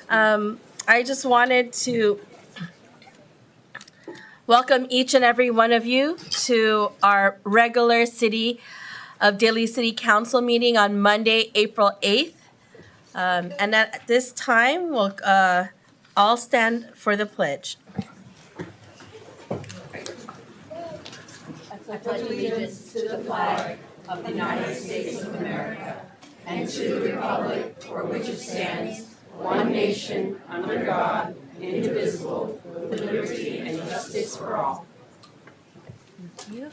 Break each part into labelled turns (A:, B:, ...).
A: I just wanted to welcome each and every one of you to our regular City of Daly City Council meeting on Monday, April 8th. And at this time, we'll all stand for the pledge.
B: I pledge allegiance to the flag of the United States of America and to the republic for which it stands, one nation, under God, indivisible, with liberty and justice for all.
A: Thank you.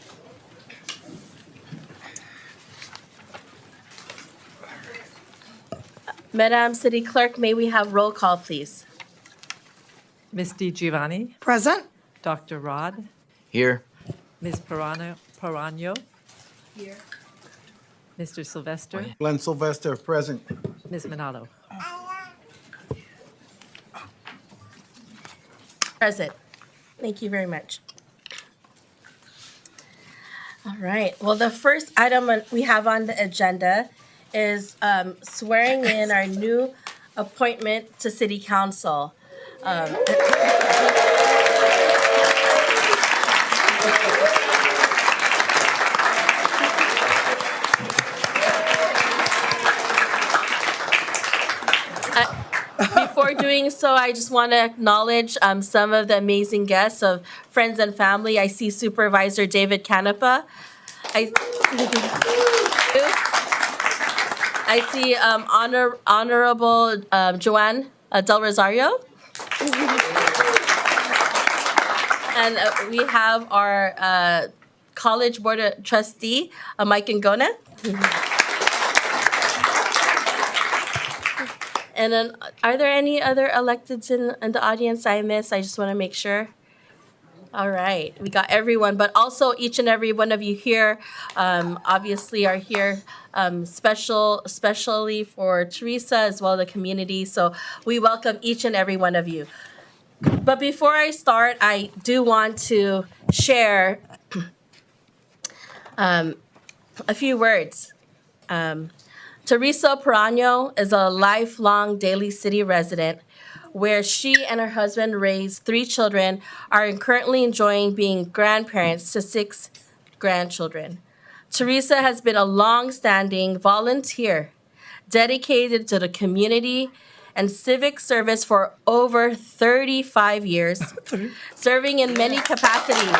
A: Madam City Clerk, may we have roll call, please?
C: Ms. DiGiovanni,
D: Present.
C: Dr. Rod,
E: Here.
C: Ms. Parano.
B: Here.
C: Mr. Sylvester,
F: Glenn Sylvester, present.
C: Ms. Minato.
A: Present. Thank you very much. All right. Well, the first item we have on the agenda is swearing in our new appointment to City Council. Before doing so, I just want to acknowledge some of the amazing guests of friends and family. I see Supervisor David Canepa. I see Honorable Joanne Del Rosario. And we have our College Board of Trustee, Mike Ngona. And then, are there any other electeds in the audience I missed? I just want to make sure. All right, we got everyone, but also each and every one of you here, obviously are here especially for Teresa as well as the community. So we welcome each and every one of you. But before I start, I do want to share a few words. Teresa Parano is a lifelong Daly City resident where she and her husband raised 3 children, are currently enjoying being grandparents to 6 grandchildren. Teresa has been a long-standing volunteer dedicated to the community and civic service for over 35 years, serving in many capacities.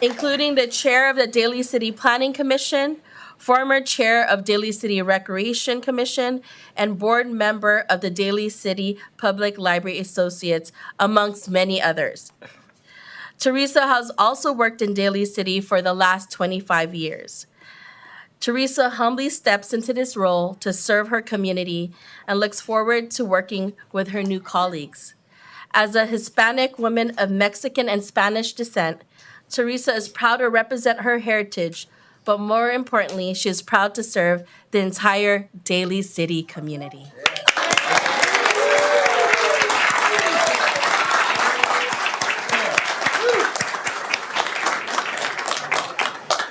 A: Including the chair of the Daly City Planning Commission, former chair of Daly City Recreation Commission, and board member of the Daly City Public Library Associates, amongst many others. Teresa has also worked in Daly City for the last 25 years. Teresa humbly steps into this role to serve her community and looks forward to working with her new colleagues. As a Hispanic woman of Mexican and Spanish descent, Teresa is proud to represent her heritage, but more importantly, she is proud to serve the entire Daly City community.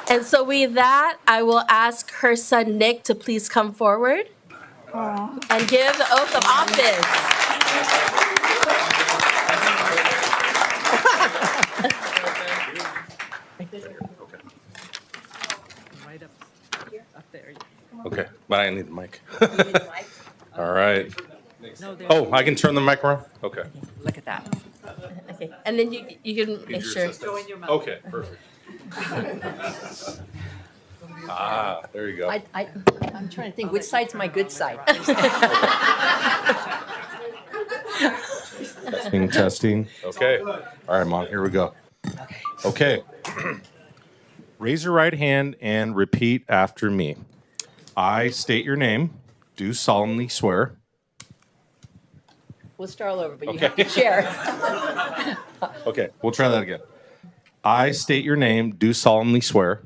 A: And so with that, I will ask her son Nick to please come forward and give the oath of office.
C: Right up there.
G: Okay, but I need the mic. All right.
C: No, there.
G: Oh, I can turn the mic around? Okay.
C: Look at that.
A: Okay, and then you can make sure.
C: Go in your mouth.
G: Okay, perfect. There you go.
B: I'm trying to think, which side's my good side?
G: Testing. Okay. All right, Mom, here we go. Okay. Raise your right hand and repeat after me. I state your name, do solemnly swear.
B: We'll start all over, but you have to share.
G: Okay, we'll try that again. I state your name, do solemnly swear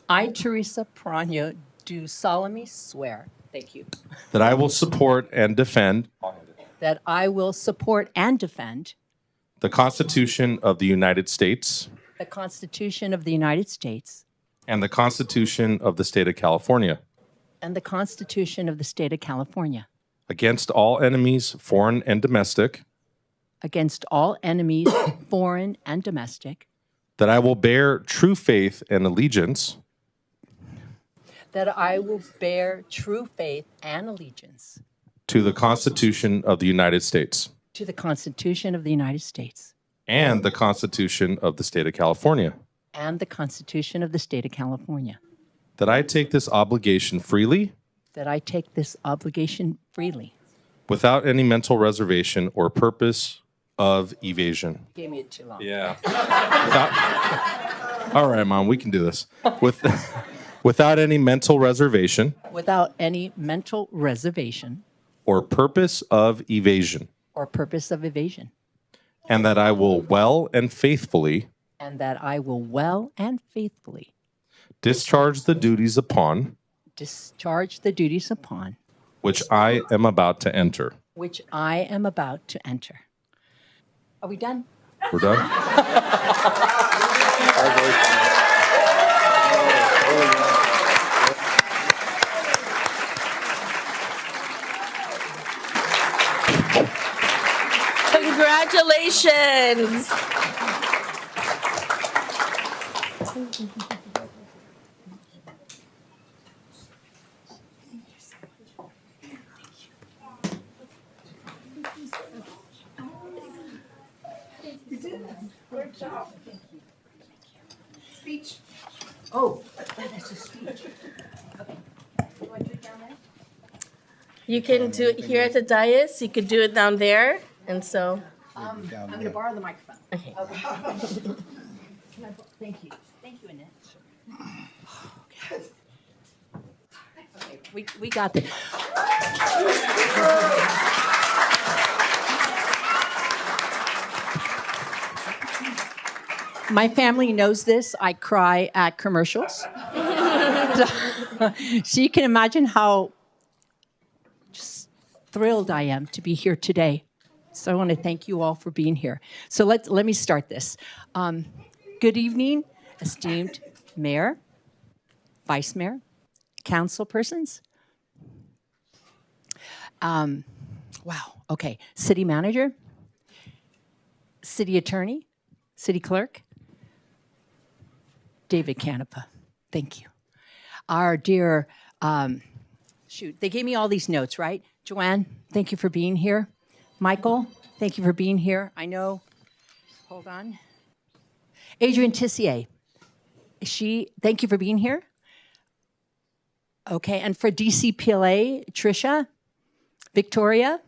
B: I, Teresa Parano, do solemnly swear, thank you,
G: that I will support and defend
B: that I will support and defend
G: the Constitution of the United States
B: the Constitution of the United States
G: and the Constitution of the State of California
B: and the Constitution of the State of California
G: against all enemies, foreign and domestic,
B: against all enemies, foreign and domestic,
G: that I will bear true faith and allegiance
B: that I will bear true faith and allegiance
G: to the Constitution of the United States
B: to the Constitution of the United States
G: and the Constitution of the State of California,
B: and the Constitution of the State of California,
G: that I take this obligation freely
B: that I take this obligation freely.
G: without any mental reservation or purpose of evasion.
B: Gave me it too long.
G: Yeah. All right, Mom, we can do this. Without any mental reservation
B: Without any mental reservation
G: or purpose of evasion,
B: or purpose of evasion,
G: and that I will well and faithfully
B: and that I will well and faithfully
G: discharge the duties upon
B: discharge the duties upon
G: which I am about to enter.
B: which I am about to enter. Are we done?
G: We're done?
A: Congratulations.
B: Oh, that's a speech. Okay. Do I do it down there?
A: You can do it here at the dais. You could do it down there. And so,
B: I'm going to borrow the microphone.
A: okay.
B: Can I thank you. Thank you, Annette. Okay, we got this. My family knows this. I cry at commercials. So you can imagine how just thrilled I am to be here today. So I want to thank you all for being here. So let me start this. Good evening, esteemed mayor, vice mayor, council persons. Wow, okay. City manager, city attorney, city clerk, David Canepa. Thank you. Our dear, they gave me all these notes, right? Joanne, thank you for being here. Michael, thank you for being here. I know, hold on. Adrienne Tissier, thank you for being here. Okay, and for DCPLA, Tricia, Victoria,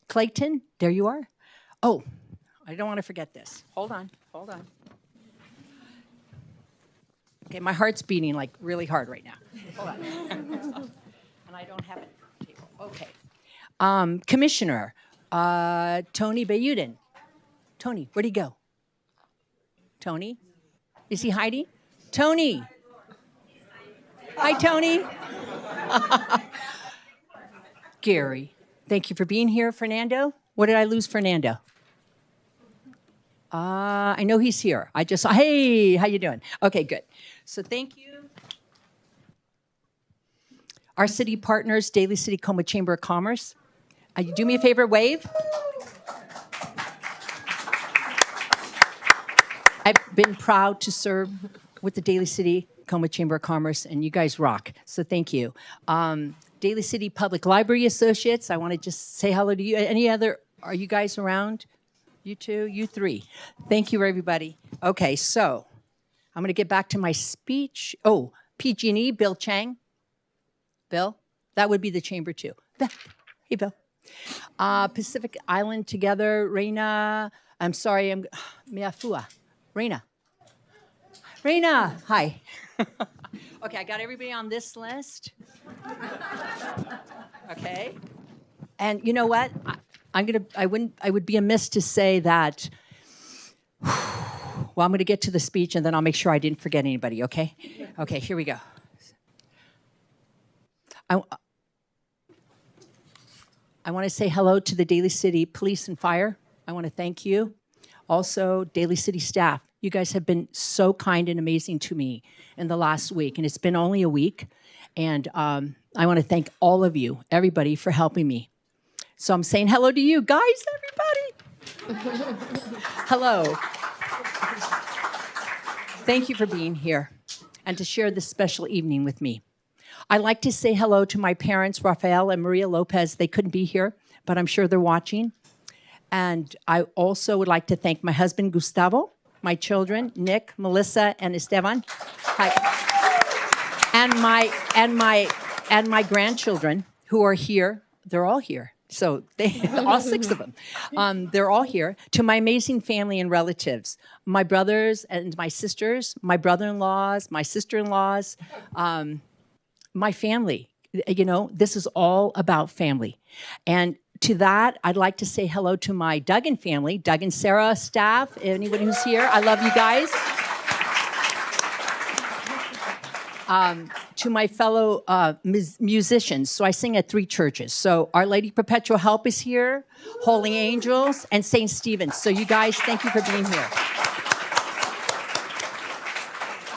B: Clayton, there you are. Oh, I don't want to forget this. Hold on. Okay, my heart's beating like really hard right now. Hold on. And I don't have it on the table. Okay. Commissioner, Tony Bayudin. Tony, where'd he go? Tony? Is he hiding? Tony! Hi, Tony. Gary, thank you for being here. Fernando? What did I lose, Fernando? I know he's here. Hey, how you doing? Okay, good. So thank you. Our city partners, Daly City Coma Chamber of Commerce. You do me a favor, wave. I've been proud to serve with the Daly City Coma Chamber of Commerce, and you guys rock. So thank you. Daly City Public Library Associates, I want to just say hello to you. Are you guys around? You two, you three. Thank you, everybody. Okay, so I'm going to get back to my speech. Oh, PG&E, Bill Chang. Bill, that would be the chamber too. Hey, Bill. Pacific Island Together, Reina. I'm sorry, Miafua. Reina, hi. Okay, I got everybody on this list. Okay. And you know what? I would be amiss to say that, well, I'm going to get to the speech and then I'll make sure I didn't forget anybody, okay? Okay, here we go. I want to say hello to the Daly City Police and Fire. I want to thank you. Also, Daly City staff.
D: You guys have been so kind and amazing to me in the last week, and it's been only a week. And I want to thank all of you, everybody, for helping me. So I'm saying hello to you guys, everybody. Hello. Thank you for being here and to share this special evening with me. I'd like to say hello to my parents, Rafael and Maria Lopez. They couldn't be here, but I'm sure they're watching. And I also would like to thank my husband, Gustavo, my children, Nick, Melissa, and Esteban. Hi. And my grandchildren who are here. They're all here. So all 6 of them. They're all here. To my amazing family and relatives, my brothers and my sisters, my brother-in-laws, my sister-in-laws, my family. You know, this is all about family. And to that, I'd like to say hello to my Duggan family, Doug and Sarah staff, anyone who's here. I love you guys. To my fellow musicians. So I sing at 3 churches. So Our Lady Perpetual Help is here, Holy Angels, and St. Stephen's. So you guys, thank you for being here.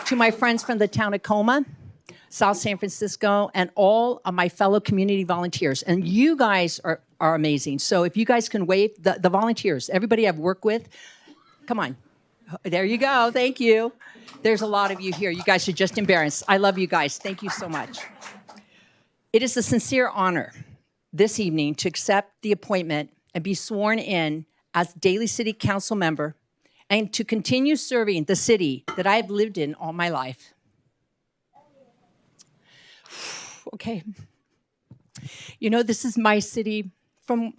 D: To my friends from the town of Coma, South San Francisco, and all of my fellow community volunteers. And you guys are amazing. So if you guys can wave, the volunteers, everybody I've worked with, come on. There you go. Thank you. There's a lot of you here. You guys should just embarrass. I love you guys. Thank you so much. It is a sincere honor this evening to accept the appointment and be sworn in as Daly City Council member and to continue serving the city that I have lived in all my life. Okay. You know, this is my city from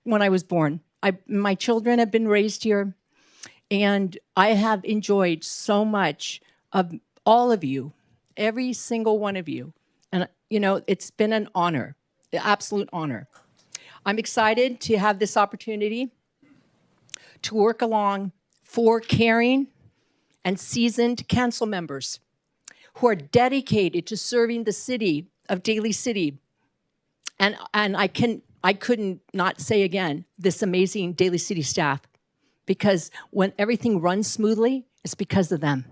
D: when I was born. My children have been raised here. And I have enjoyed so much of all of you, every single one of you. And, you know, it's been an honor, an absolute honor. I'm excited to have this opportunity to work along 4 caring and seasoned council members who are dedicated to serving the city of Daly City. And I couldn't not say again, this amazing Daly City staff. Because when everything runs smoothly, it's because of them.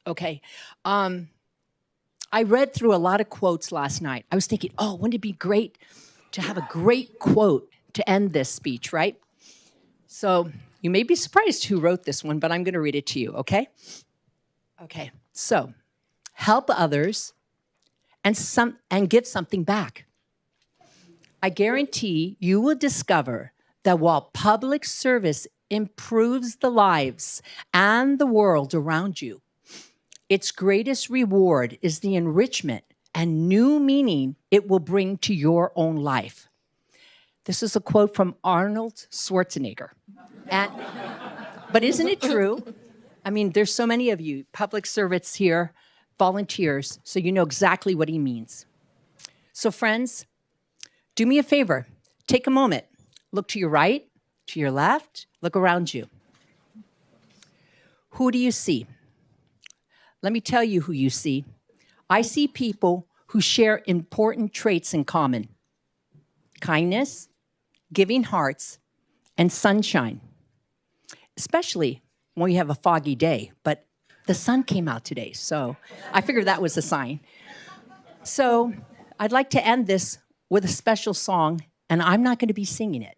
D: Okay. I read through a lot of quotes last night. I was thinking, oh, wouldn't it be great to have a great quote to end this speech, right? So you may be surprised who wrote this one, but I'm going to read it to you, okay? Okay. So, help others and give something back. I guarantee you will discover that while public service improves the lives and the world around you, its greatest reward is the enrichment and new meaning it will bring to your own life. This is a quote from Arnold Schwarzenegger. But isn't it true? I mean, there's so many of you, public servants here, volunteers, so you know exactly what he means. So friends, do me a favor. Take a moment. Look to your right, to your left, look around you. Who do you see? Let me tell you who you see. I see people who share important traits in common: kindness, giving hearts, and sunshine. Especially when we have a foggy day, but the sun came out today, so I figured that was a sign. So I'd like to end this with a special song, and I'm not going to be singing it.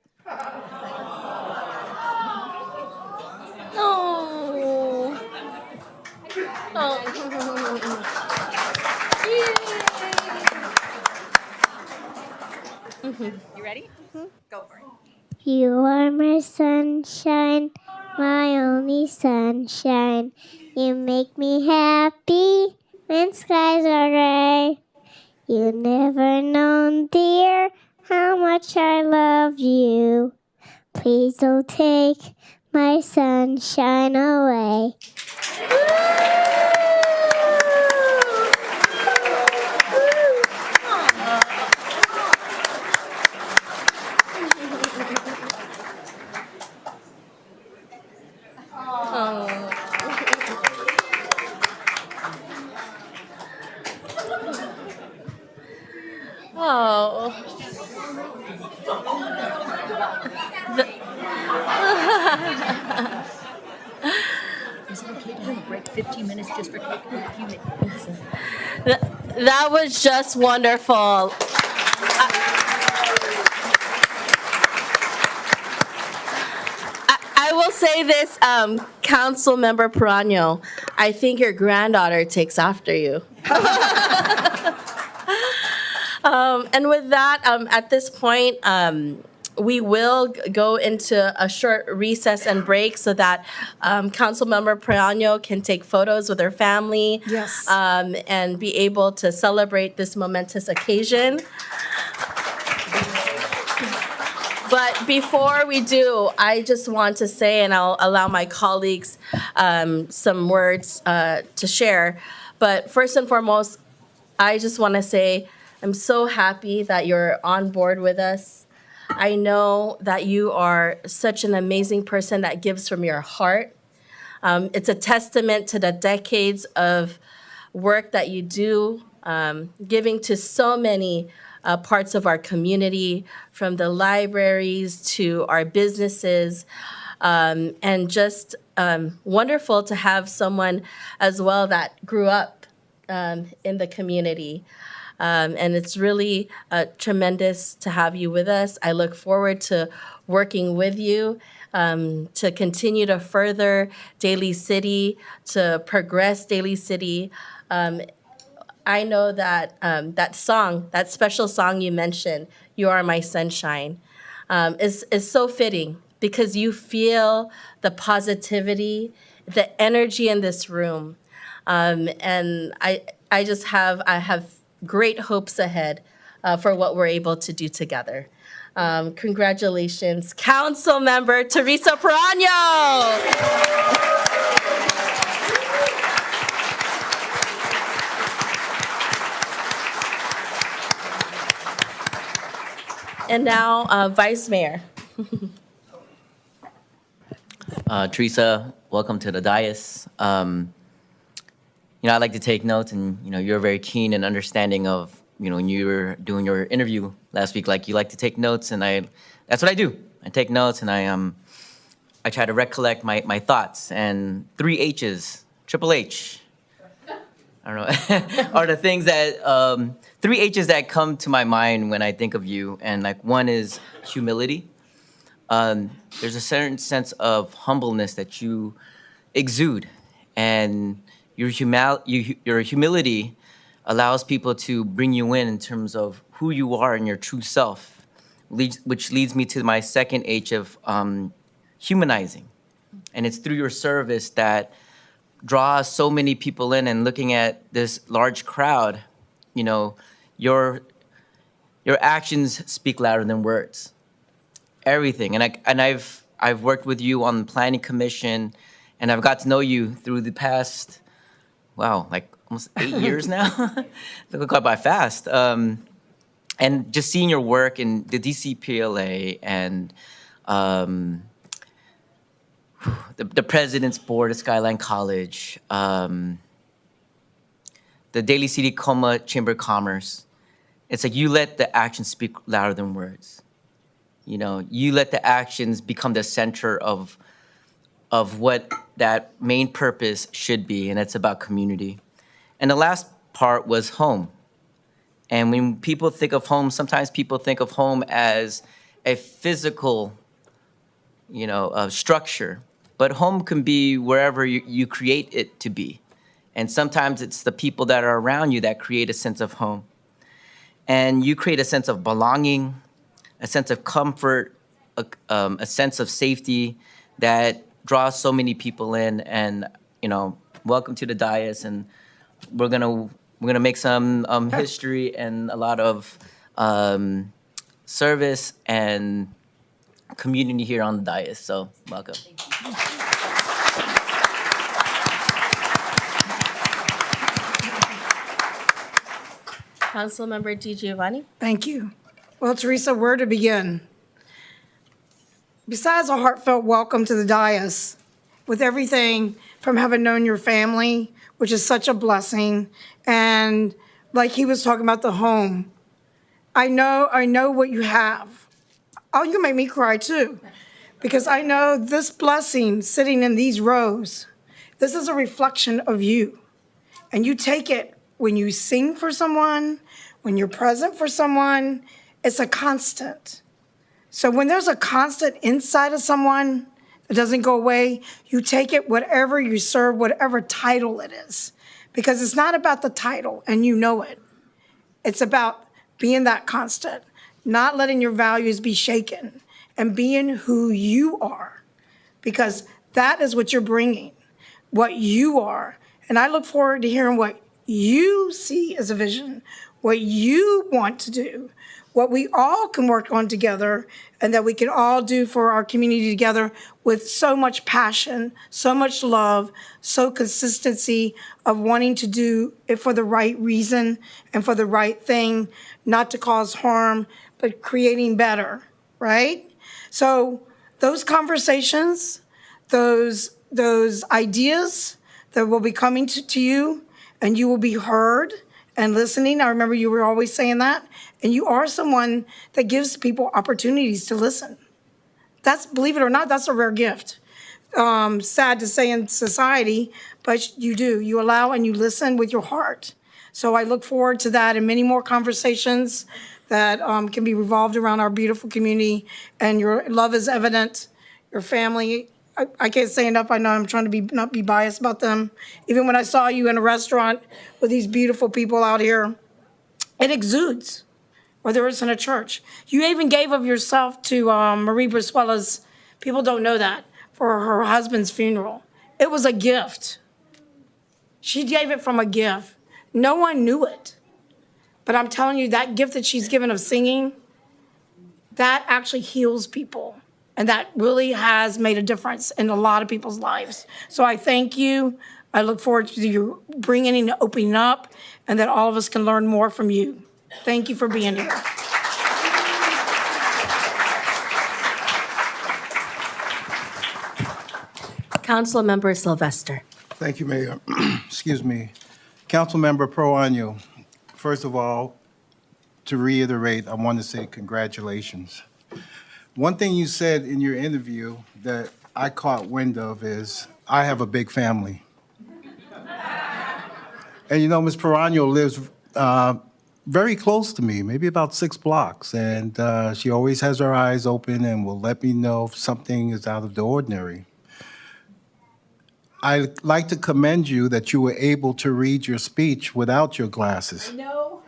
A: Oh. Oh.
D: You ready? Go for it.
E: You are my sunshine, my only sunshine. You make me happy when skies are gray. You never known, dear, how much I love you. Please don't take my sunshine away.
A: Oh.
D: 15 minutes just for cake? A few minutes.
A: That was just wonderful. I will say this, Council Member Perano, I think your granddaughter takes after you. And with that, at this point, we will go into a short recess and break so that Councilmember Perano can take photos with her family.
F: Yes.
A: And be able to celebrate this momentous occasion. But before we do, I just want to say, and I'll allow my colleagues some words to share. But first and foremost, I just want to say I'm so happy that you're on board with us. I know that you are such an amazing person that gives from your heart. It's a testament to the decades of work that you do, giving to so many parts of our community, from the libraries to our businesses, and just wonderful to have someone as well that grew up in the community. And it's really tremendous to have you with us. I look forward to working with you to continue to further Daly City, to progress Daly City. I know that that song, that special song you mentioned, "You Are My Sunshine," is so fitting because you feel the positivity, the energy in this room, and I have great hopes ahead for what we're able to do together. Congratulations, Council Member Teresa Perano. And now, Vice Mayor.
H: Teresa, welcome to the dais. I like to take notes, and you're very keen and understanding of when you were doing your interview last week. Like, you like to take notes, and that's what I do. I take notes, and I try to recollect my thoughts. And 3 H's, Triple H. I don't know, are the things that 3 H's that come to my mind when I think of you. And like, one is humility. There's a certain sense of humbleness that you exude, and your humility allows people to bring you in terms of who you are and your true self, which leads me to my second H of humanizing. And it's through your service that draws so many people in, and looking at this large crowd, your actions speak louder than words. Everything. And I've worked with you on the planning commission, and I've got to know you through the past, like almost 8 years now. It got by fast. And just seeing your work in the DCPLA and the President's Board of Skyline College, the Daly City Coma Chamber of Commerce. It's like you let the actions speak louder than words. You let the actions become the center of what that main purpose should be, and it's about community. And the last part was home. And when people think of home, sometimes people think of home as a physical, structure. But home can be wherever you create it to be. And sometimes it's the people that are around you that create a sense of home. And you create a sense of belonging, a sense of comfort, a sense of safety that draws so many people in. And welcome to the dais, and we're gonna make some history and a lot of service and community here on the dais. So welcome.
A: Councilmember DiGiovanni.
F: Thank you. Well, Teresa, where to begin? Besides a heartfelt welcome to the dais, with everything from having known your family, which is such a blessing, and like he was talking about the home, I know what you have. Oh, you make me cry too, because I know this blessing sitting in these rows This is a reflection of you. And you take it when you sing for someone, when you're present for someone, it's a constant. So when there's a constant inside of someone that doesn't go away, you take it whatever you serve, whatever title it is. Because it's not about the title, and you know it. It's about being that constant, not letting your values be shaken, and being who you are. Because that is what you're bringing, what you are. And I look forward to hearing what you see as a vision, what you want to do, what we all can work on together, and that we can all do for our community together with so much passion, so much love, so consistency of wanting to do it for the right reason and for the right thing, not to cause harm, but creating better, right? So those conversations, those ideas that will be coming to you, and you will be heard and listening. I remember you were always saying that. And you are someone that gives people opportunities to listen. That's, believe it or not, that's a rare gift. Sad to say in society, but you do. You allow and you listen with your heart. So I look forward to that and many more conversations that can be revolved around our beautiful community. And your love is evident. Your family, I can't say enough. I know I'm trying to not be biased about them. Even when I saw you in a restaurant with these beautiful people out here, it exudes. Whether it's in a church. You even gave of yourself to Marie Brizuela's, people don't know that, for her husband's funeral. It was a gift. She gave it from a gift. No one knew it. But I'm telling you, that gift that she's given of singing, that actually heals people. And that really has made a difference in a lot of people's lives. So I thank you. I look forward to you bringing and opening up, and that all of us can learn more from you. Thank you for being here.
A: Councilmember Sylvester.
I: Thank you, Mayor. Excuse me. Councilmember Proaño, first of all, to reiterate, I want to say congratulations. One thing you said in your interview that I caught wind of is, I have a big family. And you know, Ms. Proaño lives very close to me, maybe about 6 blocks. And she always has her eyes open and will let me know if something is out of the ordinary. I'd like to commend you that you were able to read your speech without your glasses.
D: No.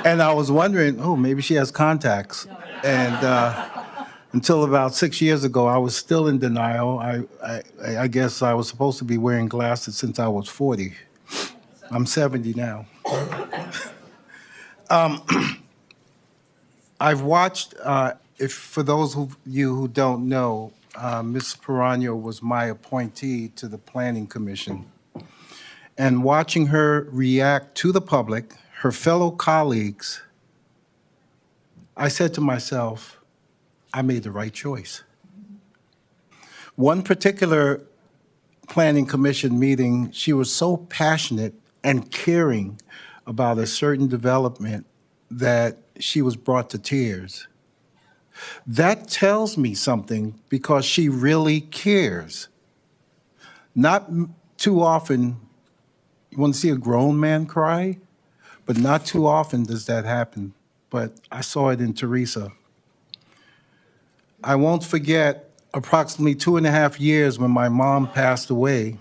I: And I was wondering, oh, maybe she has contacts. No. And until about 6 years ago, I was still in denial. I guess I was supposed to be wearing glasses since I was 40. I'm 70 now. I've watched, for those of you who don't know, Ms. Proaño was my appointee to the Planning Commission. And watching her react to the public, her fellow colleagues, I said to myself, I made the right choice. One particular Planning Commission meeting, she was so passionate and caring about a certain development that she was brought to tears. That tells me something because she really cares. Not too often, you want to see a grown man cry, but not too often does that happen. But I saw it in Teresa. I won't forget approximately 2.5 years when my mom passed away,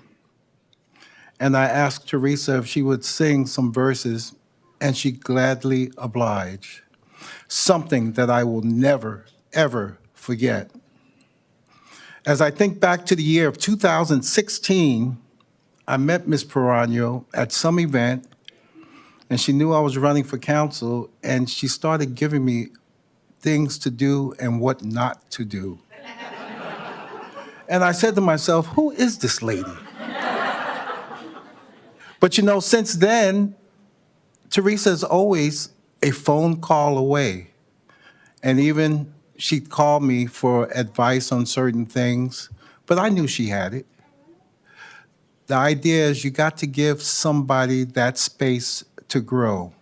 I: and I asked Teresa if she would sing some verses, and she gladly obliged. Something that I will never, ever forget. As I think back to the year of 2016, I met Ms. Proaño at some event, and she knew I was running for council, and she started giving me things to do and what not to do. And I said to myself, who is this lady? But you know, since then, Teresa is always a phone call away. And even she'd call me for advice on certain things, but I knew she had it. The idea is you got to give somebody that space to grow.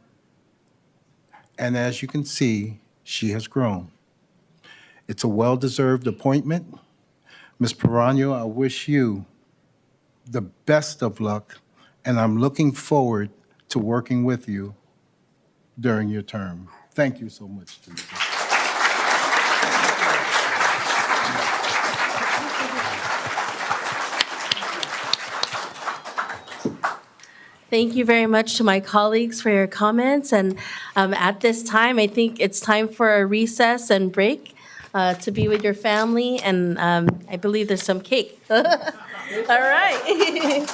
I: And as you can see, she has grown. It's a well-deserved appointment. Ms. Proaño, I wish you the best of luck, and I'm looking forward to working with you during your term. Thank you so much, Teresa.
A: Thank you very much to my colleagues for your comments. And at this time, I think it's time for a recess and break to be with your family. And I believe there's some cake. All right.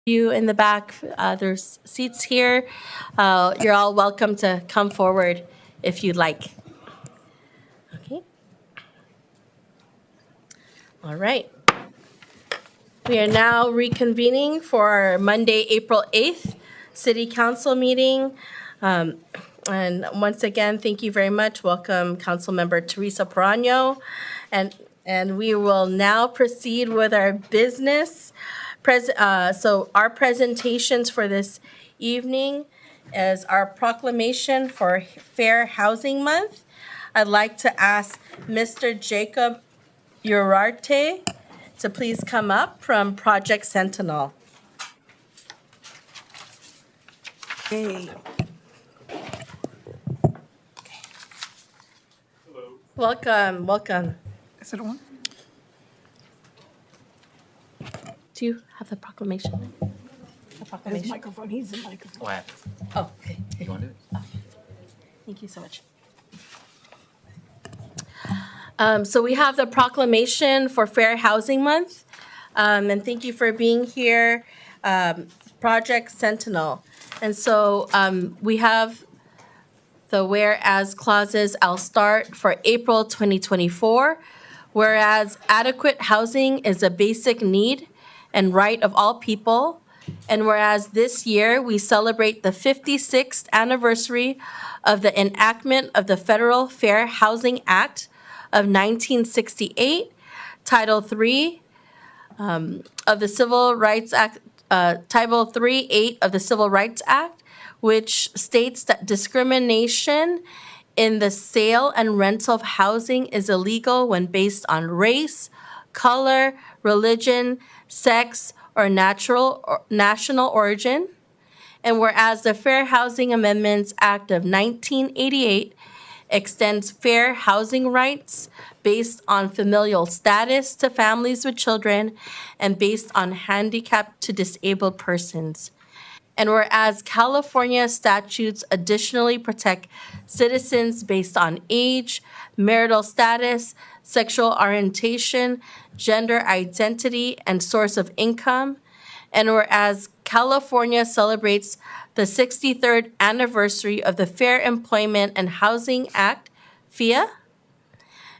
A: You in the back, there's seats here. You're all welcome to come forward if you'd like. Okay. All right. We are now reconvening for our Monday, April 8th City Council meeting. And once again, thank you very much. Welcome, Councilmember Teresa Perano. And we will now proceed with our business. So our presentations for this evening is our proclamation for Fair Housing Month. I'd like to ask Mr. Jacob Urarte to please come up from Project Sentinel.
F: Hey.
A: Welcome, welcome.
F: Is it on?
A: Do you have the proclamation? The
F: His
A: proclamation?
F: microphone, he's the microphone.
H: What happened?
A: Oh, okay.
H: You want to do it?
A: Thank you so much. So we have the proclamation for Fair Housing Month. And thank you for being here, Project Sentinel. And so we have the whereas clauses. I'll start for April 2024. Whereas adequate housing is a basic need and right of all people. And whereas this year we celebrate the 56th anniversary of the enactment of the Federal Fair Housing Act of 1968, Title III of the Civil Rights Act, Title 3(8) of the Civil Rights Act, which states that discrimination in the sale and rental of housing is illegal when based on race, color, religion, sex, or national origin. And whereas the Fair Housing Amendments Act of 1988 extends fair housing rights based on familial status to families with children and based on handicap to disabled persons. And whereas California statutes additionally protect citizens based on age, marital status, sexual orientation, gender identity, and source of income. And whereas California celebrates the 63rd anniversary of the Fair Employment and Housing Act, FEA.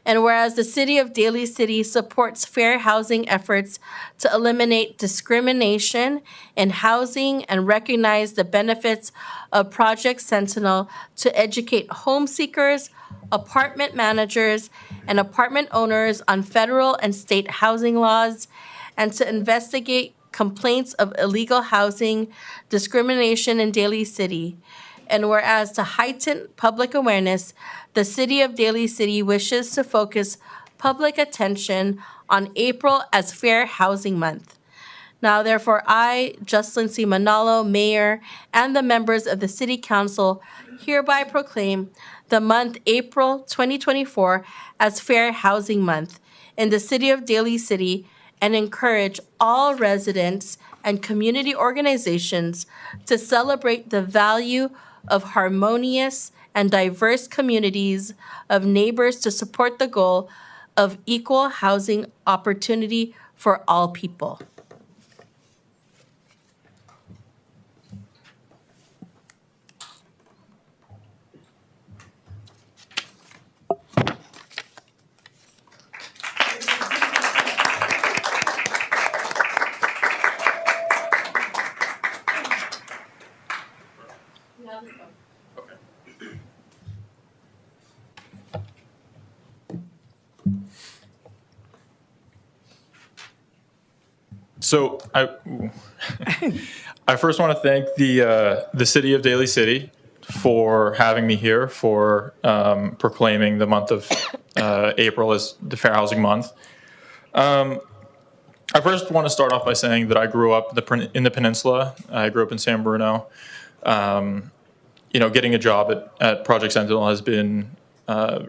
A: And whereas the City of Daly City supports fair housing efforts to eliminate discrimination in housing and recognize the benefits of Project Sentinel to educate home seekers, apartment managers, and apartment owners on federal and state housing laws, and to investigate complaints of illegal housing discrimination in Daly City. And whereas to heighten public awareness, the City of Daly City wishes to focus public attention on April as Fair Housing Month. Now, therefore, I, Jocelyn C. Manalo, Mayor, and the members of the City Council hereby proclaim the month April 2024 as Fair Housing Month in the City of Daly City and encourage all residents and community organizations to celebrate the value of harmonious and diverse communities of neighbors to support the goal of equal housing opportunity for all people.
J: So I first want to thank the City of Daly City for having me here for proclaiming the month of April as the Fair Housing Month. I first want to start off by saying that I grew up in the peninsula. I grew up in San Bruno. Getting a job at Project Sentinel has been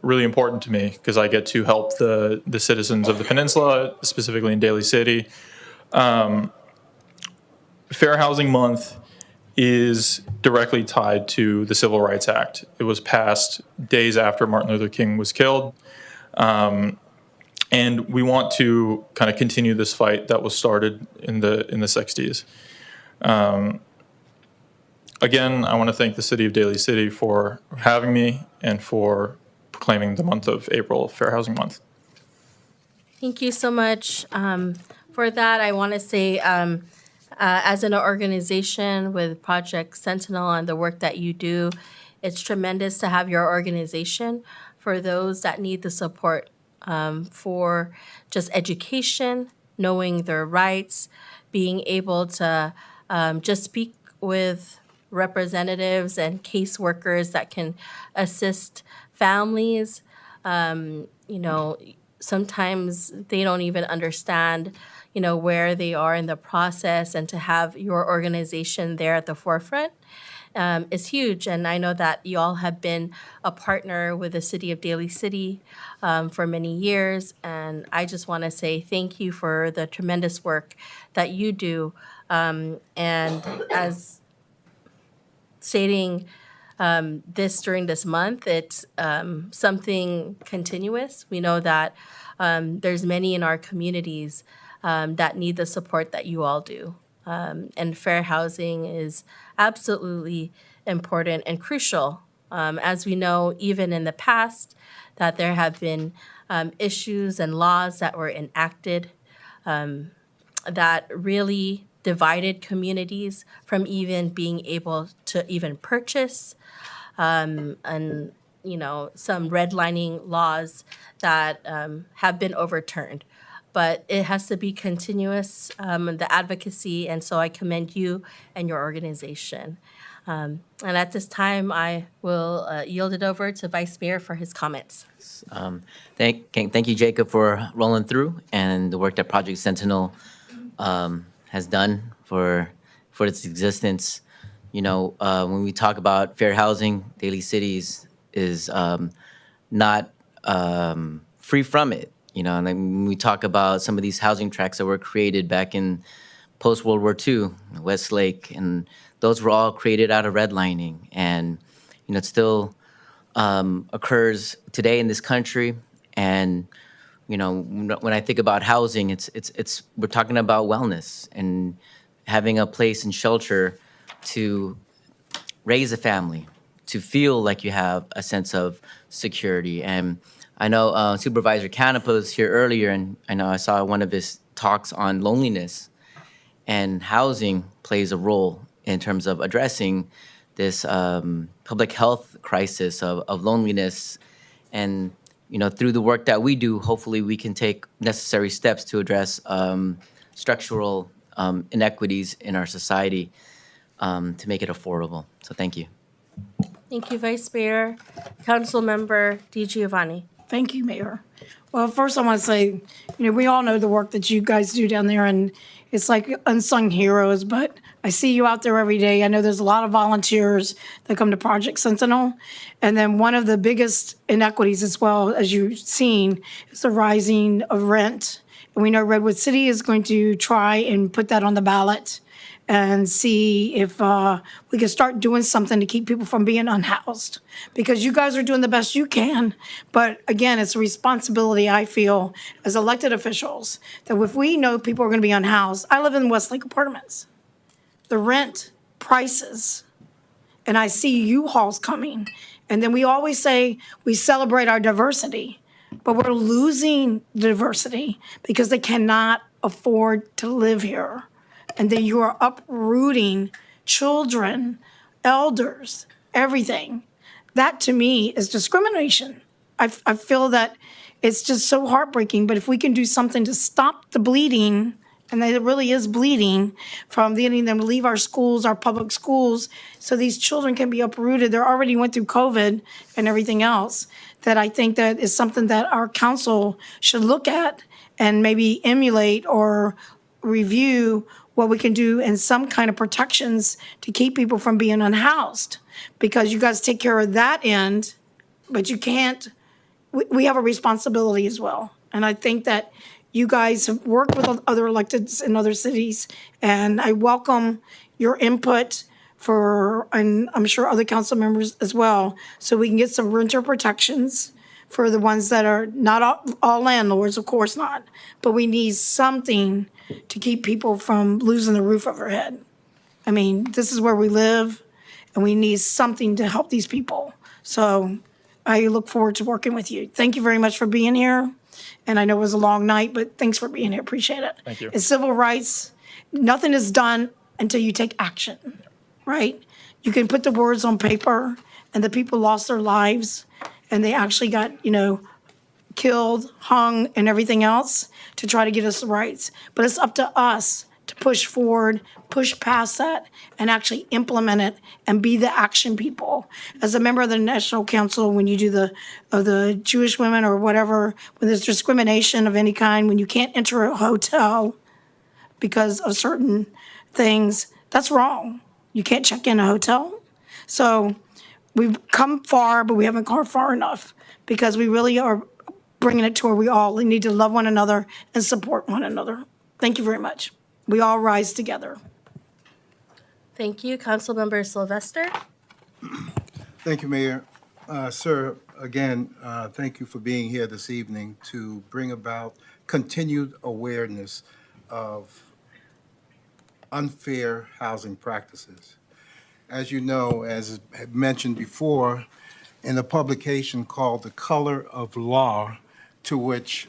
J: really important to me because I get to help the citizens of the peninsula, specifically in Daly City. Fair Housing Month is directly tied to the Civil Rights Act. It was passed days after Martin Luther King was killed. And we want to kind of continue this fight that was started in the 60s. Again, I want to thank the City of Daly City for having me and for proclaiming the month of April Fair Housing Month.
A: Thank you so much for that. I want to say, as an organization with Project Sentinel and the work that you do, it's tremendous to have your organization for those that need the support for just education, knowing their rights, being able to just speak with representatives and caseworkers that can assist families. Sometimes they don't even understand, where they are in the process, and to have your organization there at the forefront is huge. And I know that you all have been a partner with the City of Daly City for many years. And I just want to say thank you for the tremendous work that you do. And as stating this during this month, it's something continuous. We know that there's many in our communities that need the support that you all do. And fair housing is absolutely important and crucial. As we know, even in the past, that there have been issues and laws that were enacted that really divided communities from even being able to even purchase, and some redlining laws that have been overturned. But it has to be continuous, the advocacy, and so I commend you and your organization. And at this time, I will yield it over to Vice Mayor for his comments.
H: Thank you, Jacob, for rolling through and the work that Project Sentinel has done for its existence. When we talk about fair housing, Daly Cities is not free from it. And then when we talk about some of these housing tracts that were created back in post-World War II, Westlake, and those were all created out of redlining. And, it still occurs today in this country. And, when I think about housing, we're talking about wellness and having a place and shelter to raise a family, to feel like you have a sense of security. And I know Supervisor Canepa was here earlier, and I know I saw one of his talks on loneliness, and housing plays a role in terms of addressing this public health crisis of loneliness. And, through the work that we do, hopefully we can take necessary steps to address structural inequities in our society to make it affordable. So thank you.
A: Thank you, Vice Mayor. Council Member DiGiovanni.
F: Thank you, Mayor. Well, first I want to say, we all know the work that you guys do down there, and it's like unsung heroes, but I see you out there every day. I know there's a lot of volunteers that come to Project Sentinel. And then one of the biggest inequities, as well as you've seen, is the rising of rent. And we know Redwood City is going to try and put that on the ballot and see if we can start doing something to keep people from being unhoused. Because you guys are doing the best you can. But again, it's a responsibility, I feel, as elected officials, that if we know people are going to be unhoused. I live in Westlake Apartments. The rent prices, and I see U-Hauls coming. And then we always say we celebrate our diversity, but we're losing diversity because they cannot afford to live here. And then you are uprooting children, elders, everything. That to me is discrimination. I feel that it's just so heartbreaking, but if we can do something to stop the bleeding, and it really is bleeding, from getting them to leave our schools, our public schools, so these children can be uprooted. They already went through COVID and everything else, that I think that is something that our council should look at and maybe emulate or review what we can do in some kind of protections to keep people from being unhoused. Because you guys take care of that end, but you can't, we have a responsibility as well. And I think that you guys have worked with other electeds in other cities, and I welcome your input and I'm sure other council members as well, so we can get some renter protections for the ones that are not all landlords, of course not, but we need something to keep people from losing the roof over their head. I mean, this is where we live, and we need something to help these people. So I look forward to working with you. Thank you very much for being here. And I know it was a long night, but thanks for being here. Appreciate it.
J: Thank you.
F: It's civil rights. Nothing is done until you take action, right? You can put the words on paper, and the people lost their lives, and they actually got, killed, hung, and everything else to try to get us rights. But it's up to us to push forward, push past that, and actually implement it and be the action people. As a member of the National Council, when you do the Jewish women or whatever, when there's discrimination of any kind, when you can't enter a hotel because of certain things, that's wrong. You can't check in a hotel. So we've come far, but we haven't gone far enough because we really are bringing it to where we all need to love one another and support one another. Thank you very much. We all rise together.
A: Thank you. Councilmember Sylvester.
I: Thank you, Mayor. Sir, again, thank you for being here this evening to bring about continued awareness of unfair housing practices. As you know, as mentioned before, in a publication called The Color of Law, to which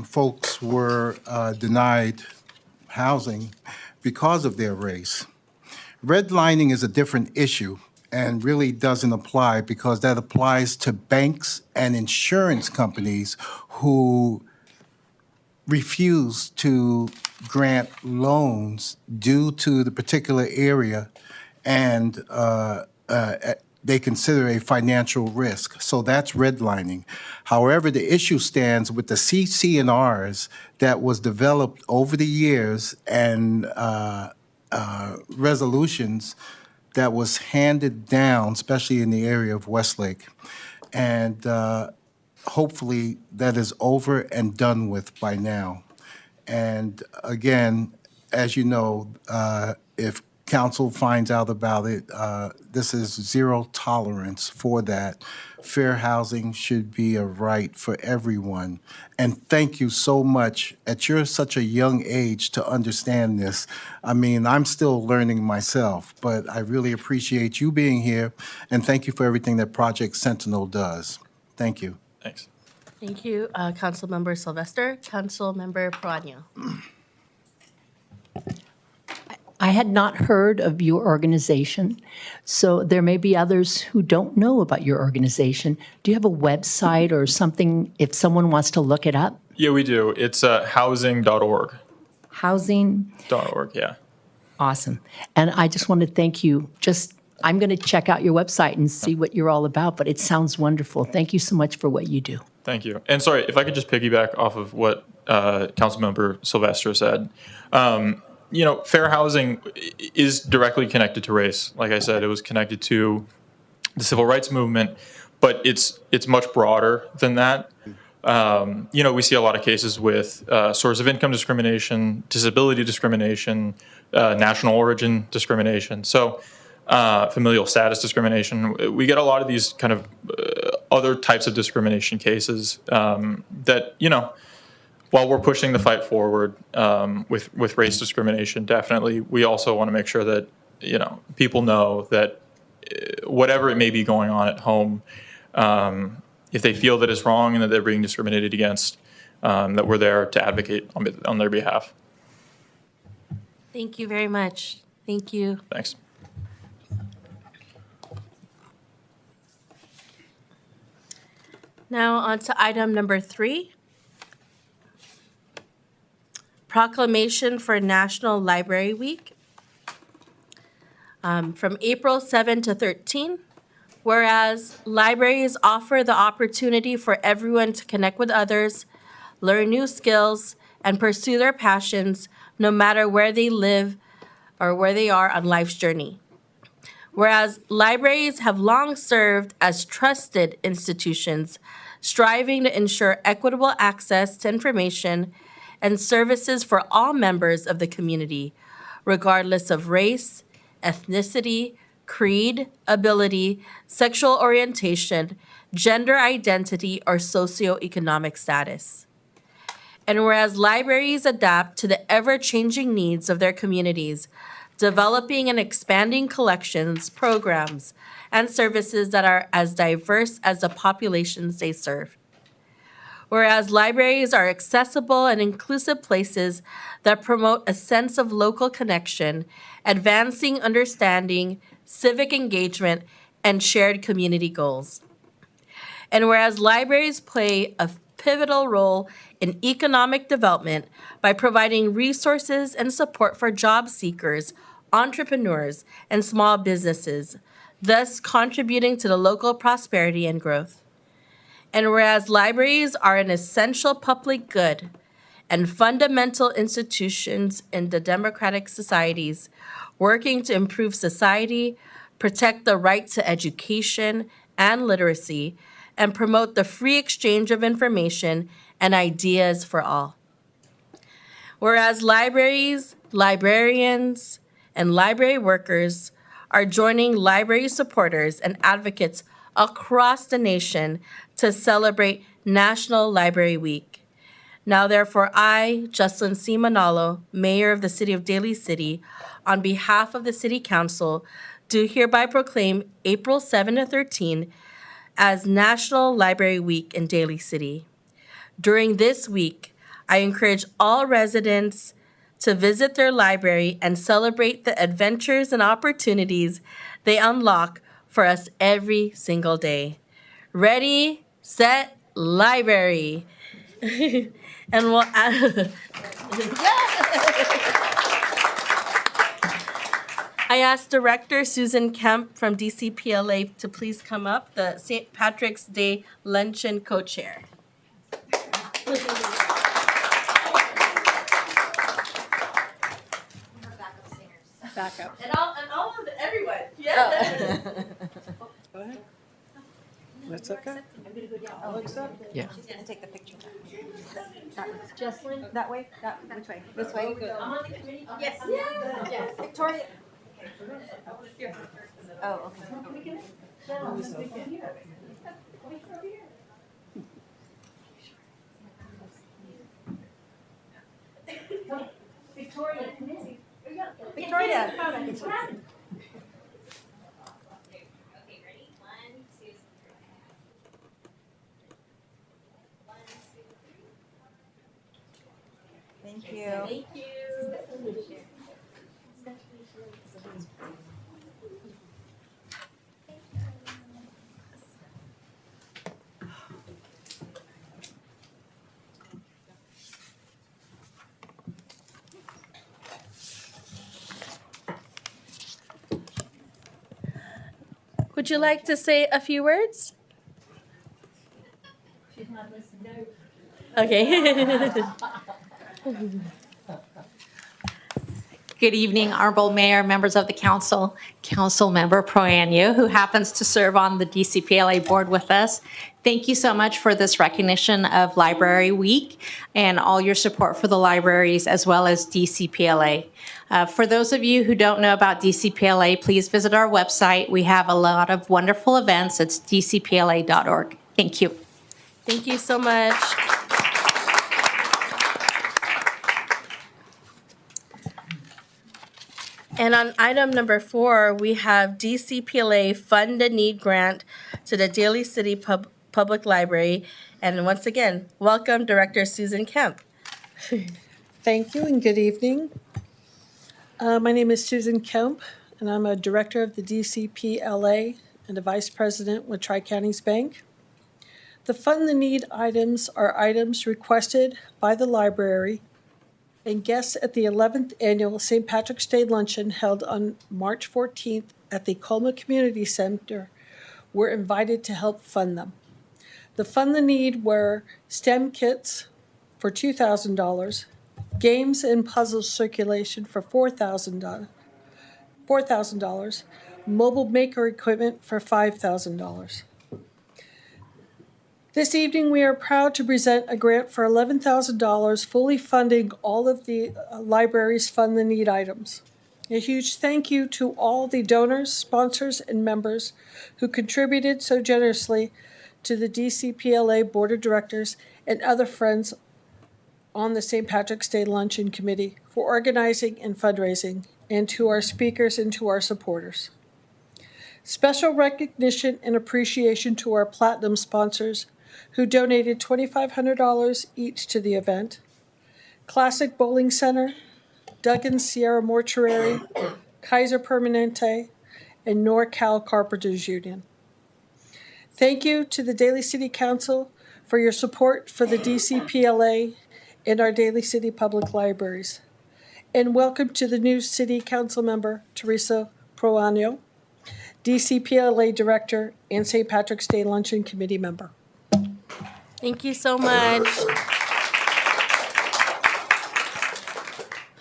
I: folks were denied housing because of their race. Redlining is a different issue and really doesn't apply because that applies to banks and insurance companies who refuse to grant loans due to the particular area and they consider a financial risk. So that's redlining. However, the issue stands with the CC&Rs that was developed over the years and resolutions that was handed down, especially in the area of Westlake. And hopefully that is over and done with by now. And again, as you know, if council finds out about it, this is zero tolerance for that. Fair housing should be a right for everyone. And thank you so much at such a young age to understand this. I mean, I'm still learning myself, but I really appreciate you being here, and thank you for everything that Project Sentinel does. Thank you.
J: Thanks.
A: Thank you, Councilmember Sylvester. Councilmember Perano.
D: I had not heard of your organization, so there may be others who don't know about your organization. Do you have a website or something if someone wants to look it up?
J: Yeah, we do. It's housing.org.
D: Housing?
J: .org, yeah.
D: Awesome. And I just want to thank you. I'm going to check out your website and see what you're all about, but it sounds wonderful. Thank you so much for what you do.
J: Thank you. And sorry, if I could just piggyback off of what Councilmember Sylvester said. Fair housing is directly connected to race. Like I said, it was connected to the civil rights movement, but it's much broader than that. We see a lot of cases with source of income discrimination, disability discrimination, national origin discrimination. So familial status discrimination. We get a lot of these kind of other types of discrimination cases that, while we're pushing the fight forward with race discrimination, definitely, we also want to make sure that, people know that whatever it may be going on at home, if they feel that it's wrong and that they're being discriminated against, that we're there to advocate on their behalf.
A: Thank you very much. Thank you.
J: Thanks.
A: Now on to item number 3. Proclamation for National Library Week. From April 7 to 13, whereas libraries offer the opportunity for everyone to connect with others, learn new skills, and pursue their passions no matter where they live or where they are on life's journey. Whereas libraries have long served as trusted institutions, striving to ensure equitable access to information and services for all members of the community, regardless of race, ethnicity, creed, ability, sexual orientation, gender identity, or socioeconomic status. And whereas libraries adapt to the ever-changing needs of their communities developing and expanding collections, programs, and services that are as diverse as the populations they serve. Whereas libraries are accessible and inclusive places that promote a sense of local connection, advancing understanding, civic engagement, and shared community goals. And whereas libraries play a pivotal role in economic development by providing resources and support for job seekers, entrepreneurs, and small businesses, thus contributing to the local prosperity and growth. And whereas libraries are an essential public good and fundamental institutions in the democratic societies, working to improve society, protect the right to education and literacy, and promote the free exchange of information and ideas for all. Whereas libraries, librarians, and library workers are joining library supporters and advocates across the nation to celebrate National Library Week. Now, therefore, I, Jocelyn C. Manalo, Mayor of the City of Daly City, on behalf of the City Council, do hereby proclaim April 7 to 13 as National Library Week in Daly City. During this week, I encourage all residents to visit their library and celebrate the adventures and opportunities they unlock for us every single day. Ready, set, library. And we'll I asked Director Susan Kemp from DCPLA to please come up, the St. Patrick's Day Luncheon co-chair.
D: Backup.
A: And all of everyone. Yeah.
F: That's okay.
H: Yeah.
B: Take the picture. Jocelyn, that way? Which way? This way? I'm on the committee. Yes. Yes. Victoria. Oh, okay. Victoria. Victoria. Thank you. Thank you.
A: Would you like to say a few words?
B: She's not listening.
A: Okay.
K: Good evening, Honorable Mayor, members of the council, Council Member Proanio, who happens to serve on the DCPLA board with us. Thank you so much for this recognition of Library Week and all your support for the libraries as well as DCPLA. For those of you who don't know about DCPLA, please visit our website. We have a lot of wonderful events. It's dcpla.org. Thank you.
A: Thank you so much. And on item number 4, we have DCPLA Fund a Need Grant to the Daly City Public Library. And once again, welcome Director Susan Kemp.
L: Thank you and good evening. My name is Susan Kemp, and I'm a director of the DCPLA and a vice president with Tri-Counties Bank. The Fund the Need items are items requested by the library and guests at the 11th Annual St. Patrick's Day Luncheon held on March 14th at the Colma Community Center were invited to help fund them. The Fund the Need were STEM kits for $2,000, games and puzzles circulation for $4,000, mobile maker equipment for $5,000. This evening, we are proud to present a grant for $11,000, fully funding all of the library's Fund the Need items. A huge thank you to all the donors, sponsors, and members who contributed so generously to the DCPLA Board of Directors and other friends on the St. Patrick's Day Luncheon Committee for organizing and fundraising. and to our speakers and to our supporters. Special recognition and appreciation to our platinum sponsors who donated $2,500 each to the event. Classic Bowling Center, Duggan Sierra Mortuary, Kaiser Permanente, and NorCal Carpenters Union. Thank you to the Daly City Council for your support for the DCPLA and our Daly City Public Libraries. And welcome to the new City Council member, Teresa Proano, DCPLA Director and St. Patrick's Day Luncheon Committee member.
A: Thank you so much.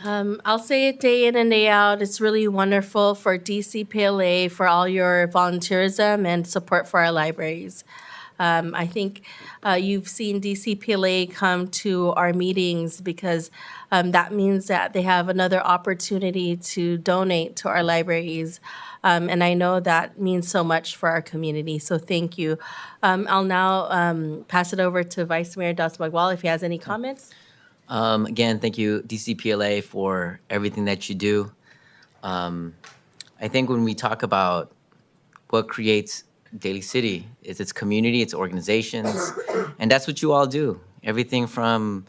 A: I'll say it day in and day out. It's really wonderful for DCPLA for all your volunteerism and support for our libraries. I think you've seen DCPLA come to our meetings because that means that they have another opportunity to donate to our libraries. And I know that means so much for our community, so thank you. I'll now pass it over to Vice Mayor Das Magwal if he has any comments.
H: Again, thank you, DCPLA, for everything that you do. I think when we talk about what creates Daly City, is its community, its organizations, and that's what you all do. Everything from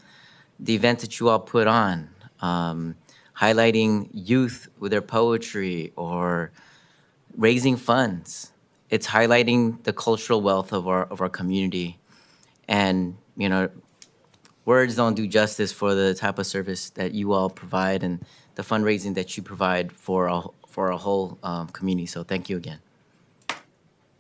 H: the events that you all put on, highlighting youth with their poetry or raising funds. It's highlighting the cultural wealth of our community. And, you know, words don't do justice for the type of service that you all provide and the fundraising that you provide for a whole community. So thank you again.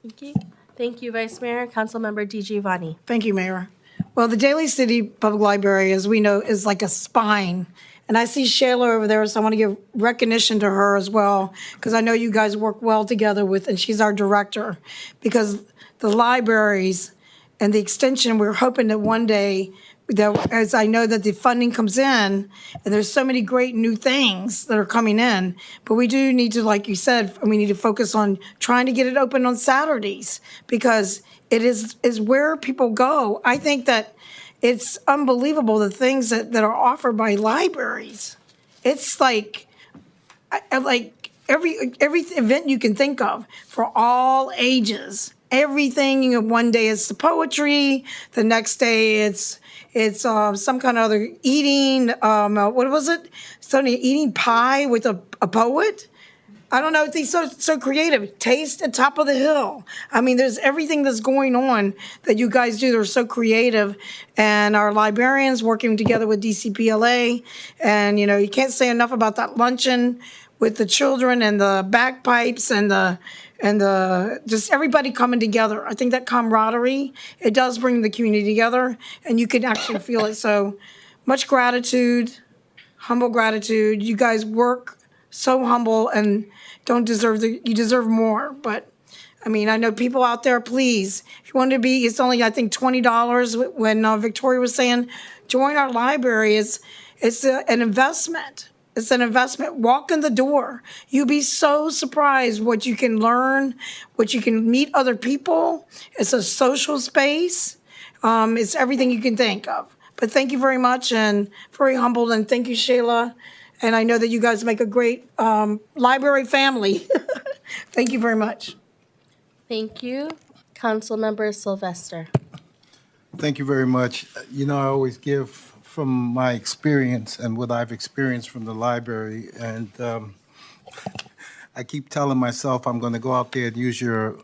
A: Thank you. Thank you, Vice Mayor. Councilmember DiGiovanni.
F: Thank you, Mayor. Well, the Daly City Public Library, as we know, is like a spine. And I see Shayla over there, so I want to give recognition to her as well, because I know you guys work well together with, and she's our director, because the libraries and the extension, we're hoping that one day, that as I know that the funding comes in, and there's so many great new things that are coming in, but we do need to, like you said, we need to focus on trying to get it open on Saturdays, because it is where people go. I think that it's unbelievable the things that are offered by libraries. It's like every event you can think of for all ages. Everything, you know, one day it's the poetry, the next day it's some kind of other eating, what was it? Somebody eating pie with a poet? I don't know, it's so creative. Taste at Top of the Hill. I mean, there's everything that's going on that you guys do. They're so creative. And our librarians working together with DCPLA. And, you know, you can't say enough about that luncheon with the children and the bagpipes and the just everybody coming together. I think that camaraderie, it does bring the community together, and you can actually feel it. So much gratitude, humble gratitude. You guys work so humble and don't deserve you deserve more. But I mean, I know people out there, please, if you want to be, it's only, I think, $20 when Victoria was saying, join our library. It's an investment. It's an investment. Walk in the door. You'll be so surprised what you can learn, what you can meet other people. It's a social space. It's everything you can think of. But thank you very much, and very humbled, and thank you, Shayla. And I know that you guys make a great library family. Thank you very much.
A: Thank you. Councilmember Sylvester.
I: Thank you very much. You know, I always give from my experience and what I've experienced from the library. And I keep telling myself I'm going to go out there and use your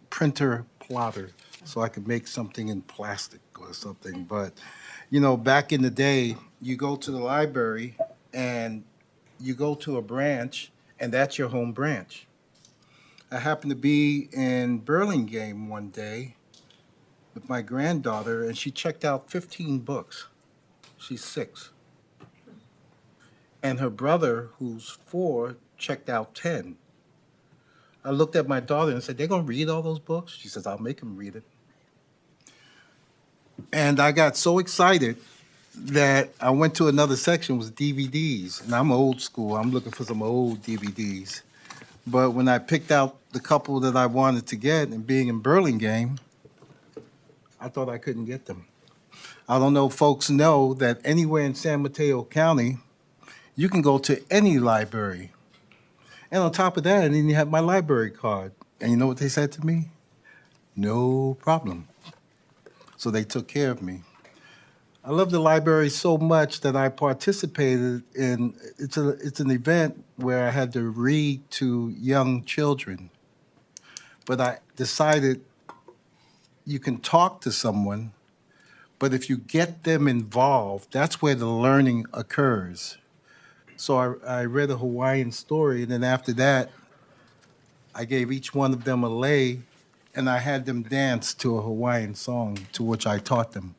I: printer plotter so I can make something in plastic or something. But, you know, back in the day, you go to the library and you go to a branch, and that's your home branch. I happened to be in Burlingame one day with my granddaughter, and she checked out 15 books. She's 6. And her brother, who's 4, checked out 10. I looked at my daughter and said, they're going to read all those books? She says, I'll make them read it. And I got so excited that I went to another section was DVDs. And I'm old school. I'm looking for some old DVDs. But when I picked out the couple that I wanted to get, and being in Burlingame, I thought I couldn't get them. I don't know if folks know that anywhere in San Mateo County, you can go to any library And on top of that, I didn't have my library card. And you know what they said to me? No problem. So they took care of me. I love the library so much that I participated in, it's an event where I had to read to young children. But I decided you can talk to someone, but if you get them involved, that's where the learning occurs. So I read a Hawaiian story, and then after that, I gave each one of them a lei, and I had them dance to a Hawaiian song to which I taught them.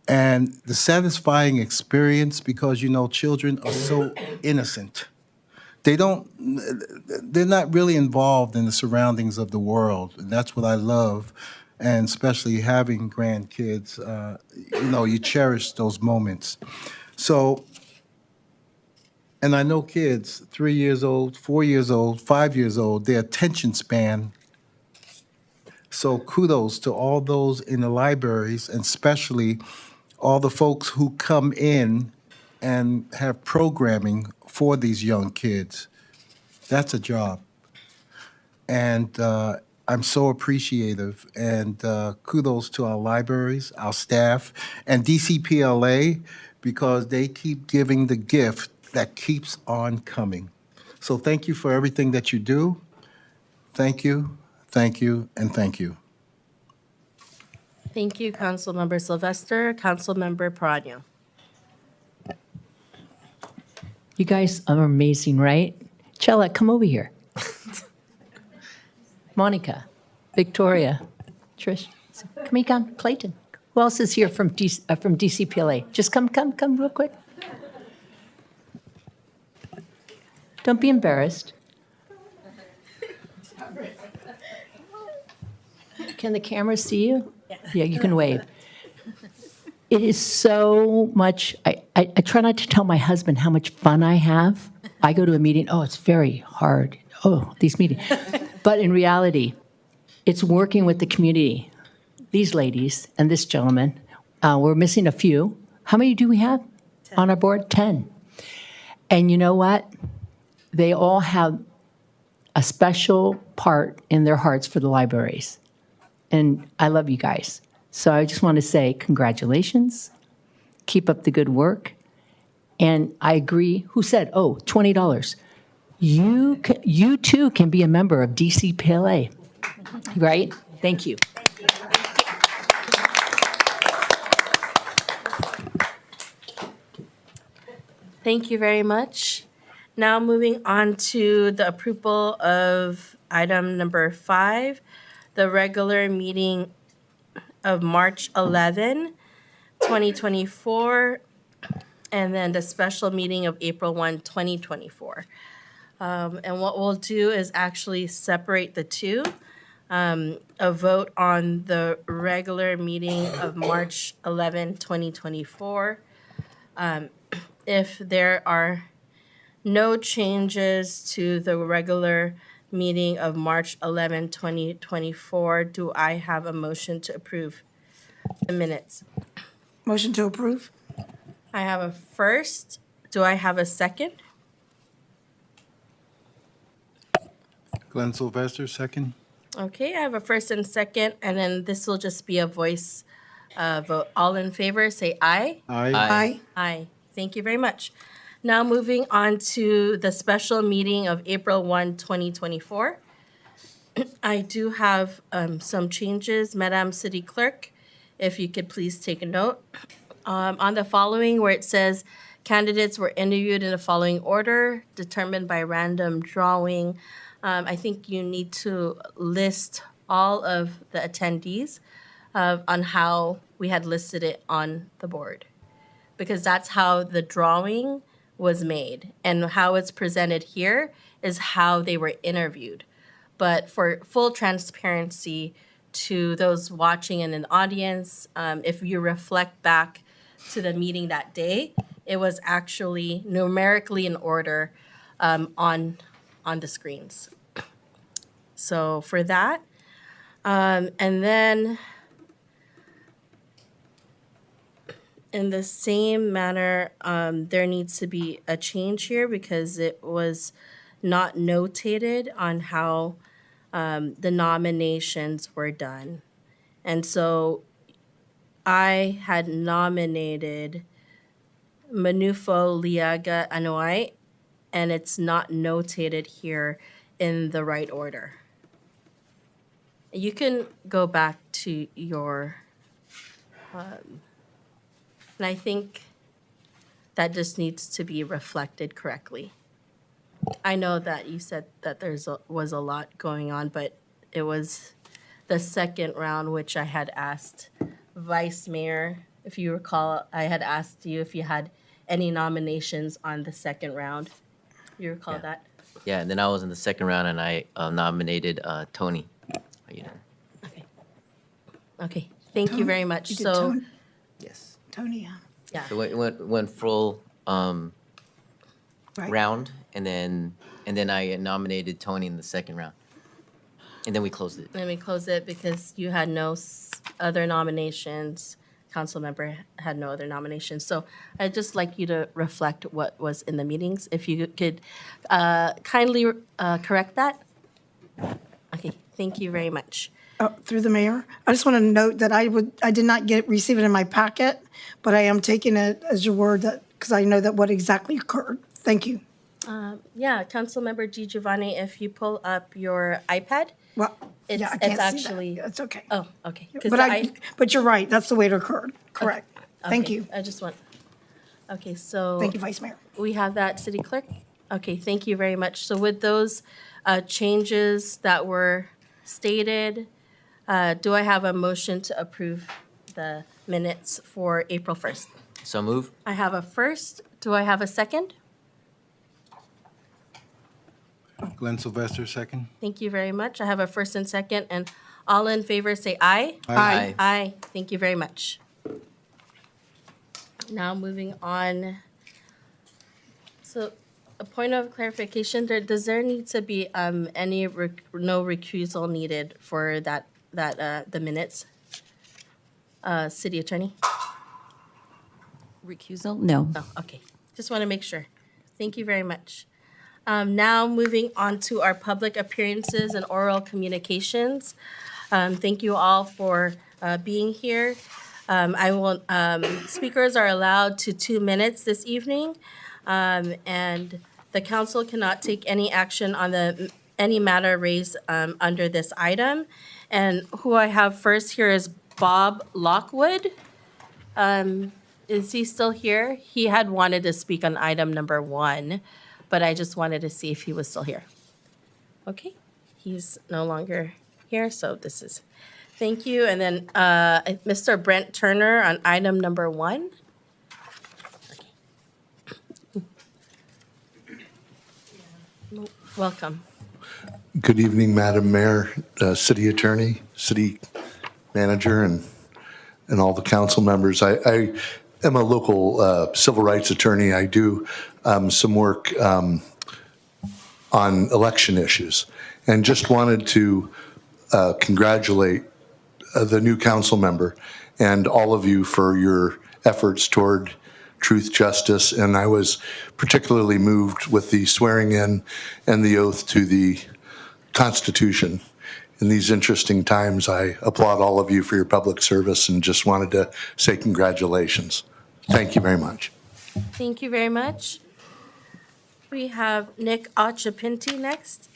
I: And the satisfying experience, because you know, children are so innocent. They don't, they're not really involved in the surroundings of the world. And that's what I love. And especially having grandkids, you know, you cherish those moments. So, and I know kids, 3 years old, 4 years old, 5 years old, their attention span. So kudos to all those in the libraries, and especially all the folks who come in and have programming for these young kids. That's a job. And I'm so appreciative. And kudos to our libraries, our staff, and DCPLA, because they keep giving the gift that keeps on coming. So thank you for everything that you do. Thank you, thank you, and thank you.
A: Thank you, Councilmember Sylvester. Councilmember Perano.
D: You guys are amazing, right? Chella, come over here. Monica, Victoria, Trish, come here, come. Clayton. Who else is here from DCPLA? Just come real quick. Don't be embarrassed. Can the camera see you? Yeah, you can wave. It is so much, I try not to tell my husband how much fun I have. I go to a meeting, oh, it's very hard. Oh, these meetings. But in reality, it's working with the community. These ladies and this gentleman, we're missing a few. How many do we have on our board? 10. And you know what? They all have a special part in their hearts for the libraries. And I love you guys. So I just want to say congratulations. Keep up the good work. And I agree. Who said, oh, $20? You too can be a member of DCPLA, right? Thank you.
A: Thank you very much. Now moving on to the approval of item number 5, the regular meeting of March 11, 2024, and then the special meeting of April 1, 2024. And what we'll do is actually separate the two. A vote on the regular meeting of March 11, 2024. If there are no changes to the regular meeting of March 11, 2024, do I have a motion to approve the minutes?
F: Motion to approve?
A: I have a first. Do I have a second?
I: Glenn Sylvester, second.
A: Okay, I have a first and second, and then this will just be a voice vote. All in favor, say aye.
I: Aye.
F: Aye.
A: Aye. Thank you very much. Now moving on to the special meeting of April 1, 2024. I do have some changes. Madam City Clerk, if you could please take a note. On the following, where it says candidates were interviewed in the following order, determined by random drawing, I think you need to list all of the attendees on how we had listed it on the board, because that's how the drawing was made, and how it's presented here is how they were interviewed. But for full transparency to those watching in an audience, if you reflect back to the meeting that day, it was actually numerically in order on the screens. So for that, and then in the same manner, there needs to be a change here because it was not notated on how the nominations were done. And so I had nominated Manufo Liaga Anoy, and it's not notated here in the right order. You can go back to your, and I think that just needs to be reflected correctly. I know that you said that was a lot going on, but it was the second round, which I had asked Vice Mayor, if you recall, I had asked you if you had any nominations on the second round. You recall
H: Yeah.
A: that?
H: Yeah, and then I was in the second round, and I nominated Tony. Are you done?
A: Okay, thank you very much.
F: You did
A: So,
F: Tony,
H: Yes.
F: Tony, yeah.
A: yeah,
H: So it went full
F: Right.
H: round, and then I nominated Tony in the second round, and then we closed it.
A: let me close it because you had no other nominations. Council member had no other nominations. So I'd just like you to reflect what was in the meetings. If you could kindly correct that. Okay, thank you very much.
F: Through the mayor, I just want to note that I did not receive it in my packet, but I am taking it as your word that, because I know that what exactly occurred. Thank you.
A: Yeah, Councilmember G. Giovanni, if you pull up your iPad,
F: Well,
A: it's,
F: yeah, I can't
A: it's
F: see
A: actually.
F: that. It's okay.
A: Oh, okay. 'Cause
F: But you're right, that's the way it occurred. Correct. Thank
A: okay,
F: you.
A: I just want. Okay, so.
F: Thank you, Vice Mayor.
A: We have that, City Clerk? Okay, thank you very much. So with those changes that were stated, do I have a motion to approve the minutes for April 1st?
H: So move.
A: I have a first. Do I have a second?
I: Glenn Sylvester, second.
A: Thank you very much. I have a first and second, and all in favor say aye.
H: Aye.
A: Aye. Thank you very much. Now moving on. So a point of clarification, does there need to be any no recusal needed for the minutes? City Attorney?
M: Recusal? No.
A: Oh, okay. Just want to make sure. Thank you very much. Now moving on to our public appearances and oral communications. Thank you all for being here. Speakers are allowed to 2 minutes this evening, and the council cannot take any action on any matter raised under this item. And who I have first here is Bob Lockwood. Is he still here? He had wanted to speak on item number 1, but I just wanted to see if he was still here. Okay, he's no longer here, so this is, thank you. And then Mr. Brent Turner on item number 1. Okay. Welcome.
N: Good evening, Madam Mayor, City Attorney, City Manager, and all the council members. I am a local civil rights attorney. I do some work on election issues, and just wanted to congratulate the new council member and all of you for your efforts toward truth, justice, and I was particularly moved with the swearing in and the oath to the Constitution. In these interesting times, I applaud all of you for your public service and just wanted to say congratulations. Thank you very much.
A: Thank you very much. We have Nick Achapinti next.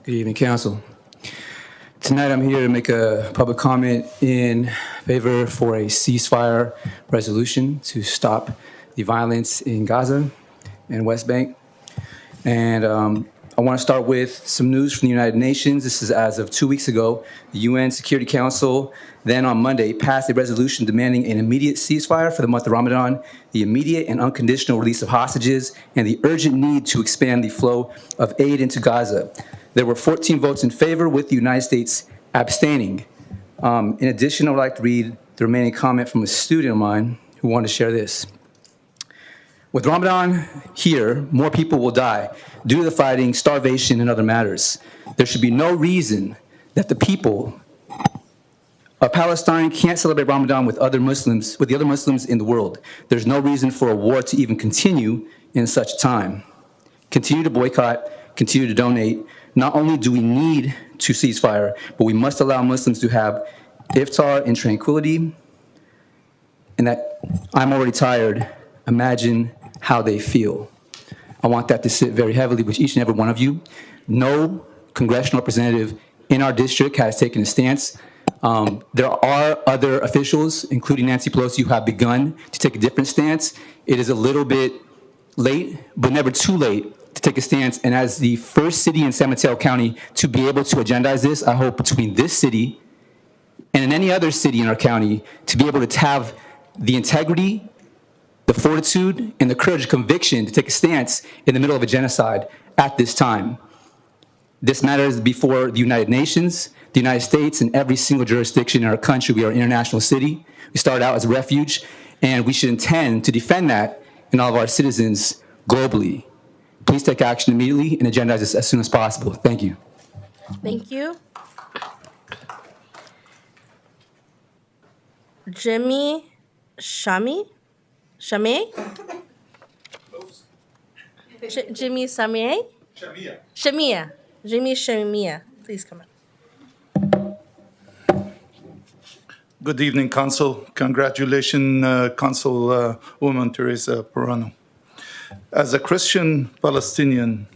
O: Good evening, Council. Tonight I'm here to make a public comment in favor for a ceasefire resolution to stop the violence in Gaza and West Bank. And I want to start with some news from the United Nations. This is as of 2 weeks ago. The UN Security Council then on Monday passed a resolution demanding an immediate ceasefire for the month of Ramadan, the immediate and unconditional release of hostages, and the urgent need to expand the flow of aid into Gaza. There were 14 votes in favor, with the United States abstaining. In addition, I would like to read the remaining comment from a student of mine who wanted to share this. With Ramadan here, more people will die due to the fighting, starvation, and other matters. There should be no reason that the people of Palestine can't celebrate Ramadan with the other Muslims in the world. There's no reason for a war to even continue in such a time. Continue to boycott, continue to donate. Not only do we need to cease fire, but we must allow Muslims to have iftar in tranquility. And that I'm already tired. Imagine how they feel. I want that to sit very heavily with each and every one of you. No congressional representative in our district has taken a stance. There are other officials, including Nancy Pelosi, who have begun to take a different stance. It is a little bit late, but never too late to take a stance. And as the first city in San Mateo County to be able to agendize this, I hope between this city and in any other city in our county to be able to have the integrity, the fortitude, and the courage and conviction to take a stance in the middle of a genocide at this time. This matters before the United Nations, the United States, and every single jurisdiction in our country. We are an international city. We started out as a refuge, and we should intend to defend that and all of our citizens globally. Please take action immediately and agendize this as soon as possible. Thank you.
A: Thank you. Jimmy Shami? Jimmy Samie? Shamia. Jimmy Shamia. Please come up.
M: Good evening, Council. Congratulations, Councilwoman Teresa Perano. As a Christian Palestinian,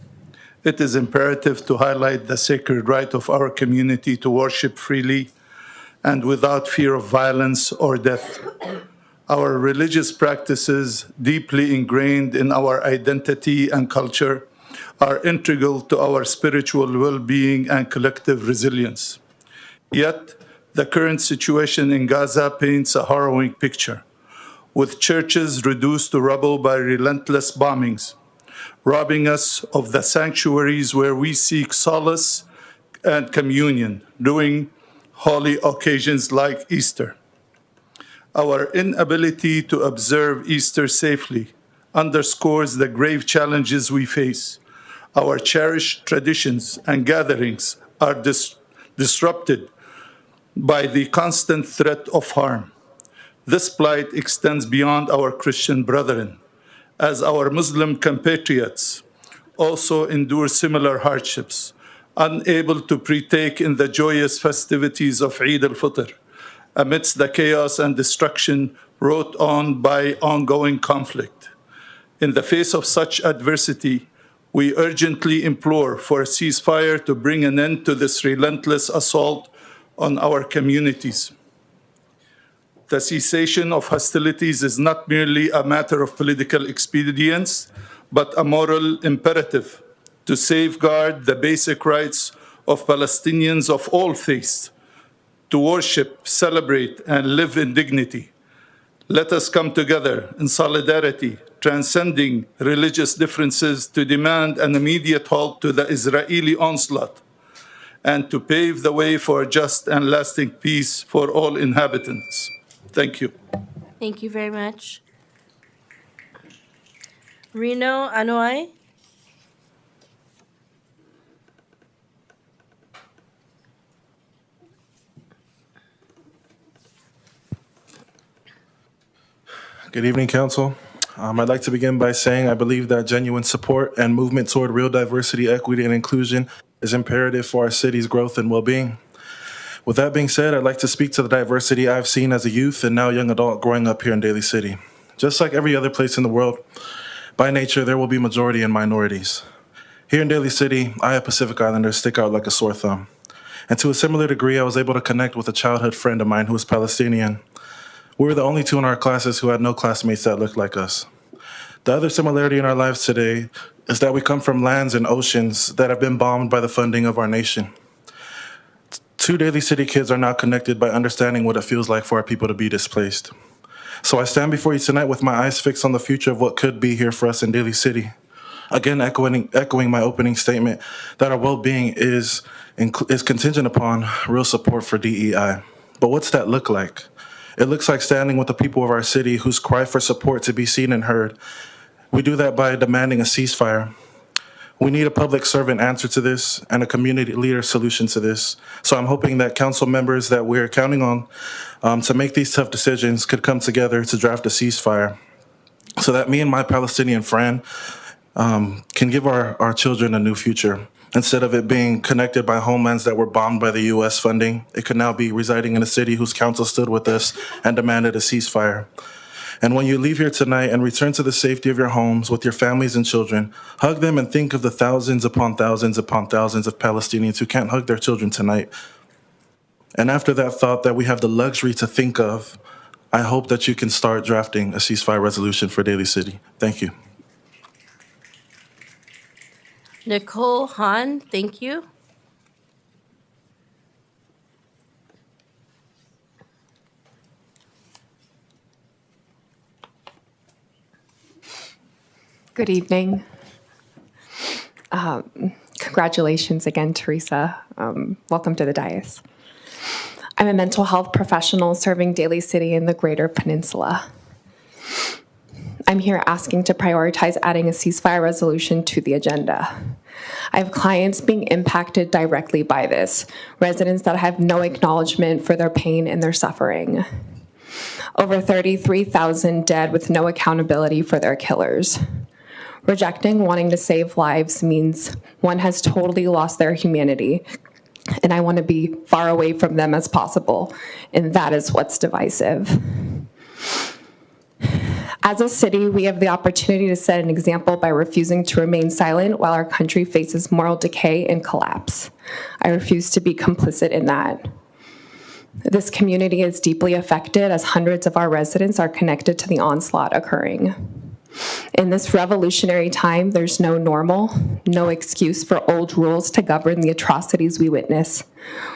M: it is imperative to highlight the sacred right of our community to worship freely and without fear of violence or death. Our religious practices, deeply ingrained in our identity and culture, are integral to our spiritual well-being and collective resilience. Yet, the current situation in Gaza paints a harrowing picture, with churches reduced to rubble by relentless bombings, robbing us of the sanctuaries where we seek solace and communion during holy occasions like Easter. Our inability to observe Easter safely underscores the grave challenges we face. Our cherished traditions and gatherings are disrupted by the constant threat of harm. This plight extends beyond our Christian brethren, as our Muslim compatriots also endure similar hardships, unable to partake in the joyous festivities of Eid al-Fitr, amidst the chaos and destruction wrought on by ongoing conflict. In the face of such adversity, we urgently implore for a ceasefire to bring an end to this relentless assault on our communities. The cessation of hostilities is not merely a matter of political expedience, but a moral imperative to safeguard the basic rights of Palestinians of all faiths to worship, celebrate, and live in dignity. Let us come together in solidarity, transcending religious differences, to demand an immediate halt to the Israeli onslaught and to pave the way for just and lasting peace for all inhabitants. Thank you.
A: Thank you very much. Reno Anoy.
G: Good evening, Council. I'd like to begin by saying I believe that genuine support and movement toward real diversity, equity, and inclusion is imperative for our city's growth and well-being. With that being said, I'd like to speak to the diversity I've seen as a youth and now young adult growing up here in Daly City. Just like every other place in the world, by nature, there will be majority and minorities. Here in Daly City, I have Pacific Islanders stick out like a sore thumb. And to a similar degree, I was able to connect with a childhood friend of mine who was Palestinian. We were the only two in our classes who had no classmates that looked like us. The other similarity in our lives today is that we come from lands and oceans that have been bombed by the funding of our nation. Two Daly City kids are now connected by understanding what it feels like for our people to be displaced. So I stand before you tonight with my eyes fixed on the future of what could be here for us in Daly City. Again, echoing my opening statement that our well-being is contingent upon real support for DEI. But what's that look like? It looks like standing with the people of our city whose cry for support to be seen and heard
P: We do that by demanding a ceasefire. We need a public servant answer to this and a community leader solution to this. So I'm hoping that council members that we're counting on to make these tough decisions could come together to draft a ceasefire so that me and my Palestinian friend can give our children a new future. Instead of it being connected by homelands that were bombed by the U.S. funding, it could now be residing in a city whose council stood with us and demanded a ceasefire. And when you leave here tonight and return to the safety of your homes with your families and children, hug them and think of the thousands upon thousands upon thousands of Palestinians who can't hug their children tonight. And after that thought that we have the luxury to think of, I hope that you can start drafting a ceasefire resolution for Daly City. Thank you.
A: Nicole Hahn, thank you.
Q: Good evening. Congratulations again, Teresa. Welcome to the dais. I'm a mental health professional serving Daly City in the Greater Peninsula. I'm here asking to prioritize adding a ceasefire resolution to the agenda. I have clients being impacted directly by this, residents that have no acknowledgement for their pain and their suffering. Over 33,000 dead with no accountability for their killers. Rejecting wanting to save lives means one has totally lost their humanity, and I want to be far away from them as possible, and that is what's divisive. As a city, we have the opportunity to set an example by refusing to remain silent while our country faces moral decay and collapse. I refuse to be complicit in that. This community is deeply affected as hundreds of our residents are connected to the onslaught occurring. In this revolutionary time, there's no normal, no excuse for old rules to govern the atrocities we witness.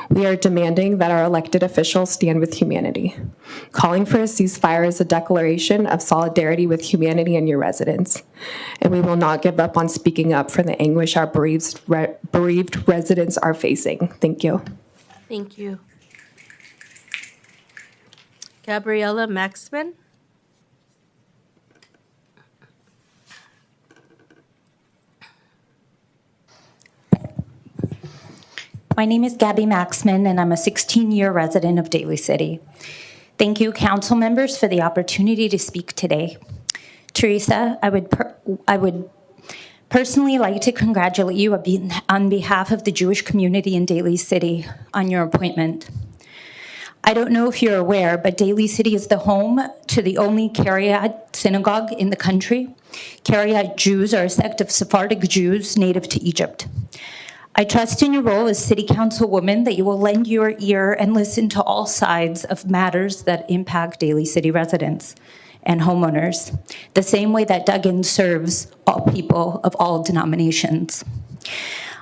Q: We are demanding that our elected officials stand with humanity. Calling for a ceasefire is a declaration of solidarity with humanity and your residents. And we will not give up on speaking up for the anguish our bereaved residents are facing. Thank you.
A: Thank you. Gabriella Maxman.
R: My name is Gabby Maxman, and I'm a 16-year resident of Daly City. Thank you, council members, for the opportunity to speak today. Teresa, I would personally like to congratulate you on behalf of the Jewish community in Daly City on your appointment. I don't know if you're aware, but Daly City is the home to the only Kiryat synagogue in the country. Kiryat Jews are a sect of Sephardic Jews native to Egypt. I trust in your role as City Councilwoman that you will lend your ear and listen to all sides of matters that impact Daly City residents and homeowners, the same way that Duggan serves all people of all denominations.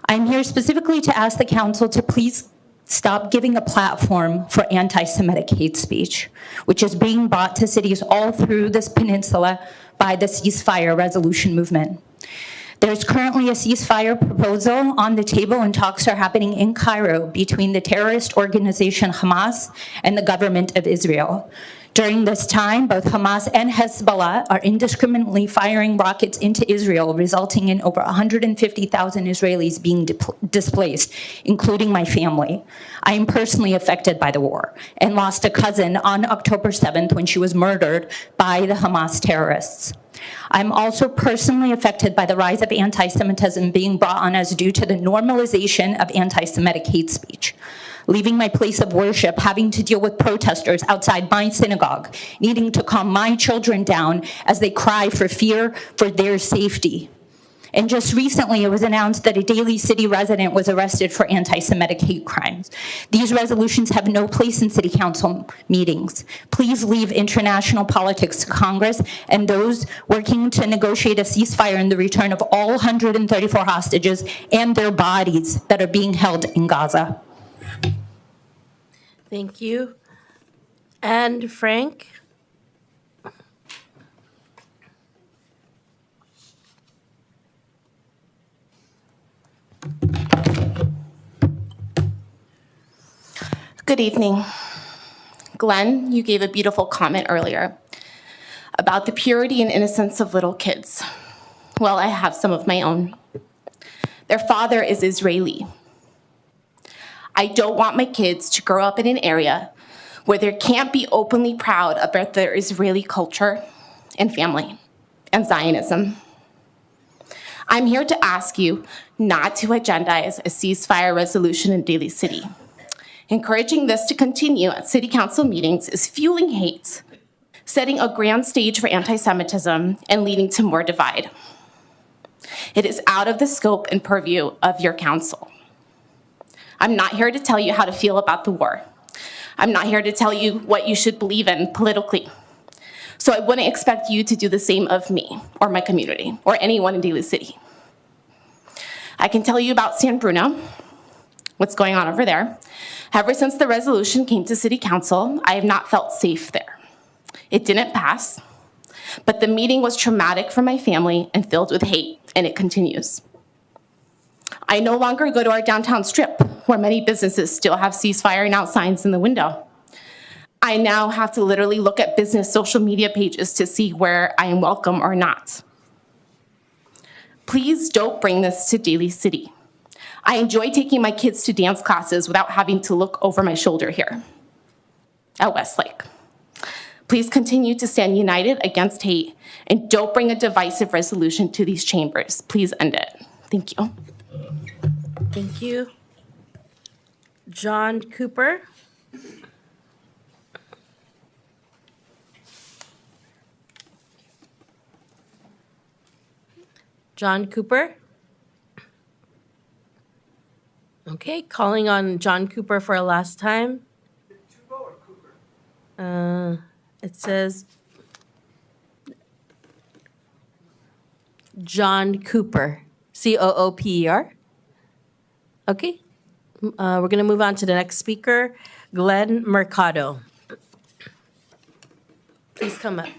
R: I'm here specifically to ask the council to please stop giving a platform for anti-Semitic hate speech, which is being brought to cities all through this peninsula by the ceasefire resolution movement. There's currently a ceasefire proposal on the table, and talks are happening in Cairo between the terrorist organization Hamas and the government of Israel. During this time, both Hamas and Hezbollah are indiscriminately firing rockets into Israel, resulting in over 150,000 Israelis being displaced, including my family. I am personally affected by the war and lost a cousin on October 7th when she was murdered by the Hamas terrorists. I'm also personally affected by the rise of anti-Semitism being brought on us due to the normalization of anti-Semitic hate speech. Leaving my place of worship, having to deal with protesters outside my synagogue, needing to calm my children down as they cry for fear for their safety. And just recently, it was announced that a Daly City resident was arrested for anti-Semitic hate crimes. These resolutions have no place in City Council meetings. Please leave international politics to Congress and those working to negotiate a ceasefire and the return of all 134 hostages and their bodies that are being held in Gaza.
A: Thank you. And Frank?
S: Good evening. Glenn, you gave a beautiful comment earlier about the purity and innocence of little kids. Well, I have some of my own. Their father is Israeli. I don't want my kids to grow up in an area where they can't be openly proud about their Israeli culture and family and Zionism. I'm here to ask you not to agendize a ceasefire resolution in Daly City. Encouraging this to continue at city council meetings is fueling hate, setting a grand stage for anti-Semitism, and leading to more divide. It is out of the scope and purview of your council. I'm not here to tell you how to feel about the war. I'm not here to tell you what you should believe in politically. So I wouldn't expect you to do the same of me or my community or anyone in Daly City. I can tell you about San Bruno, what's going on over there. Ever since the resolution came to city council, I have not felt safe there. It didn't pass, but the meeting was traumatic for my family and filled with hate, and it continues. I no longer go to our downtown strip, where many businesses still have ceasefire out signs in the window. I now have to literally look at business social media pages to see where I am welcome or not. Please don't bring this to Daly City. I enjoy taking my kids to dance classes without having to look over my shoulder here at Westlake. Please continue to stand united against hate and don't bring a divisive resolution to these chambers. Please end it. Thank you.
A: Thank you. John Cooper. John Cooper. Okay, calling on John Cooper for a last time. It says John Cooper, Cooper. Okay, we're going to move on to the next speaker, Glenn Mercado. Please come up.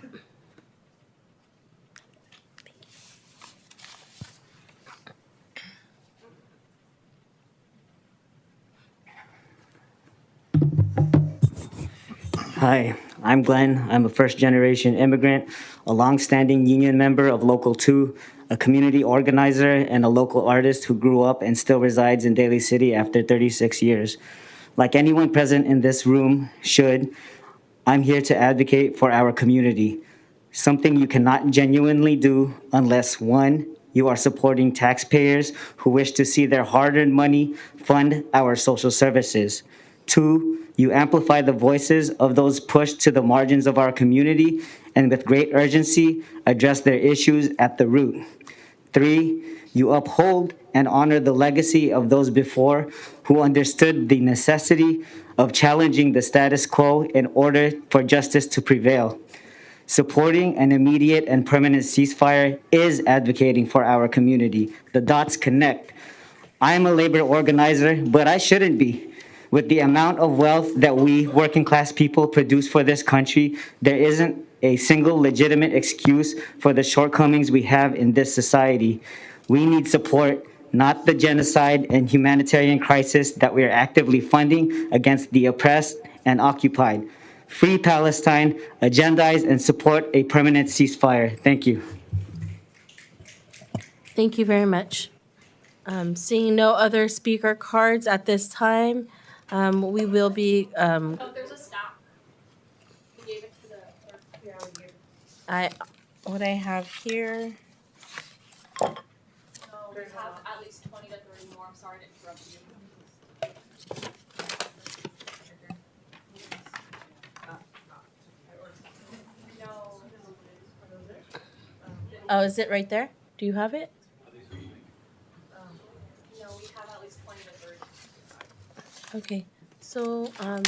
T: Hi, I'm Glenn. I'm a first-generation immigrant, a long-standing union member of Local 2, a community organizer, and a local artist who grew up and still resides in Daly City after 36 years. Like anyone present in this room should, I'm here to advocate for our community, something you cannot genuinely do unless, 1, you are supporting taxpayers who wish to see their hard-earned money fund our social services. 2, you amplify the voices of those pushed to the margins of our community and with great urgency address their issues at the root. 3, you uphold and honor the legacy of those before who understood the necessity of challenging the status quo in order for justice to prevail. Supporting an immediate and permanent ceasefire is advocating for our community. The dots connect. I am a labor organizer, but I shouldn't be. With the amount of wealth that we working class people produce for this country, there isn't a single legitimate excuse for the shortcomings we have in this society. We need support, not the genocide and humanitarian crisis that we are actively funding against the oppressed and occupied. Free Palestine, agendize and support a permanent ceasefire. Thank you.
A: Thank you very much. Seeing no other speaker cards at this time, we will be.
K: There's a stop. We gave it to the.
A: What I have here.
K: No, we have at least 20 to 30 more. I'm sorry to interrupt you.
A: Oh, is it right there? Do you have it?
K: No, we have at least 20 to 30.
A: Okay, so, oh.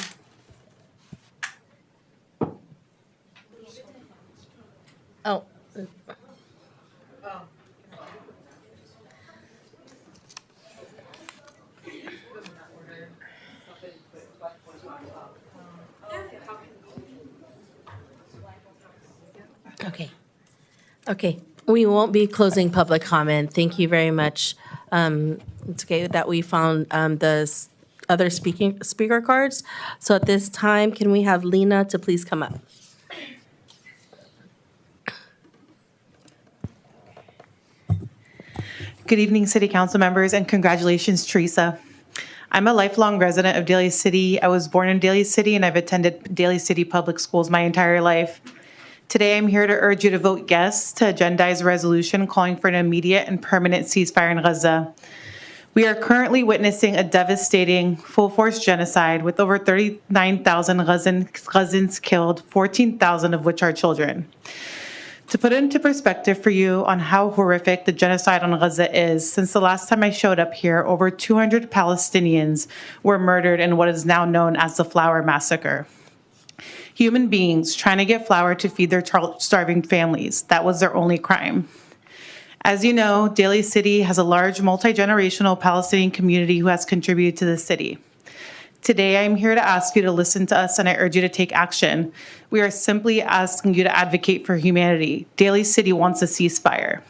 A: Okay. Okay, we won't be closing public comment. Thank you very much. It's okay that we found other speaker cards. So at this time, can we have Lena to please come up?
U: Good evening, City Council members, and congratulations, Teresa. I'm a lifelong resident of Daly City. I was born in Daly City, and I've attended Daly City public schools my entire life. Today, I'm here to urge you to vote yes to agendize a resolution calling for an immediate and permanent ceasefire in Gaza. We are currently witnessing a devastating full-force genocide with over 39,000 Gazans killed, 14,000 of which are children. To put it into perspective for you on how horrific the genocide on Gaza is, since the last time I showed up here, over 200 Palestinians were murdered in what is now known as the Flower Massacre. Human beings trying to get flour to feed their starving families. That was their only crime. As you know, Daly City has a large multi-generational Palestinian community who has contributed to the city. Today, I'm here to ask you to listen to us, and I urge you to take action. We are simply asking you to advocate for humanity. Daly City wants a ceasefire.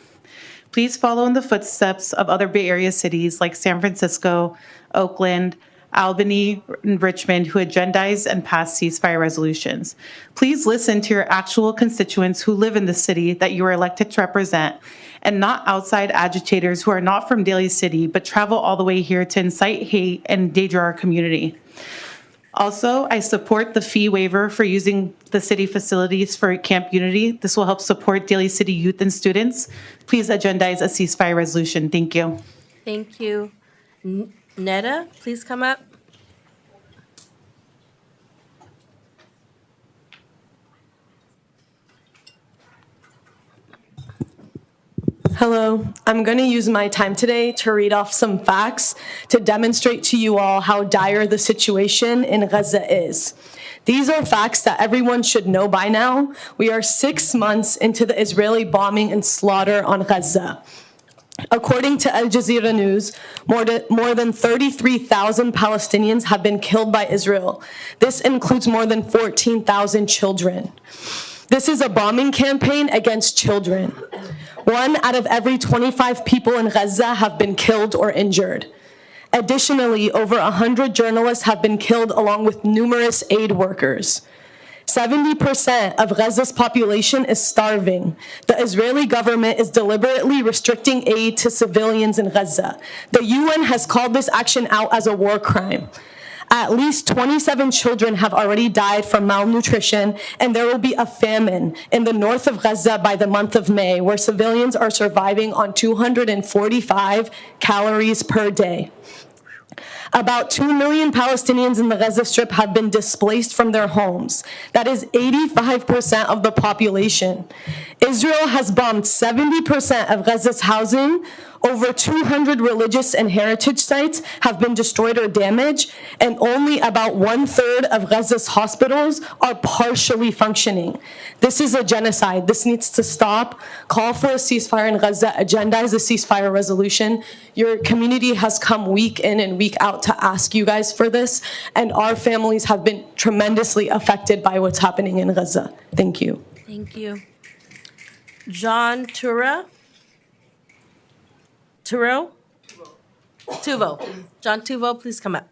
U: Please follow in the footsteps of other Bay Area cities like San Francisco, Oakland, Albany, and Richmond, who agendize and pass ceasefire resolutions. Please listen to your actual constituents who live in the city that you are elected to represent, and not outside agitators who are not from Daly City, but travel all the way here to incite hate and endanger our community. Also, I support the fee waiver for using the city facilities for Camp Unity. This will help support Daly City youth and students. Please agendize a ceasefire resolution. Thank you.
A: Thank you. Netta, please come up.
V: Hello, I'm going to use my time today to read off some facts to demonstrate to you all how dire the situation in Gaza is. These are facts that everyone should know by now. We are 6 months into the Israeli bombing and slaughter on Gaza. According to Al Jazeera News, more than 33,000 Palestinians have been killed by Israel. This includes more than 14,000 children. This is a bombing campaign against children. 1 out of every 25 people in Gaza have been killed or injured. Additionally, over 100 journalists have been killed along with numerous aid workers. 70% of Gaza's population is starving. The Israeli government is deliberately restricting aid to civilians in Gaza. The UN has called this action out as a war crime. At least 27 children have already died from malnutrition, and there will be a famine in the north of Gaza by the month of May, where civilians are surviving on 245 calories per day. About 2 million Palestinians in the Gaza Strip have been displaced from their homes. That is 85% of the population. Israel has bombed 70% of Gaza's housing. Over 200 religious and heritage sites have been destroyed or damaged, and only about 1/3 of Gaza's hospitals are partially functioning. This is a genocide. This needs to stop. Call for a ceasefire in Gaza. Agendize a ceasefire resolution. Your community has come week in and week out to ask you guys for this, and our families have been tremendously affected by what's happening in Gaza. Thank you.
A: Thank you. John Tuvo? John Tuvo, please come up.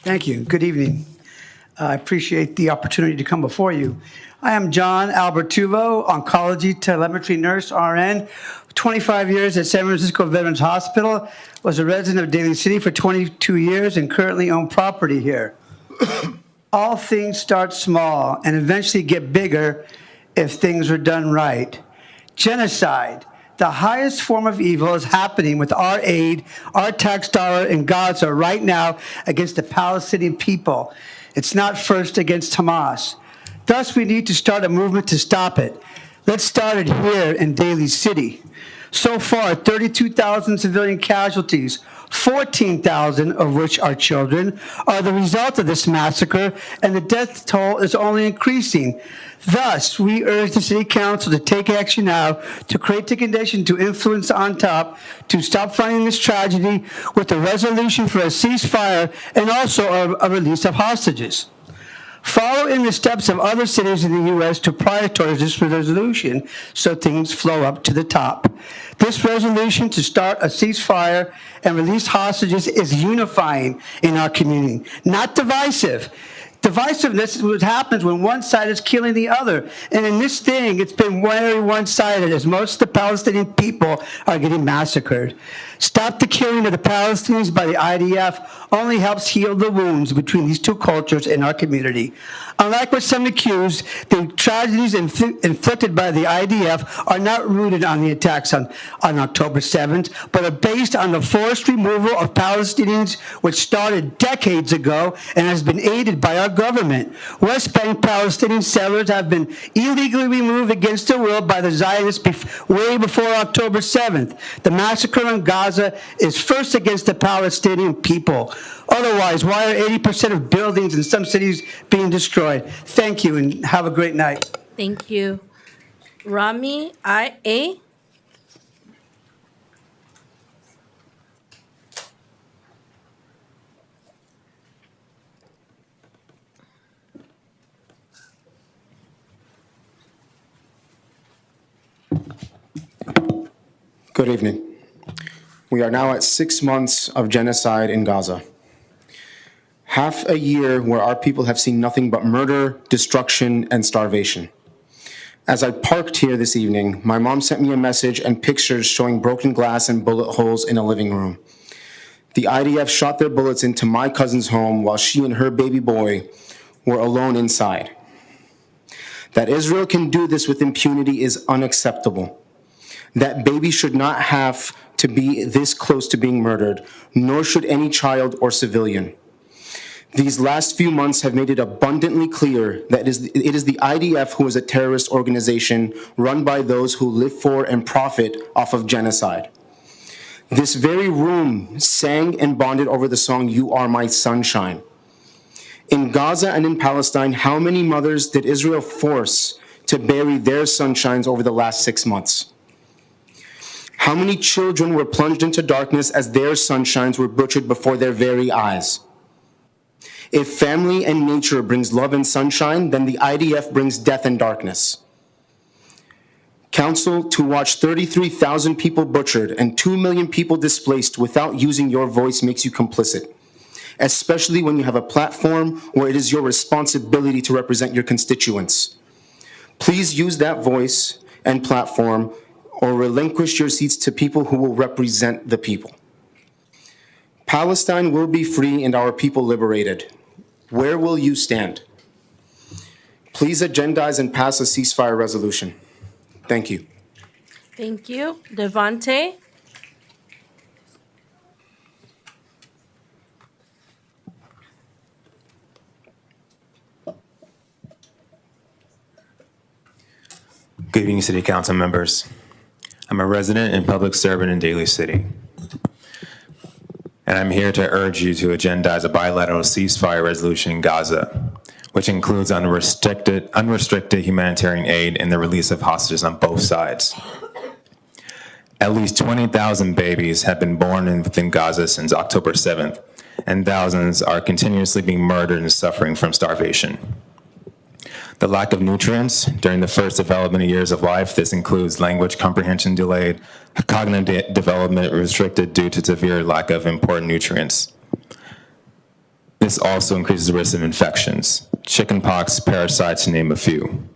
W: Thank you. Good evening. I appreciate the opportunity to come before you. I am John Albert Tuvo, oncology telemetry nurse, RN, 25 years at San Francisco Veterans Hospital, was a resident of Daly City for 22 years and currently own property here. All things start small and eventually get bigger if things are done right. Genocide, the highest form of evil, is happening with our aid, our tax dollar in Gaza right now against the Palestinian people. It's not first against Hamas. Thus, we need to start a movement to stop it. Let's start it here in Daly City. So far, 32,000 civilian casualties, 14,000 of which are children, are the result of this massacre, and the death toll is only increasing. Thus, we urge the City Council to take action now to create the condition to influence on top to stop funding this tragedy with a resolution for a ceasefire and also a release of hostages. Follow in the steps of other cities in the U.S. to prioritize this resolution so things flow up to the top. This resolution to start a ceasefire and release hostages is unifying in our community, not divisive. Divisiveness is what happens when one side is killing the other. And in this thing, it's been very one-sided, as most of the Palestinian people are getting massacred. Stop the killing of the Palestinians by the IDF only helps heal the wounds between these two cultures in our community. Unlike what some accuse, the tragedies inflicted by the IDF are not rooted on the attacks on October 7th, but are based on the forced removal of Palestinians, which started decades ago and has been aided by our government. West Bank Palestinian settlers have been illegally removed against their will by the Zionists way before October 7th. The massacre in Gaza is first against the Palestinian people. Otherwise, why are 80% of buildings in some cities being destroyed? Thank you, and have a great night.
A: Thank you. Rami, I.A.
C: Good evening. We are now at 6 months of genocide in Gaza. Half a year where our people have seen nothing but murder, destruction, and starvation. As I parked here this evening, my mom sent me a message and pictures showing broken glass and bullet holes in a living room. The IDF shot their bullets into my cousin's home while she and her baby boy were alone inside. That Israel can do this with impunity is unacceptable. That baby should not have to be this close to being murdered, nor should any child or civilian. These last few months have made it abundantly clear that it is the IDF who is a terrorist organization run by those who live for and profit off of genocide. This very room sang and bonded over the song, "You Are My Sunshine." In Gaza and in Palestine, how many mothers did Israel force to bury their sunshines over the last 6 months? How many children were plunged into darkness as their sunshines were butchered before their very eyes? If family and nature brings love and sunshine, then the IDF brings death and darkness. Council, to watch 33,000 people butchered and 2 million people displaced without using your voice makes you complicit, especially when you have a platform where it is your responsibility to represent your constituents. Please use that voice and platform or relinquish your seats to people who will represent the people. Palestine will be free and our people liberated. Where will you stand? Please agendize and pass a ceasefire resolution. Thank you.
A: Thank you. Devante.
E: Good evening, City Council members. I'm a resident and public servant in Daly City. And I'm here to urge you to agendize a bilateral ceasefire resolution in Gaza, which includes unrestricted humanitarian aid and the release of hostages on both sides. At least 20,000 babies have been born within Gaza since October 7th, and thousands are continuously being murdered and suffering from starvation. The lack of nutrients during the first development years of life, this includes language comprehension delayed, cognitive development restricted due to severe lack of important nutrients. This also increases the risk of infections, chickenpox, parasites, to name a few.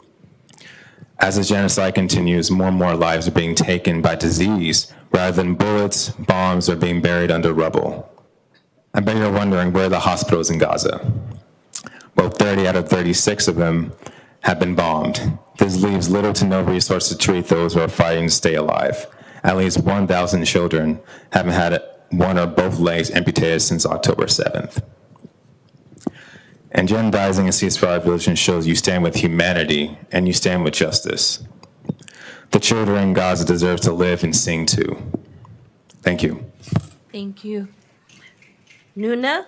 E: As the genocide continues, more and more lives are being taken by disease rather than bullets, bombs, or being buried under rubble. I bet you're wondering where are the hospitals in Gaza? Well, 30 out of 36 of them have been bombed. This leaves little to no resource to treat those who are fighting to stay alive. At least 1,000 children haven't had one or both legs amputated since October 7th. And agendizing a ceasefire resolution shows you stand with humanity and you stand with justice. The children in Gaza deserve to live and sing too. Thank you.
A: Thank you. Nuna?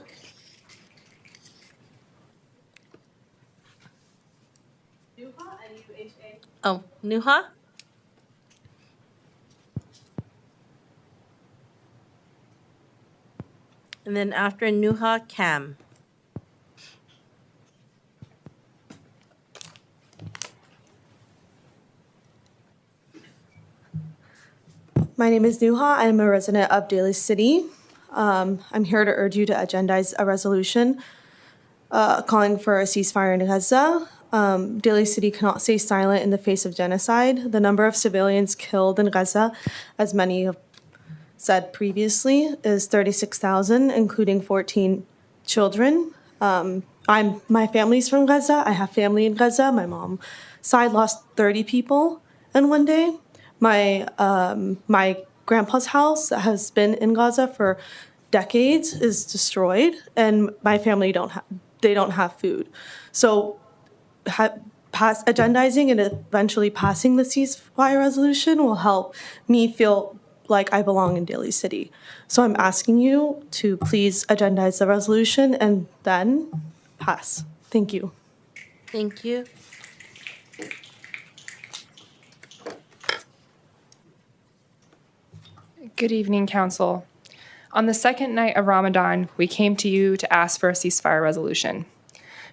A: Oh, Nuha? And then after Nuha, Cam.
B: My name is Nuha. I am a resident of Daly City. I'm here to urge you to agendize a resolution calling for a ceasefire in Gaza. Daly City cannot stay silent in the face of genocide. The number of civilians killed in Gaza, as many have said previously, is 36,000, including 14 children. My family's from Gaza. I have family in Gaza. My mom's side lost 30 people in one day. My grandpa's house that has been in Gaza for decades is destroyed, and my family don't have food. So agendizing and eventually passing the ceasefire resolution will help me feel like I belong in Daly City. So I'm asking you to please agendize the resolution and then pass. Thank you.
A: Thank you.
J: Good evening, Council. On the second night of Ramadan, we came to you to ask for a ceasefire resolution.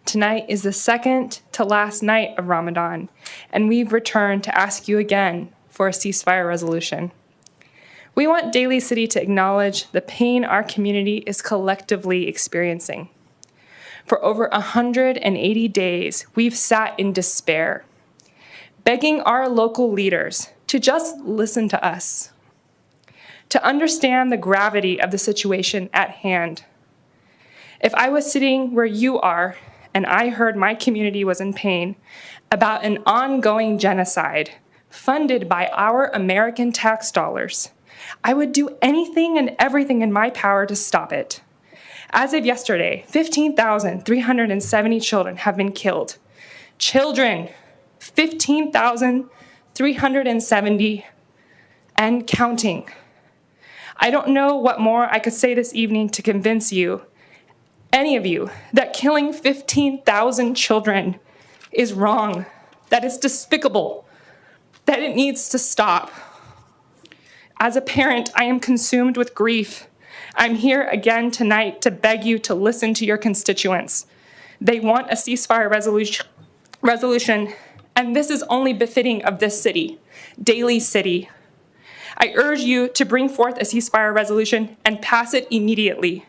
J: Tonight is the second to last night of Ramadan, and we've returned to ask you again for a ceasefire resolution. We want Daly City to acknowledge the pain our community is collectively experiencing. For over 180 days, we've sat in despair, begging our local leaders to just listen to us, to understand the gravity of the situation at hand. If I was sitting where you are and I heard my community was in pain about an ongoing genocide funded by our American tax dollars, I would do anything and everything in my power to stop it. As of yesterday, 15,370 children have been killed. Children, 15,370 and counting. I don't know what more I could say this evening to convince you, any of you, that killing 15,000 children is wrong, that it's despicable, that it needs to stop. As a parent, I am consumed with grief. I'm here again tonight to beg you to listen to your constituents. They want a ceasefire resolution, and this is only befitting of this city, Daly City. I urge you to bring forth a ceasefire resolution and pass it immediately.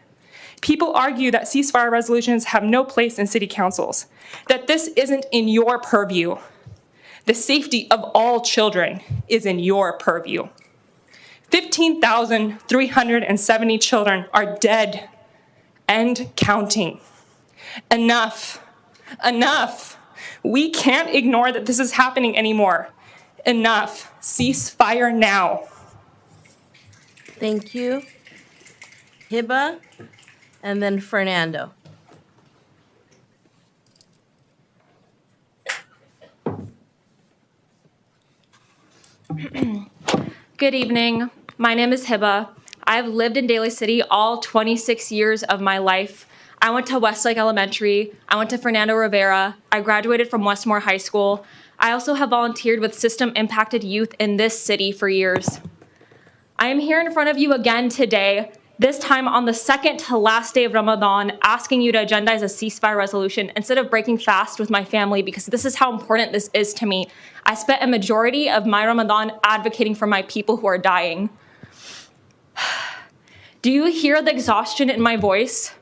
J: People argue that ceasefire resolutions have no place in city councils, that this isn't in your purview. The safety of all children is in your purview. 15,370 children are dead and counting. Enough. Enough. We can't ignore that this is happening anymore. Enough. Ceasefire now.
A: Thank you. Hiba, and then Fernando.
L: Good evening. My name is Hiba. I've lived in Daly City all 26 years of my life. I went to Westlake Elementary. I went to Fernando Rivera. I graduated from Westmore High School. I also have volunteered with system-impacted youth in this city for years. I am here in front of you again today, this time on the second to last day of Ramadan, asking you to agendize a ceasefire resolution instead of breaking fast with my family, because this is how important this is to me. I spent a majority of my Ramadan advocating for my people who are dying. Do you hear the exhaustion in my voice?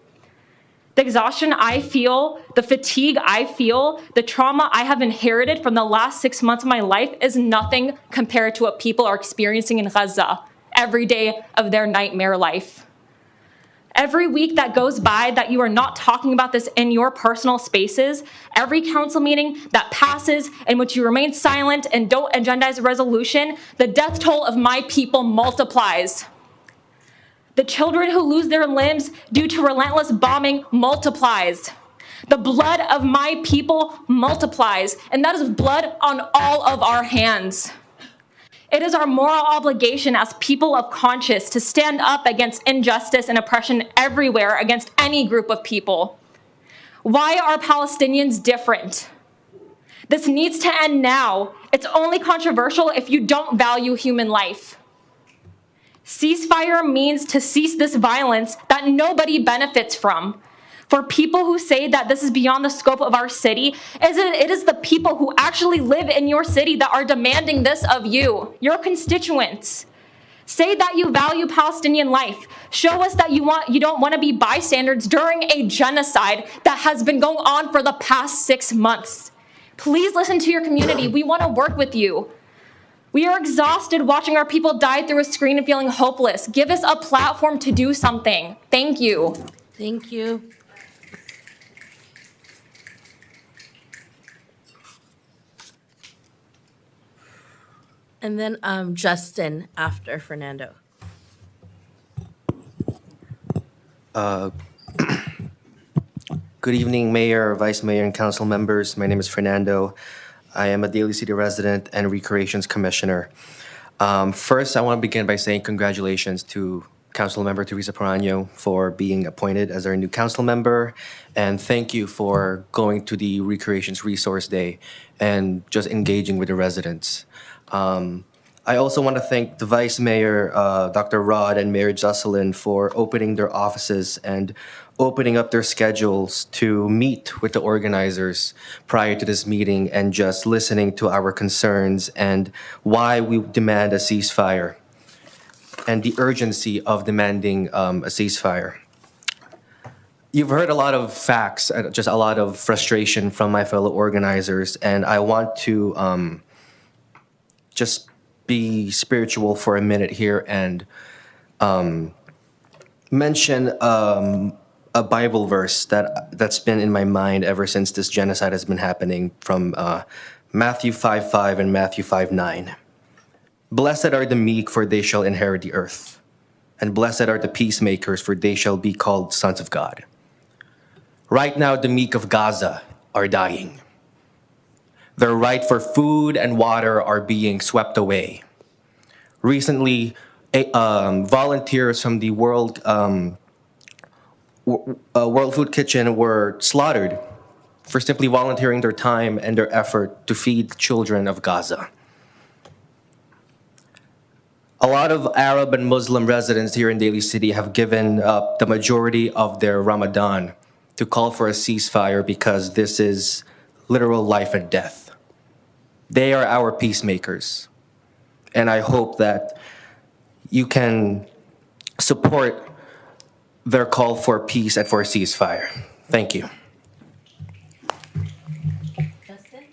L: The exhaustion I feel, the fatigue I feel, the trauma I have inherited from the last 6 months of my life is nothing compared to what people are experiencing in Gaza every day of their nightmare life. Every week that goes by that you are not talking about this in your personal spaces, every council meeting that passes in which you remain silent and don't agendize a resolution, the death toll of my people multiplies. The children who lose their limbs due to relentless bombing multiplies. The blood of my people multiplies, and that is blood on all of our hands. It is our moral obligation as people of conscience to stand up against injustice and oppression everywhere against any group of people. Why are Palestinians different? This needs to end now. It's only controversial if you don't value human life. Ceasefire means to cease this violence that nobody benefits from. For people who say that this is beyond the scope of our city, it is the people who actually live in your city that are demanding this of you, your constituents. Say that you value Palestinian life. Show us that you don't want to be bystanders during a genocide that has been going on for the past 6 months. Please listen to your community. We want to work with you. We are exhausted watching our people die through a screen and feeling hopeless. Give us a platform to do something. Thank you.
A: Thank you. And then Justin after Fernando.
D: Good evening, Mayor, Vice Mayor, and Council members. My name is Fernando. I am a Daly City resident and Recreations Commissioner. First, I want to begin by saying congratulations to Council Member Teresa Parano for being appointed as our new council member, and thank you for going to the Recreations Resource Day and just engaging with the residents. I also want to thank the Vice Mayor, Dr. Rod, and Mayor Jocelyn for opening their offices and opening up their schedules to meet with the organizers prior to this meeting and just listening to our concerns and why we demand a ceasefire and the urgency of demanding a ceasefire. You've heard a lot of facts, just a lot of frustration from my fellow organizers, and I want to just be spiritual for a minute here and mention a Bible verse that's been in my mind ever since this genocide has been happening from Matthew 5:5 and Matthew 5:9. Blessed are the meek, for they shall inherit the earth. And blessed are the peacemakers, for they shall be called sons of God. Right now, the meek of Gaza are dying. Their right for food and water are being swept away. Recently, volunteers from the World Food Kitchen were slaughtered for simply volunteering their time and their effort to feed children of Gaza. A lot of Arab and Muslim residents here in Daly City have given up the majority of their Ramadan to call for a ceasefire because this is literal life and death. They are our peacemakers. And I hope that you can support their call for peace and for a ceasefire. Thank you.
A: Justin?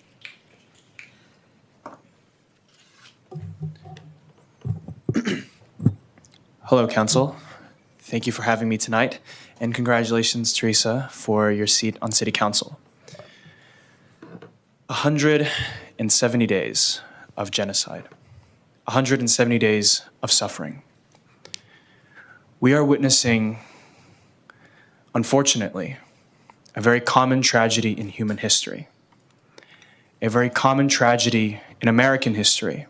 F: Hello, Council. Thank you for having me tonight, and congratulations, Teresa, for your seat on City Council. 170 days of genocide, 170 days of suffering. We are witnessing, unfortunately, a very common tragedy in human history, a very common tragedy in American history.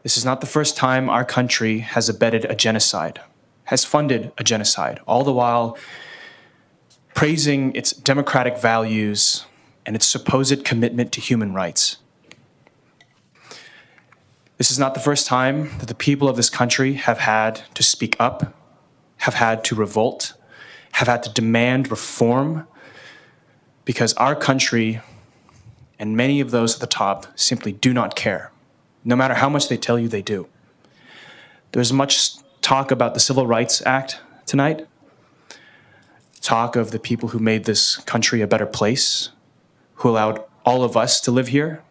F: This is not the first time our country has abetted a genocide, has funded a genocide, all the while praising its democratic values and its supposed commitment to human rights. This is not the first time that the people of this country have had to speak up, have had to revolt, have had to demand reform, because our country and many of those at the top simply do not care, no matter how much they tell you they do. There's much talk about the Civil Rights Act tonight, talk of the people who made this country a better place, who allowed all of us to live here.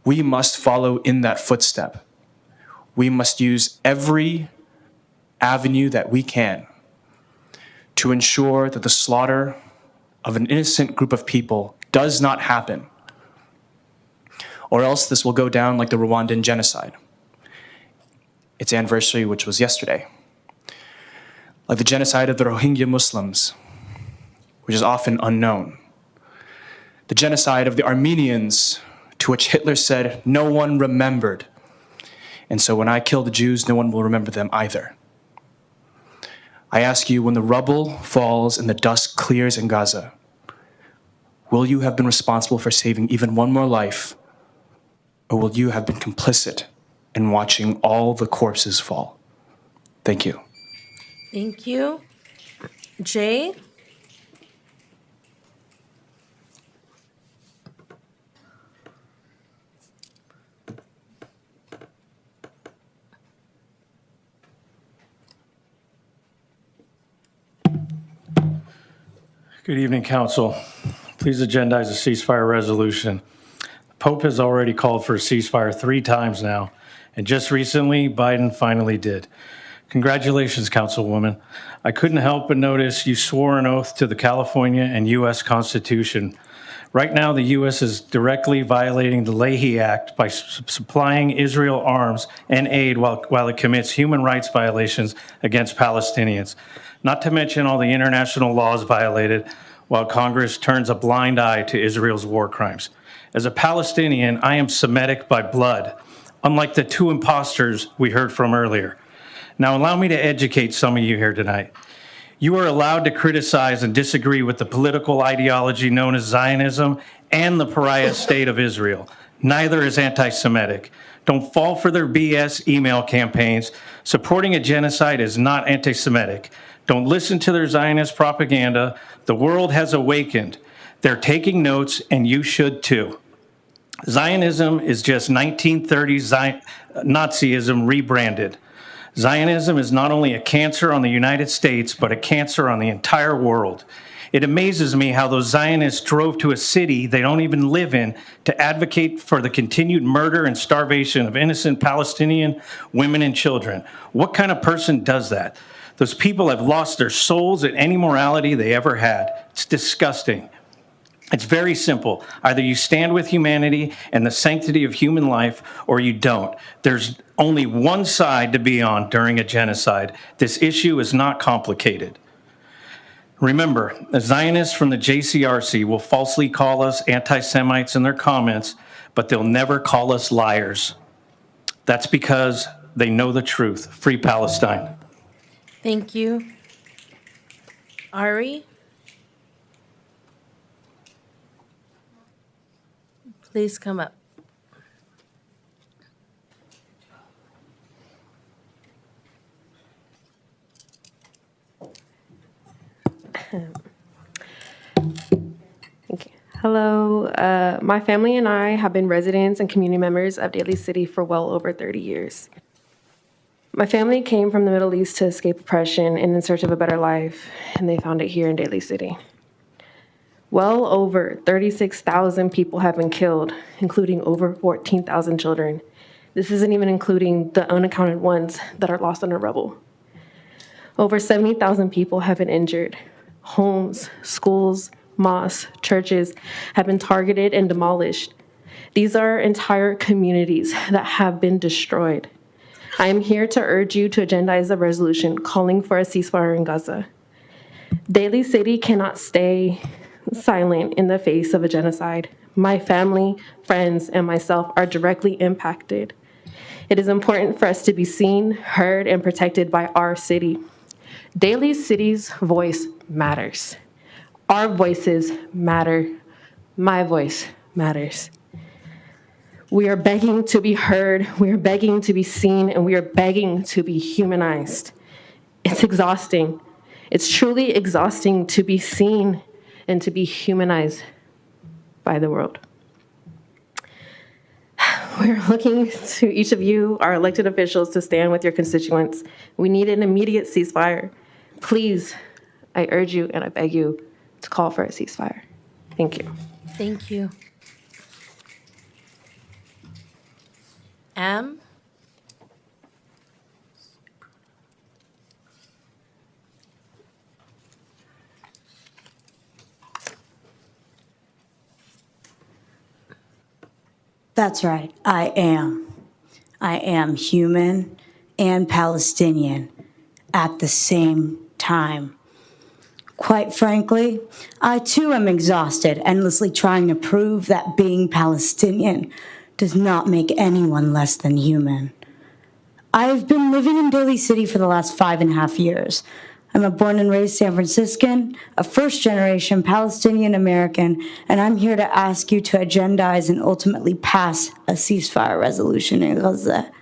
F: We must follow in that footstep. We must use every avenue that we can to ensure that the slaughter of an innocent group of people does not happen, or else this will go down like the Rwandan genocide, its anniversary, which was yesterday, like the genocide of the Rohingya Muslims, which is often unknown, the genocide of the Armenians, to which Hitler said, no one remembered. And so when I kill the Jews, no one will remember them either. I ask you, when the rubble falls and the dust clears in Gaza, will you have been responsible for saving even one more life, or will you have been complicit in watching all the corpses fall? Thank you.
A: Thank you. Jay?
H: Good evening, Council. Please agendize a ceasefire resolution. The Pope has already called for a ceasefire 3 times now, and just recently, Biden finally did. Congratulations, Councilwoman. I couldn't help but notice you swore an oath to the California and U.S. Constitution. Right now, the U.S. is directly violating the Leahy Act by supplying Israel arms and aid while it commits human rights violations against Palestinians. Not to mention all the international laws violated while Congress turns a blind eye to Israel's war crimes. As a Palestinian, I am Semitic by blood, unlike the 2 imposters we heard from earlier. Now, allow me to educate some of you here tonight. You are allowed to criticize and disagree with the political ideology known as Zionism and the pariah state of Israel. Neither is anti-Semitic. Don't fall for their BS email campaigns. Supporting a genocide is not anti-Semitic. Don't listen to their Zionist propaganda. The world has awakened. They're taking notes, and you should too. Zionism is just 1930s Nazism rebranded. Zionism is not only a cancer on the United States, but a cancer on the entire world. It amazes me how those Zionists drove to a city they don't even live in to advocate for the continued murder and starvation of innocent Palestinian women and children. What kind of person does that? Those people have lost their souls and any morality they ever had. It's disgusting. It's very simple. Either you stand with humanity and the sanctity of human life, or you don't. There's only one side to be on during a genocide. This issue is not complicated. Remember, the Zionists from the JCRC will falsely call us anti-Semites in their comments, but they'll never call us liars. That's because they know the truth. Free Palestine.
A: Thank you. Ari? Please come up.
I: Thank you. Hello, my family and I have been residents and community members of Daly City for well over 30 years. My family came from the Middle East to escape oppression and in search of a better life, and they found it here in Daly City. Well over 36,000 people have been killed, including over 14,000 children. This isn't even including the unaccounted ones that are lost under rubble. Over 70,000 people have been injured. Homes, schools, mosques, churches have been targeted and demolished. These are entire communities that have been destroyed. I am here to urge you to agendize a resolution calling for a ceasefire in Gaza. Daly City cannot stay silent in the face of a genocide. My family, friends, and myself are directly impacted. It is important for us to be seen, heard, and protected by our city. Daly City's voice matters. Our voices matter. My voice matters. We are begging to be heard, we are begging to be seen, and we are begging to be humanized. It's exhausting. It's truly exhausting to be seen and to be humanized by the world. We're looking to each of you, our elected officials, to stand with your constituents. We need an immediate ceasefire. Please, I urge you and I beg you to call for a ceasefire. Thank you.
A: Thank you. Am?
N: That's right, I am. I am human and Palestinian at the same time. Quite frankly, I too am exhausted, endlessly trying to prove that being Palestinian does not make anyone less than human. I've been living in Daly City for the last 5.5 years. I'm a born and raised San Franciscan, a first-generation Palestinian American, and I'm here to ask you to agendize and ultimately pass a ceasefire resolution in Gaza.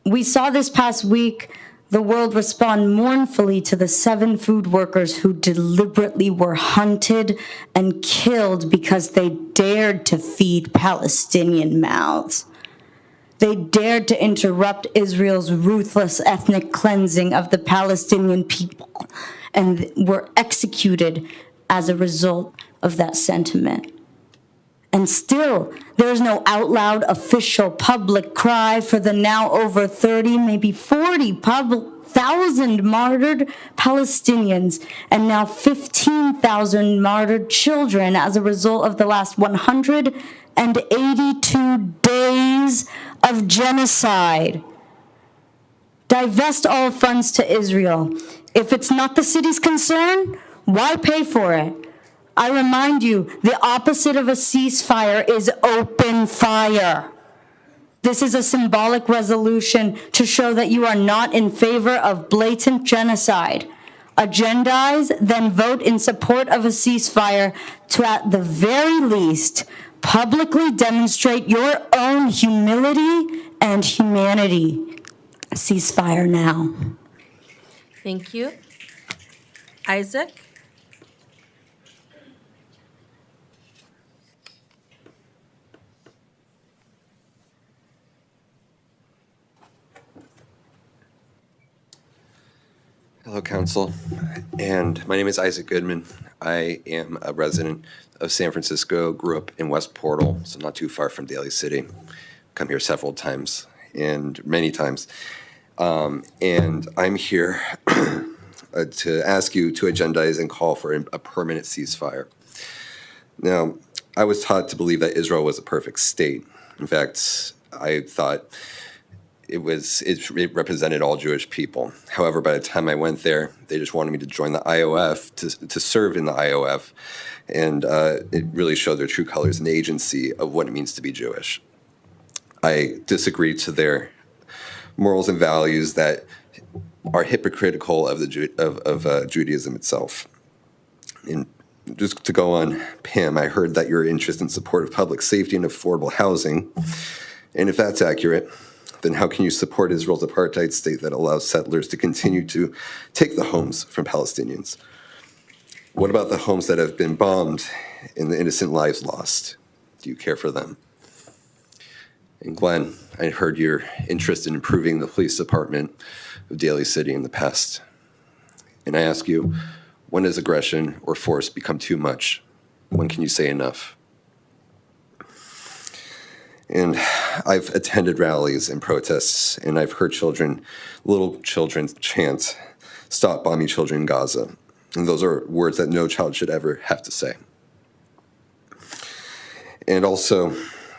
N: We saw this past week the world respond mournfully to the 7 food workers who deliberately were hunted and killed because they dared to feed Palestinian mouths. They dared to interrupt Israel's ruthless ethnic cleansing of the Palestinian people and were executed as a result of that sentiment. And still, there is no out loud official public cry for the now over 30, maybe 40,000 martyred Palestinians and now 15,000 martyred children as a result of the last 182 days of genocide. Divest all funds to Israel. If it's not the city's concern, why pay for it? I remind you, the opposite of a ceasefire is open fire. This is a symbolic resolution to show that you are not in favor of blatant genocide. Agendize, then vote in support of a ceasefire to, at the very least, publicly demonstrate your own humility and humanity. Ceasefire now.
A: Thank you. Isaac?
G: Hello, Council. And my name is Isaac Goodman. I am a resident of San Francisco, grew up in West Portal, so not too far from Daly City. Come here several times, and many times. And I'm here to ask you to agendize and call for a permanent ceasefire. Now, I was taught to believe that Israel was a perfect state. In fact, I thought it represented all Jewish people. However, by the time I went there, they just wanted me to join the IOF, to serve in the IOF, and it really showed their true colors and agency of what it means to be Jewish. I disagree to their morals and values that are hypocritical of Judaism itself. And just to go on, Pam, I heard that you're interested in support of public safety and affordable housing, and if that's accurate, then how can you support Israel's apartheid state that allows settlers to continue to take the homes from Palestinians? What about the homes that have been bombed and the innocent lives lost? Do you care for them? And Glenn, I heard your interest in improving the police department of Daly City in the past. And I ask you, when does aggression or force become too much? When can you say enough? And I've attended rallies and protests, and I've heard little children chant, "Stop bombing children in Gaza." And those are words that no child should ever have to say. And also,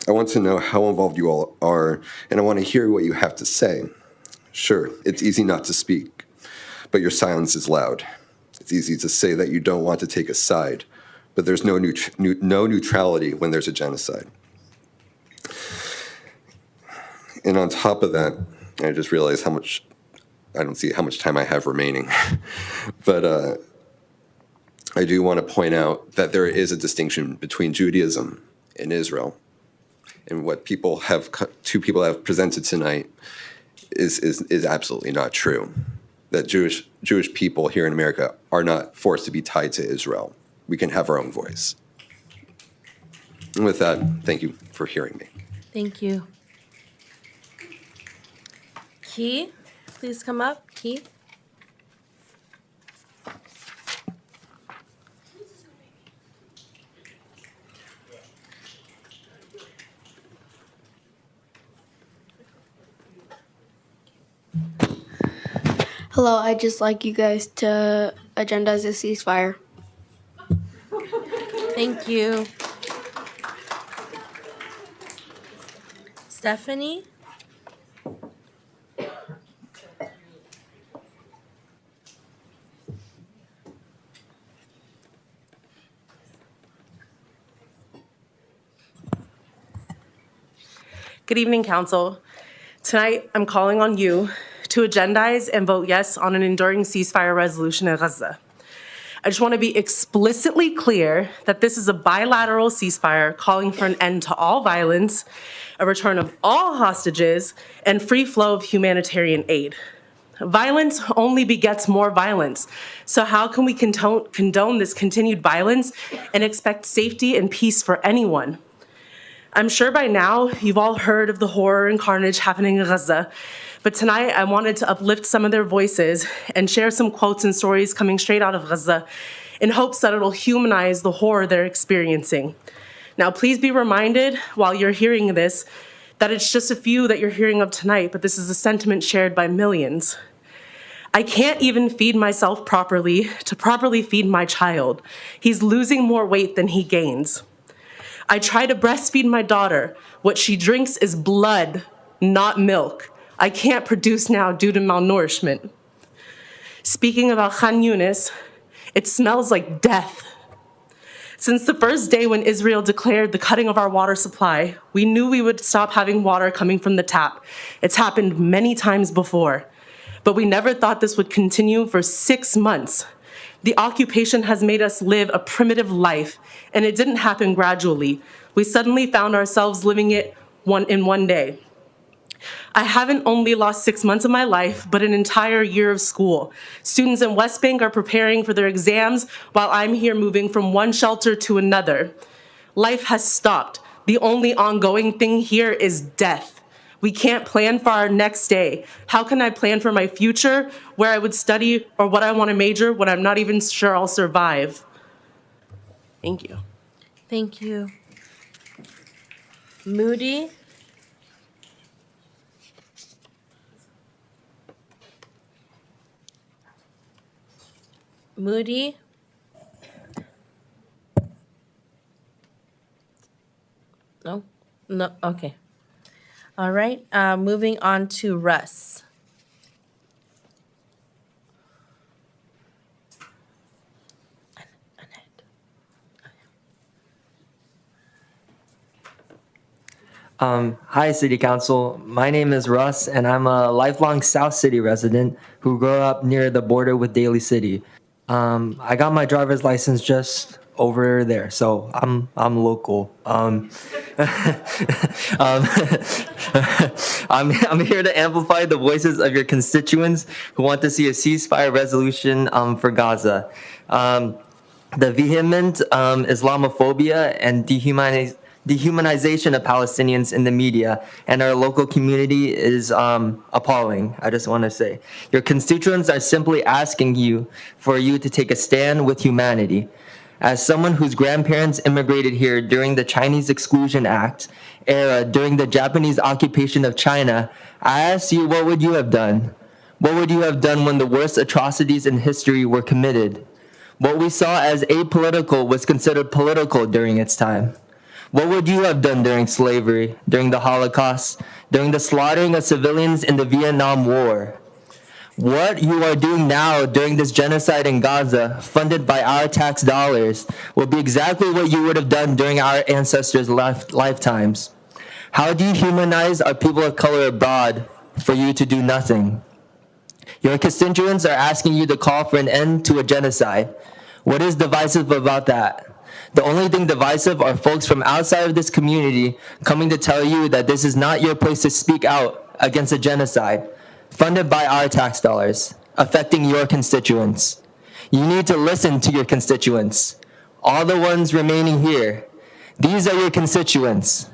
G: I want to know how involved you all are, and I want to hear what you have to say. Sure, it's easy not to speak, but your silence is loud. It's easy to say that you don't want to take a side, but there's no neutrality when there's a genocide. And on top of that, I just realized I don't see how much time I have remaining. But I do want to point out that there is a distinction between Judaism and Israel. And what two people have presented tonight is absolutely not true. That Jewish people here in America are not forced to be tied to Israel. We can have our own voice. And with that, thank you for hearing me.
A: Thank you. Key, please come up. Key.
M: Hello, I'd just like you guys to agendize a ceasefire.
A: Thank you. Stephanie?
O: Good evening, Council. Tonight, I'm calling on you to agendize and vote yes on an enduring ceasefire resolution in Gaza. I just want to be explicitly clear that this is a bilateral ceasefire calling for an end to all violence, a return of all hostages, and free flow of humanitarian aid. Violence only begets more violence. So how can we condone this continued violence and expect safety and peace for anyone? I'm sure by now you've all heard of the horror and carnage happening in Gaza, but tonight I wanted to uplift some of their voices and share some quotes and stories coming straight out of Gaza in hopes that it'll humanize the horror they're experiencing. Now, please be reminded while you're hearing this that it's just a few that you're hearing of tonight, but this is a sentiment shared by millions. I can't even feed myself properly to properly feed my child. He's losing more weight than he gains. I try to breastfeed my daughter. What she drinks is blood, not milk. I can't produce now due to malnourishment. Speaking about Khan Yunis, it smells like death. Since the first day when Israel declared the cutting of our water supply, we knew we would stop having water coming from the tap. It's happened many times before, but we never thought this would continue for 6 months. The occupation has made us live a primitive life, and it didn't happen gradually. We suddenly found ourselves living it in one day. I haven't only lost 6 months of my life, but an entire year of school. Students in West Bank are preparing for their exams while I'm here moving from one shelter to another. Life has stopped. The only ongoing thing here is death. We can't plan for our next day. How can I plan for my future, where I would study, or what I want to major when I'm not even sure I'll survive? Thank you.
A: Thank you. Moody? Moody? No? No, okay. All right, moving on to Russ.
P: Hi, City Council. My name is Russ, and I'm a lifelong South City resident who grew up near the border with Daly City. I got my driver's license just over there, so I'm local. I'm here to amplify the voices of your constituents who want to see a ceasefire resolution for Gaza. The vehement Islamophobia and dehumanization of Palestinians in the media and our local community is appalling, I just want to say. Your constituents are simply asking you for you to take a stand with humanity. As someone whose grandparents immigrated here during the Chinese Exclusion Act era, during the Japanese occupation of China, I ask you, what would you have done? What would you have done when the worst atrocities in history were committed? What we saw as apolitical was considered political during its time. What would you have done during slavery, during the Holocaust, during the slaughtering of civilians in the Vietnam War? What you are doing now during this genocide in Gaza, funded by our tax dollars, will be exactly what you would have done during our ancestors' lifetimes. How do you humanize our people of color abroad for you to do nothing? Your constituents are asking you to call for an end to a genocide. What is divisive about that? The only thing divisive are folks from outside of this community coming to tell you that this is not your place to speak out against a genocide funded by our tax dollars, affecting your constituents. You need to listen to your constituents, all the ones remaining here. These are your constituents.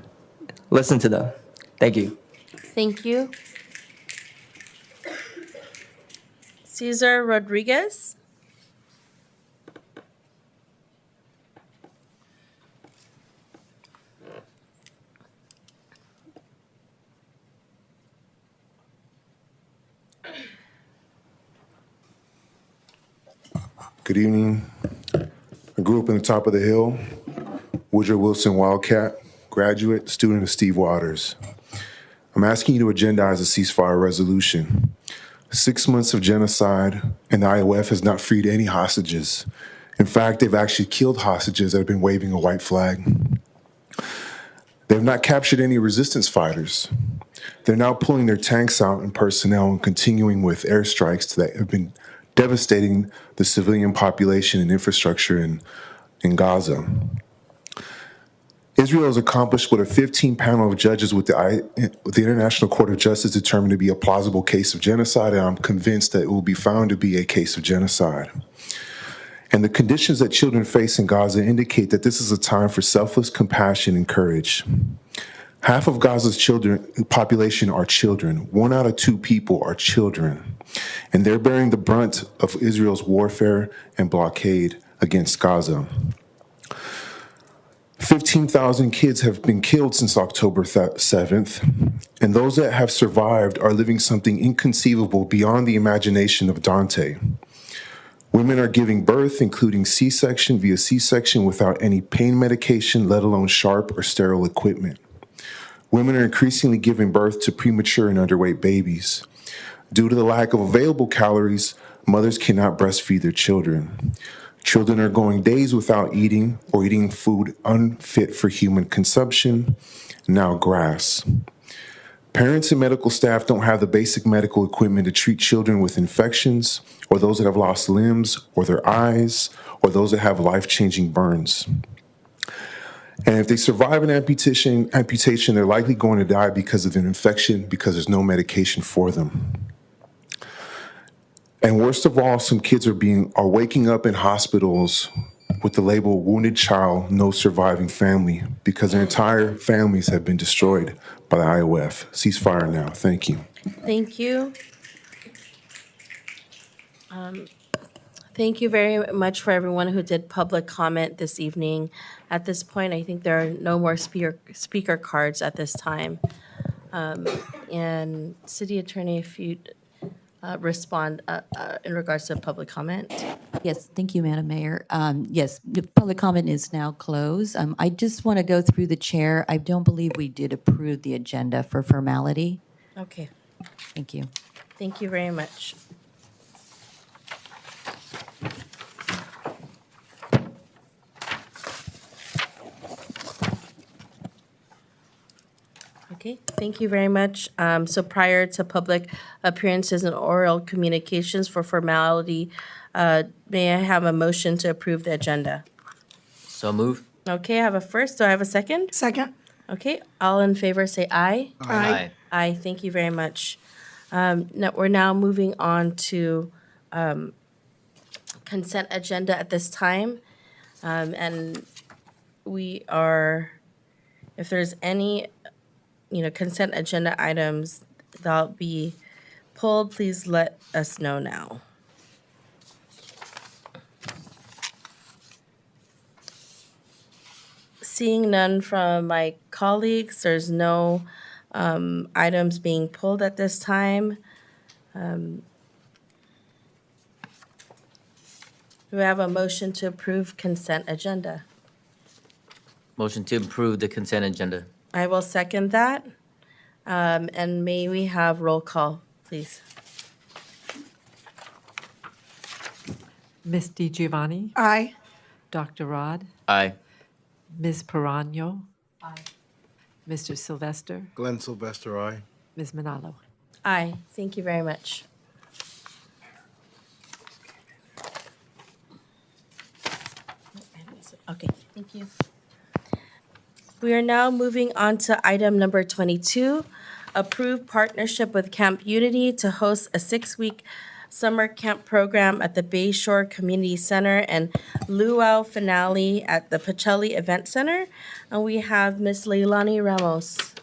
P: Listen to them. Thank you.
A: Thank you. Cesar Rodriguez?
Q: Good evening. I grew up in the top of the hill. Woodrow Wilson Wildcat, graduate, student of Steve Waters. I'm asking you to agendize a ceasefire resolution. 6 months of genocide, and the IOF has not freed any hostages. In fact, they've actually killed hostages that have been waving a white flag. They have not captured any resistance fighters. They're now pulling their tanks out and personnel and continuing with airstrikes that have been devastating the civilian population and infrastructure in Gaza. Israel has accomplished what a 15 panel of judges with the International Court of Justice determined to be a plausible case of genocide, and I'm convinced that it will be found to be a case of genocide. And the conditions that children face in Gaza indicate that this is a time for selfless compassion and courage. Half of Gaza's population are children. 1 out of 2 people are children. And they're bearing the brunt of Israel's warfare and blockade against Gaza. 15,000 kids have been killed since October 7th, and those that have survived are living something inconceivable beyond the imagination of Dante. Women are giving birth, including C-section via C-section, without any pain medication, let alone sharp or sterile equipment. Women are increasingly giving birth to premature and underweight babies. Due to the lack of available calories, mothers cannot breastfeed their children. Children are going days without eating or eating food unfit for human consumption, now grass. Parents and medical staff don't have the basic medical equipment to treat children with infections, or those that have lost limbs, or their eyes, or those that have life-changing burns. And if they survive an amputation, they're likely going to die because of an infection because there's no medication for them. And worst of all, some kids are waking up in hospitals with the label wounded child, no surviving family, because their entire families have been destroyed by the IOF. Ceasefire now. Thank you.
A: Thank you. Thank you very much for everyone who did public comment this evening. At this point, I think there are no more speaker cards at this time. And City Attorney, if you'd respond in regards to public comment.
R: Yes, thank you, Madam Mayor. Yes, the public comment is now closed. I just want to go through the chair. I don't believe we did approve the agenda for formality.
A: Okay.
R: Thank you.
A: Thank you very much. Okay, thank you very much. So prior to public appearances and oral communications for formality, may I have a motion to approve the agenda?
S: So move.
A: Okay, I have a first. Do I have a second?
V: Second.
A: Okay, all in favor say aye.
S: Aye.
A: Aye, thank you very much. We're now moving on to consent agenda at this time. And we are, if there's any consent agenda items that'll be pulled, please let us know now. Seeing none from my colleagues, there's no items being pulled at this time. Do we have a motion to approve consent agenda?
S: Motion to approve the consent agenda.
A: I will second that. And may we have roll call, please?
T: Ms. DiGiovanni?
V: Aye.
T: Dr. Rod?
S: Aye.
T: Ms. Perano? Aye. Mr. Sylvester?
X: Glenn Sylvester, aye.
T: Ms. Manalo?
A: Aye, thank you very much. Okay, thank you. We are now moving on to item number 22, approve partnership with Camp Unity to host a 6-week summer camp program at the Bayshore Community Center and luau finale at the Pacelli Event Center. And we have Ms. Leilani Ramos.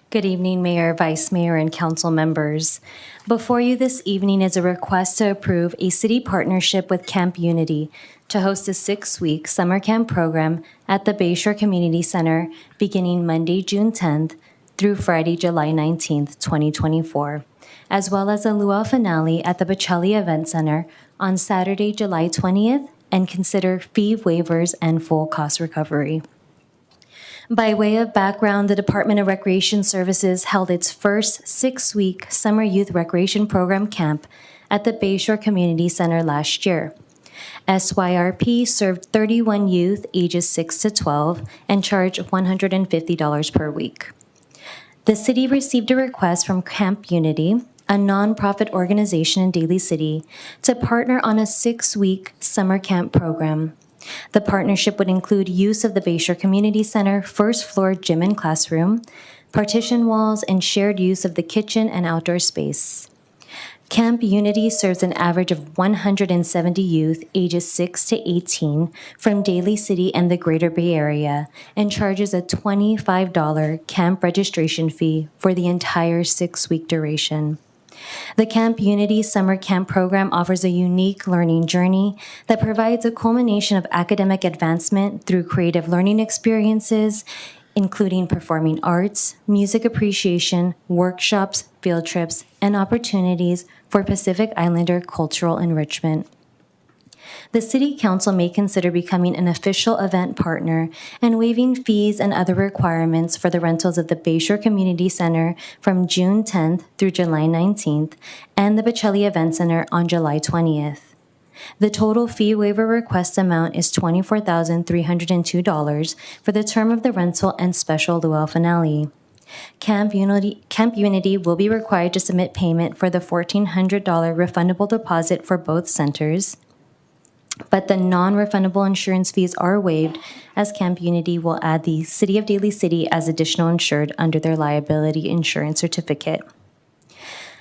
Y: Good evening, Mayor, Vice Mayor, and council members. Before you this evening is a request to approve a city partnership with Camp Unity to host a 6-week summer camp program at the Bayshore Community Center beginning Monday, June 10th through Friday, July 19th, 2024, as well as a luau finale at the Pacelli Event Center on Saturday, July 20th, and consider fee waivers and full cost recovery. By way of background, the Department of Recreation Services held its first 6-week summer youth recreation program camp at the Bayshore Community Center last year. SYRP served 31 youth ages 6 to 12 and charged $150 per week. The city received a request from Camp Unity, a nonprofit organization in Daly City, to partner on a 6-week summer camp program. The partnership would include use of the Bayshore Community Center first-floor gym and classroom, partition walls, and shared use of the kitchen and outdoor space. Camp Unity serves an average of 170 youth ages 6 to 18 from Daly City and the Greater Bay Area and charges a $25 camp registration fee for the entire 6-week duration. The Camp Unity Summer Camp program offers a unique learning journey that provides a culmination of academic advancement through creative learning experiences, including performing arts, music appreciation, workshops, field trips, and opportunities for Pacific Islander cultural enrichment. The City Council may consider becoming an official event partner and waiving fees and other requirements for the rentals of the Bayshore Community Center from June 10th through July 19th and the Bocelli Event Center on July 20th. The total fee waiver request amount is $24,302 for the term of the rental and special luau finale. Camp Unity will be required to submit payment for the $1,400 refundable deposit for both centers, but the non-refundable insurance fees are waived as Camp Unity will add the City of Daly City as additional insured under their liability insurance certificate.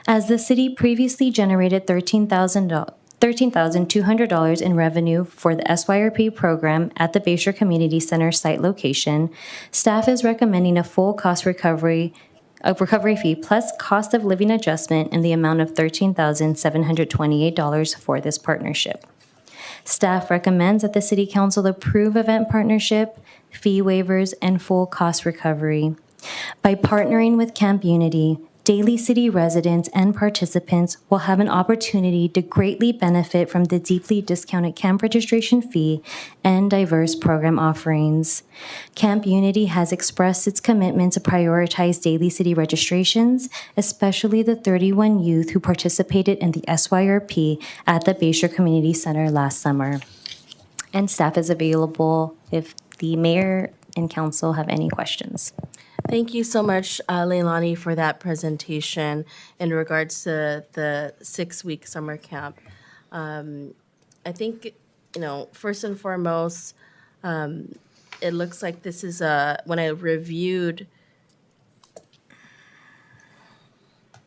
Y: As the city previously generated $13,200 in revenue for the SYRP program at the Bayshore Community Center site location, staff is recommending a full cost recovery fee plus cost of living adjustment in the amount of $13,728 for this partnership. Staff recommends that the City Council approve event partnership, fee waivers, and full cost recovery. By partnering with Camp Unity, Daly City residents and participants will have an opportunity to greatly benefit from the deeply discounted camp registration fee and diverse program offerings. Camp Unity has expressed its commitment to prioritize Daly City registrations, especially the 31 youth who participated in the SYRP at the Bayshore Community Center last summer. And staff is available if the mayor and council have any questions.
A: Thank you so much, Leilani, for that presentation in regards to the 6-week summer camp. I think, first and foremost, it looks like this is when I reviewed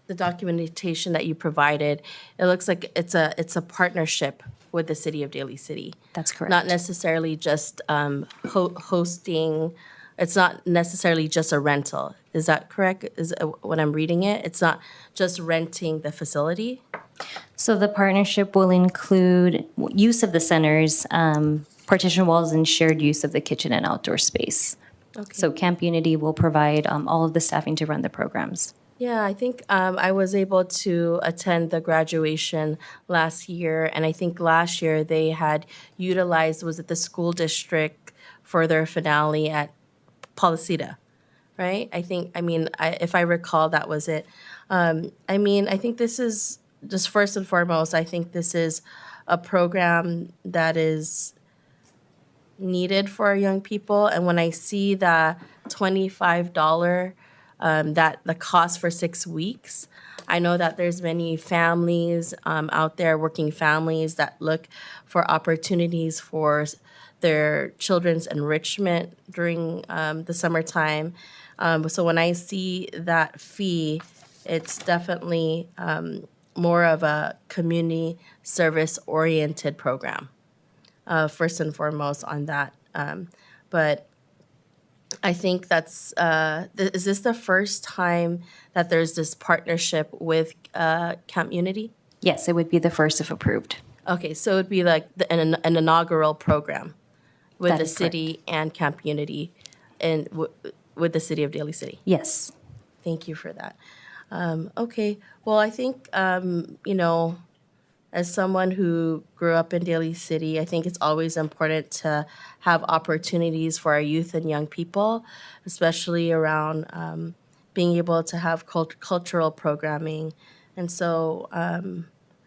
A: the documentation that you provided, it looks like it's a partnership with the City of Daly City.
Y: That's correct.
A: Not necessarily just hosting. It's not necessarily just a rental. Is that correct? Is when I'm reading it, it's not just renting the facility?
Y: So the partnership will include use of the centers, partition walls, and shared use of the kitchen and outdoor space.
A: Okay.
Y: So Camp Unity will provide all of the staffing to run the programs.
A: Yeah, I think I was able to attend the graduation last year, and I think last year they had utilized, was it the school district for their finale at Policita, right? If I recall, that was it. I think this is, just first and foremost, I think this is a program that is needed for our young people. And when I see the $25, that the cost for 6 weeks, I know that there's many families out there, working families, that look for opportunities for their children's enrichment during the summertime. So when I see that fee, it's definitely more of a community service-oriented program, first and foremost on that. But I think that's, is this the first time that there's this partnership with Camp Unity?
Y: Yes, it would be the first if approved.
A: Okay, so it would be like an inaugural program with
Y: That
A: the
Y: is
A: city and Camp Unity and with the City of Daly City?
Y: Yes.
A: Thank you for that. Okay, well, I think, as someone who grew up in Daly City, I think it's always important to have opportunities for our youth and young people, especially around being able to have cultural programming. And so I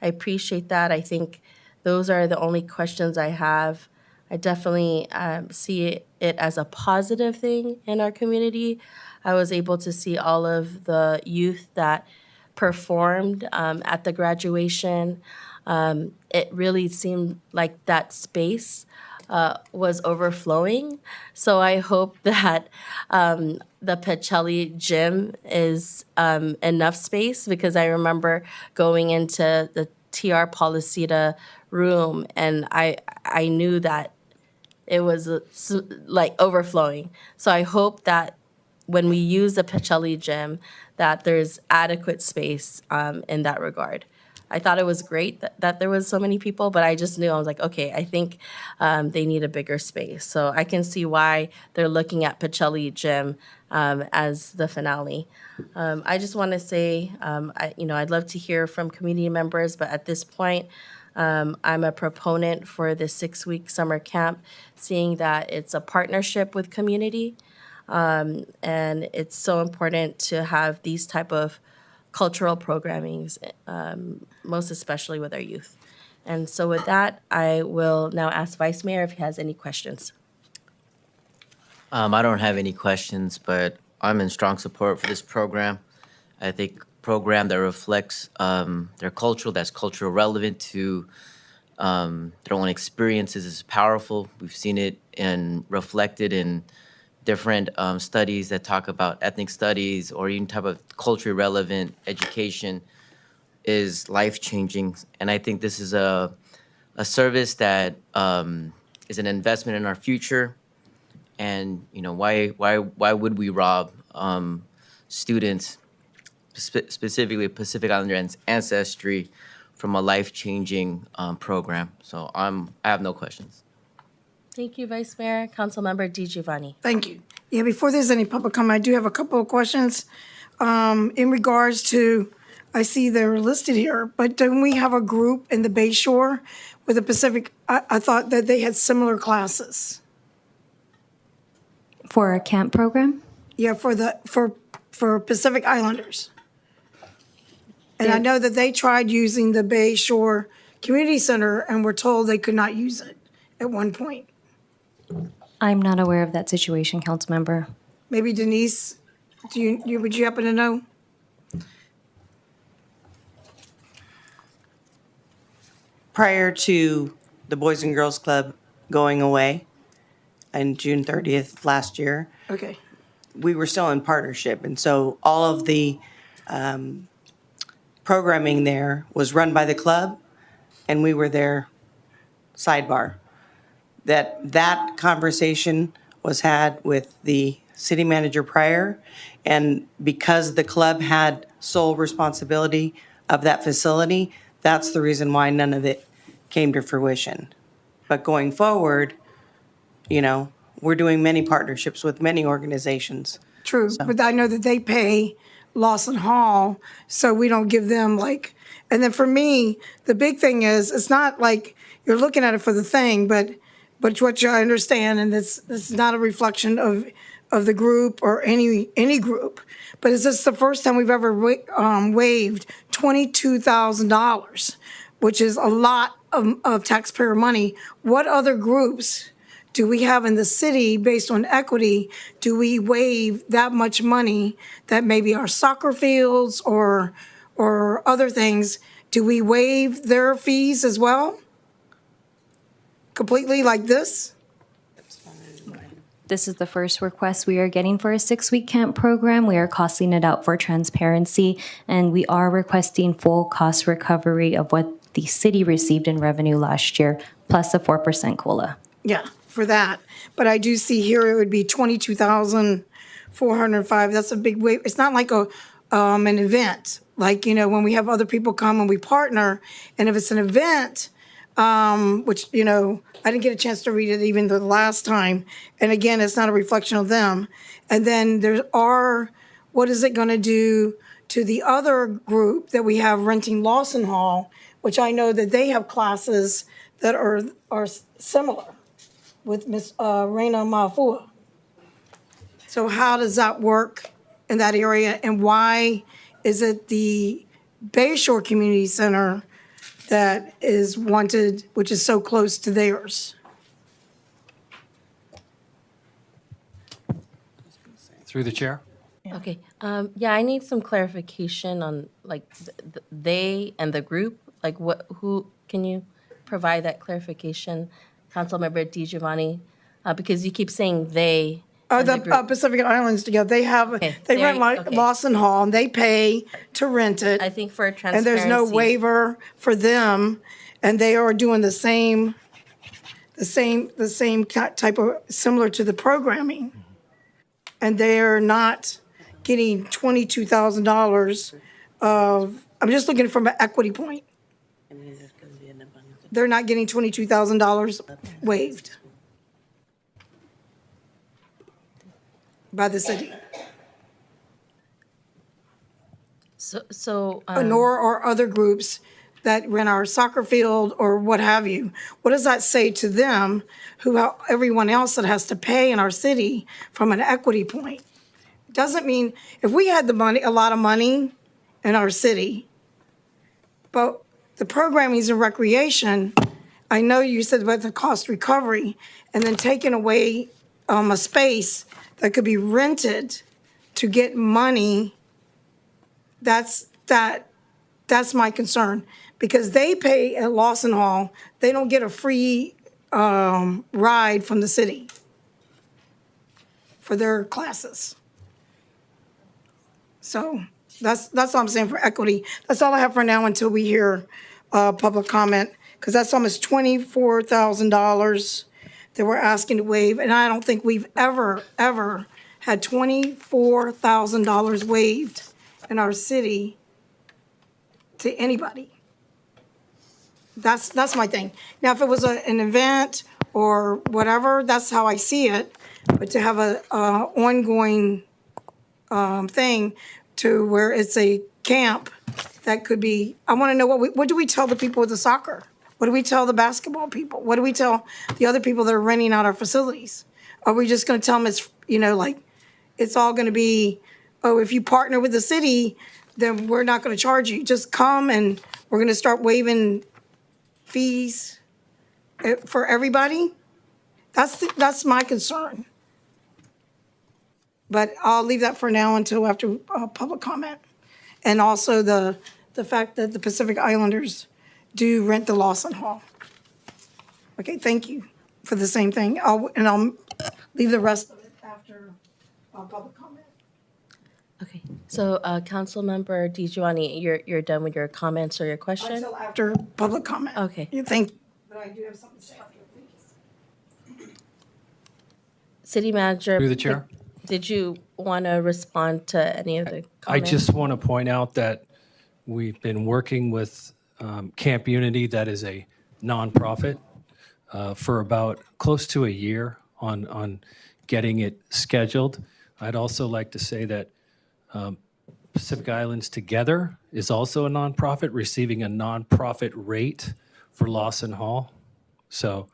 A: appreciate that. I think those are the only questions I have. I definitely see it as a positive thing in our community. I was able to see all of the youth that performed at the graduation. It really seemed like that space was overflowing. So I hope that the Pacelli gym is enough space, because I remember going into the TR Policita room and I knew that it was like overflowing. So I hope that when we use the Pacelli gym, that there's adequate space in that regard. I thought it was great that there was so many people, but I just knew, I was like, okay, I think they need a bigger space. So I can see why they're looking at Pacelli Gym as the finale. I just want to say, I'd love to hear from community members, but at this point, I'm a proponent for the 6-week summer camp, seeing that it's a partnership with community. And it's so important to have these type of cultural programmings, most especially with our youth. And so with that, I will now ask Vice Mayor if he has any questions.
S: I don't have any questions, but I'm in strong support for this program. I think program that reflects their culture, that's cultural relevant to their own experiences is powerful. We've seen it reflected in different studies that talk about ethnic studies or even type of culturally relevant education is life-changing. And I think this is a service that is an investment in our future. And why would we rob students, specifically Pacific Islander ancestry, from a life-changing program? So I have no questions.
A: Thank you, Vice Mayor. Councilmember DiGiovanni.
C: Thank you. Yeah, before there's any public comment, I do have a couple of questions in regards to, I see they're listed here, but don't we have a group in the Bay Shore with the Pacific? I thought that they had similar classes.
Y: For our camp program?
C: Yeah, for Pacific Islanders. And I know that they tried using the Bay Shore Community Center and were told they could not use it at one point.
Y: I'm not aware of that situation, Councilmember.
C: Maybe Denise, would you happen to know?
K: Prior to the Boys and Girls Club going away on June 30th last year,
C: Okay.
K: we were still in partnership. And so all of the programming there was run by the club, and we were their sidebar. That conversation was had with the city manager prior, and because the club had sole responsibility of that facility, that's the reason why none of it came to fruition. But going forward, we're doing many partnerships with many organizations.
C: True, but I know that they pay Lawson Hall, so we don't give them and then for me, the big thing is, it's not like you're looking at it for the thing, but what I understand, and this is not a reflection of the group or any group, but is this the first time we've ever waived $22,000, which is a lot of taxpayer money. What other groups do we have in the city based on equity? Do we waive that much money that maybe our soccer fields or other things, do we waive their fees as well? Completely like this?
Y: This is the first request we are getting for a 6-week camp program. We are costing it out for transparency, and we are requesting full cost recovery of what the city received in revenue last year, plus a 4% COLA.
C: Yeah, for that. But I do see here it would be $22,405. That's a big waive. It's not like an event. Like, when we have other people come and we partner, and if it's an event, which, I didn't get a chance to read it even the last time. And again, it's not a reflection of them. And then what is it going to do to the other group that we have renting Lawson Hall, which I know that they have classes that are similar with Miss Reina Mafua. So how does that work in that area, and why is it the Bayshore Community Center that is wanted, which is so close to theirs?
U: Through the chair.
A: Okay. I need some clarification on they and the group. Who can you provide that clarification? Councilmember DiGiovanni, because you keep saying they.
C: Oh,
A: and the
C: the
A: group.
C: Pacific Islands together, they have, they
A: there
C: rent
A: you- okay.
C: Lawson Hall, and they pay to rent it.
A: I think for
C: And
A: transparency.
C: there's no waiver for them, and they are doing the same type of, similar to the programming. And they're not getting $22,000 of, I'm just looking from an equity point. They're not getting $22,000 waived by the city.
A: So
C: Nor or other groups that rent our soccer field or what have you. What does that say to them, everyone else that has to pay in our city from an equity point? Doesn't mean, if we had the money, a lot of money in our city, but the programming's in recreation, I know you said about the cost recovery, and then taking away a space that could be rented to get money, that's my concern. Because they pay at Lawson Hall, they don't get a free ride from the city for their classes. So that's all I'm saying for equity. That's all I have for now until we hear public comment, because that's almost $24,000 that we're asking to waive. And I don't think we've ever had $24,000 waived in our city to anybody. That's my thing. Now, if it was an event or whatever, that's how I see it. But to have a ongoing thing to where it's a camp, that could be, I want to know what do we tell the people with the soccer? What do we tell the basketball people? What do we tell the other people that are renting out our facilities? Are we just going to tell them it's, like, it's all going to be, oh, if you partner with the city, then we're not going to charge you. Just come and we're going to start waiving fees for everybody? That's my concern. But I'll leave that for now until after public comment. And also the fact that the Pacific Islanders do rent the Lawson Hall. Okay, thank you for the same thing. I'll leave the rest of it after public comment.
A: Okay, so Councilmember DiGiovanni, you're done with your comments or your question?
C: Until after public comment.
A: Okay.
C: Thank you. But I do have something to say after.
A: City Manager.
B: Through the chair.
A: Did you want to respond to any of the
B: I
A: comments?
B: just want to point out that we've been working with Camp Unity, that is a nonprofit, for about close to a year on getting it scheduled. I'd also like to say that Pacific Islands Together is also a nonprofit, receiving a nonprofit rate for Lawson Hall. So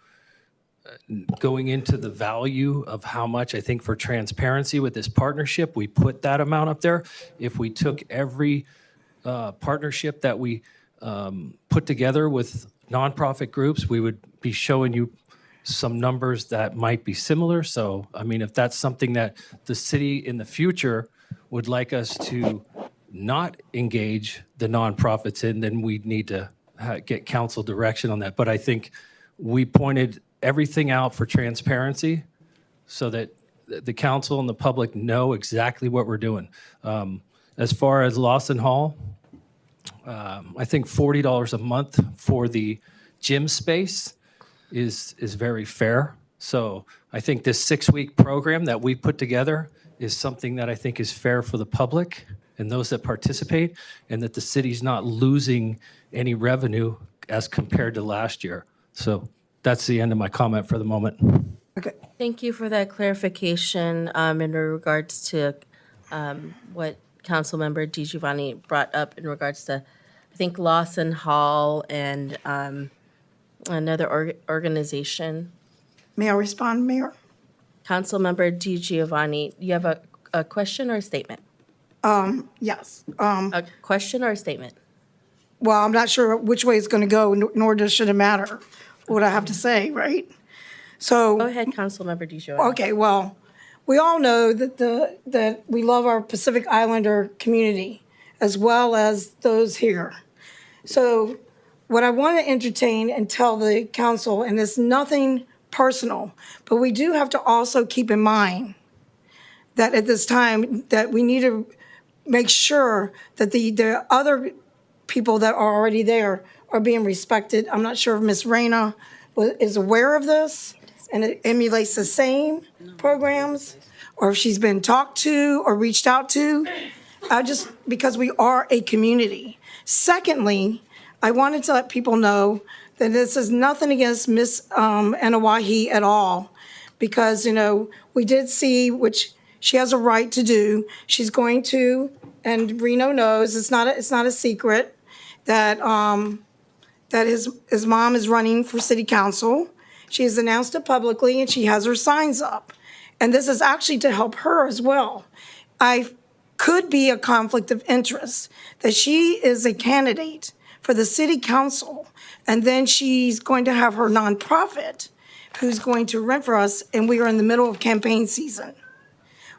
B: going into the value of how much, I think for transparency with this partnership, we put that amount up there. If we took every partnership that we put together with nonprofit groups, we would be showing you some numbers that might be similar. So, I mean, if that's something that the city in the future would like us to not engage the nonprofits in, then we'd need to get council direction on that. But I think we pointed everything out for transparency so that the council and the public know exactly what we're doing. As far as Lawson Hall, I think $40 a month for the gym space is very fair. So I think this 6-week program that we put together is something that I think is fair for the public and those that participate, and that the city's not losing any revenue as compared to last year. So that's the end of my comment for the moment.
C: Okay.
A: Thank you for that clarification in regards to what Councilmember DiGiovanni brought up in regards to, I think, Lawson Hall and another organization.
C: May I respond, Mayor?
A: Councilmember DiGiovanni, you have a question or a statement?
C: Yes.
A: A question or a statement?
C: Well, I'm not sure which way it's going to go, nor should it matter what I have to say, right? So.
A: Go ahead, Councilmember DiGiovanni.
C: Okay, well, we all know that we love our Pacific Islander community as well as those here. So what I want to entertain and tell the council, and it's nothing personal. But we do have to also keep in mind that at this time that we need to make sure that the other people that are already there are being respected. I'm not sure if Ms. Reyna is aware of this and it emulates the same programs, or if she's been talked to or reached out to. Because we are a community. Secondly, I wanted to let people know that this is nothing against Miss Anawahi at all, because, we did see, which she has a right to do. She's going to, and Reno knows, it's not a secret, that his mom is running for city council. She has announced it publicly, and she has her signs up. And this is actually to help her as well. I could be a conflict of interest, that she is a candidate for the city council, and then she's going to have her nonprofit who's going to rent for us, and we are in the middle of campaign season.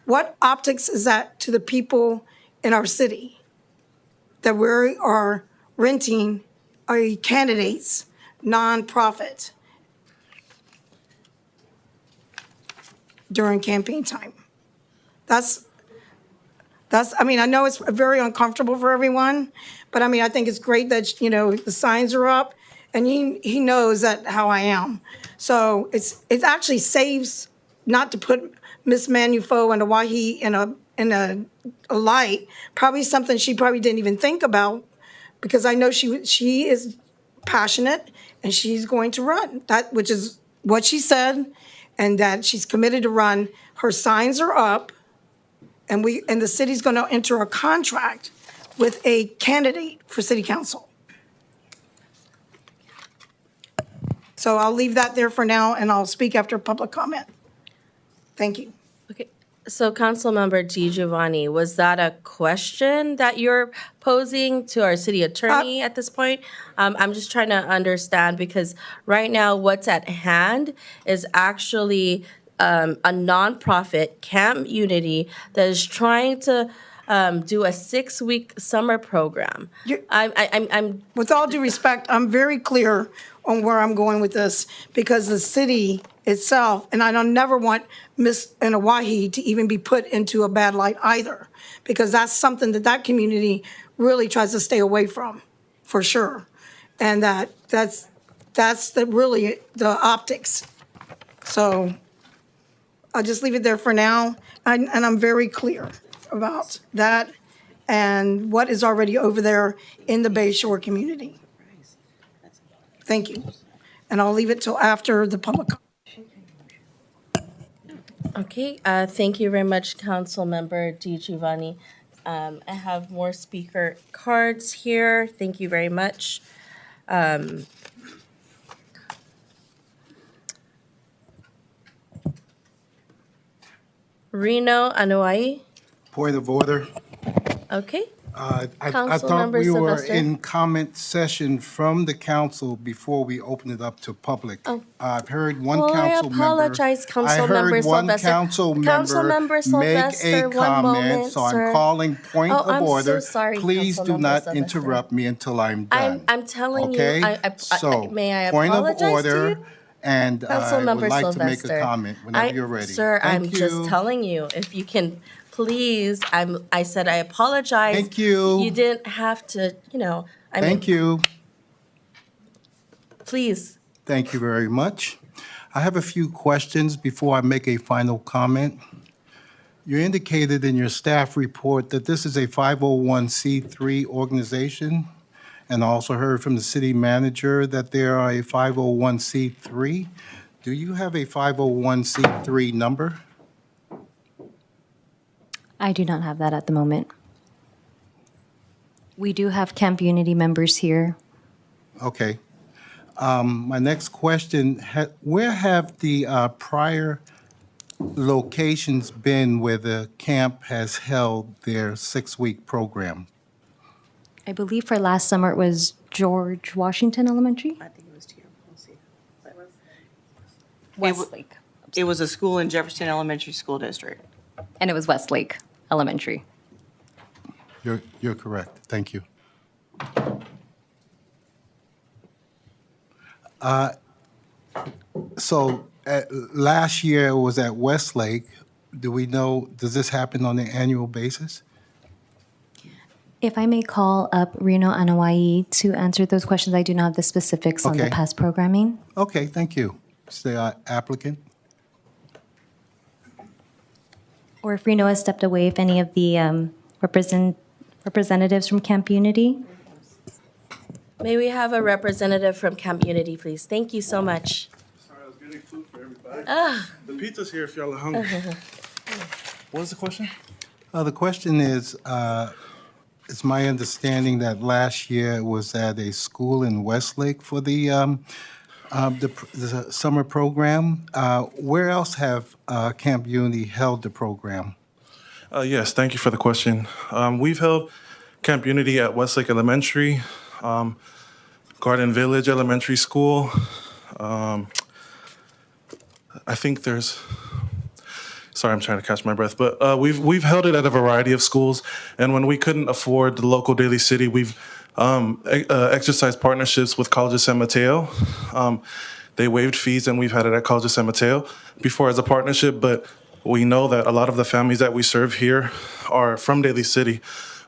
C: What optics is that to the people in our city, that we are renting a candidate's nonprofit during campaign time? I know it's very uncomfortable for everyone, but I think it's great that, the signs are up, and he knows that how I am. So it actually saves not to put Miss Manufo and Hawaii in a light, probably something she probably didn't even think about, because I know she is passionate and she's going to run, which is what she said, and that she's committed to run. Her signs are up. And the city's going to enter a contract with a candidate for city council. So I'll leave that there for now, and I'll speak after public comment. Thank you.
A: Okay, so Councilmember Giovanni, was that a question that you're posing to our city attorney at this point? I'm just trying to understand, because right now what's at hand is actually a nonprofit, Camp Unity, that is trying to do a 6-week summer program. I'm
C: With all due respect, I'm very clear on where I'm going with this, because the city itself, and I don't never want Miss Anawahi to even be put into a bad light either, because that's something that community really tries to stay away from, for sure. And that's really the optics. So I'll just leave it there for now, and I'm very clear about that and what is already over there in the Bayshore community. Thank you. And I'll leave it till after the public.
A: Okay, thank you very much, Councilmember Giovanni. I have more speaker cards here. Thank you very much. Reno Anuai.
E: Point of order.
A: Okay.
E: I thought
A: Councilmember
E: we were
A: Sylvester.
E: in comment session from the council before we open it up to public.
A: Oh.
E: I've heard one
A: Well, I
E: council member.
A: apologize,
E: I
A: Councilmember
E: heard one
A: Sylvester.
E: council member
A: Councilmember
E: make
A: Sylvester,
E: a
A: one
E: comment,
A: moment,
E: so
A: sir.
E: I'm calling point
A: Oh,
E: of
A: I'm so
E: order.
A: sorry,
E: Please do
A: Councilmember
E: not
A: Sylvester.
E: interrupt me until I'm done.
A: I'm telling you,
E: Okay? So,
A: may I
E: point of
A: apologize to
E: order,
A: you?
E: and I would
A: Councilmember
E: like to make
A: Sylvester.
E: a comment whenever you're ready.
A: Sir, I'm
E: Thank
A: just
E: you.
A: telling you, if you can, please, I said I apologize.
E: Thank you.
A: You didn't have to,
E: Thank you.
A: Please.
E: Thank you very much. I have a few questions before I make a final comment. You indicated in your staff report that this is a 501c3 organization, and I also heard from the city manager that they are a 501c3. Do you have a 501c3 number?
Y: I do not have that at the moment. We do have Camp Unity members here.
E: Okay. My next question, where have the prior locations been where the camp has held their 6-week program?
Y: I believe for last summer it was George Washington Elementary.
K: I think it was here. We'll see.
Y: Westlake.
K: It was a school in Jefferson Elementary School District.
Y: And it was Westlake Elementary.
E: You're correct. Thank you. So Last year it was at Westlake. Do we know, does this happen on an annual basis?
Y: If I may call up Reno Anawai to answer those questions, I do not have the specifics on the
E: Okay.
Y: past programming.
E: Okay, thank you. It's the applicant.
Y: Or if Reno has stepped away, if any of the representatives from Camp Unity.
A: May we have a representative from Camp Unity, please? Thank you so much.
D: Sorry, I was getting food for everybody.
A: Ah.
D: The pizza's here if y'all are hungry. What was the question?
E: The question is, it's my understanding that last year it was at a school in Westlake for the summer program. Where else have Camp Unity held the program?
D: Yes, thank you for the question. We've held Camp Unity at Westlake Elementary, Garden Village Elementary School. I think there's, sorry, I'm trying to catch my breath, but we've held it at a variety of schools. And when we couldn't afford the local Daly City, we've exercised partnerships with College of San Mateo. They waived fees, and we've had it at College of San Mateo before as a partnership, but we know that a lot of the families that we serve here are from Daly City,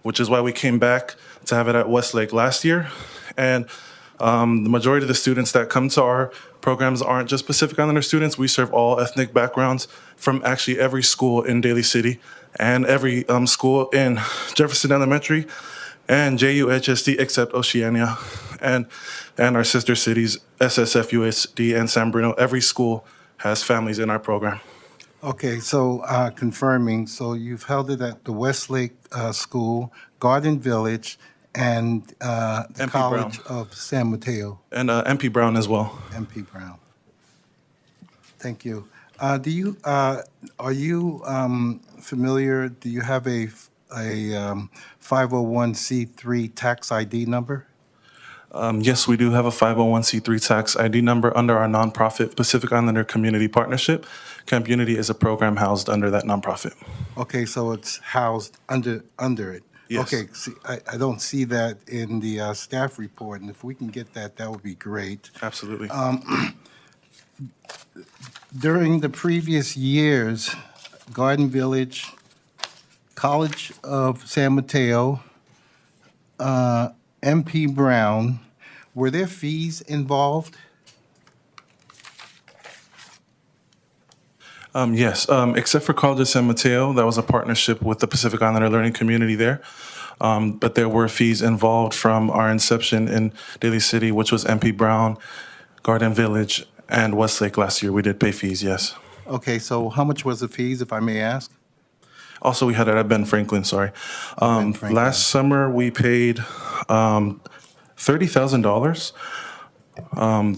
D: which is why we came back to have it at Westlake last year. And the majority of the students that come to our programs aren't just Pacific Islander students. We serve all ethnic backgrounds from actually every school in Daly City and every school in Jefferson Elementary and JUHSD except Oceania and our sister cities, SSFUSD and San Bruno. Every school has families in our program.
E: Okay, so confirming, so you've held it at the Westlake School, Garden Village, and the
D: MP
E: College
D: Brown.
E: of San Mateo.
D: And MP Brown as well.
E: MP Brown. Thank you. Are you familiar, do you have a 501c3 tax ID number?
D: Yes, we do have a 501c3 tax ID number under our nonprofit Pacific Islander Community Partnership. Camp Unity is a program housed under that nonprofit.
E: Okay, so it's housed under it.
D: Yes.
E: Okay, see, I don't see that in the staff report, and if we can get that, that would be great.
D: Absolutely.
E: During the previous years, Garden Village, College of San Mateo, MP Brown, were there fees involved?
D: Yes, except for College of San Mateo, that was a partnership with the Pacific Islander Learning Community there. But there were fees involved from our inception in Daly City, which was MP Brown, Garden Village, and Westlake last year. We did pay fees, yes.
E: Okay, so how much was the fees, if I may ask?
D: Also, we had it at Ben Franklin, sorry.
E: Franklin.
D: Last summer, we paid $30,000.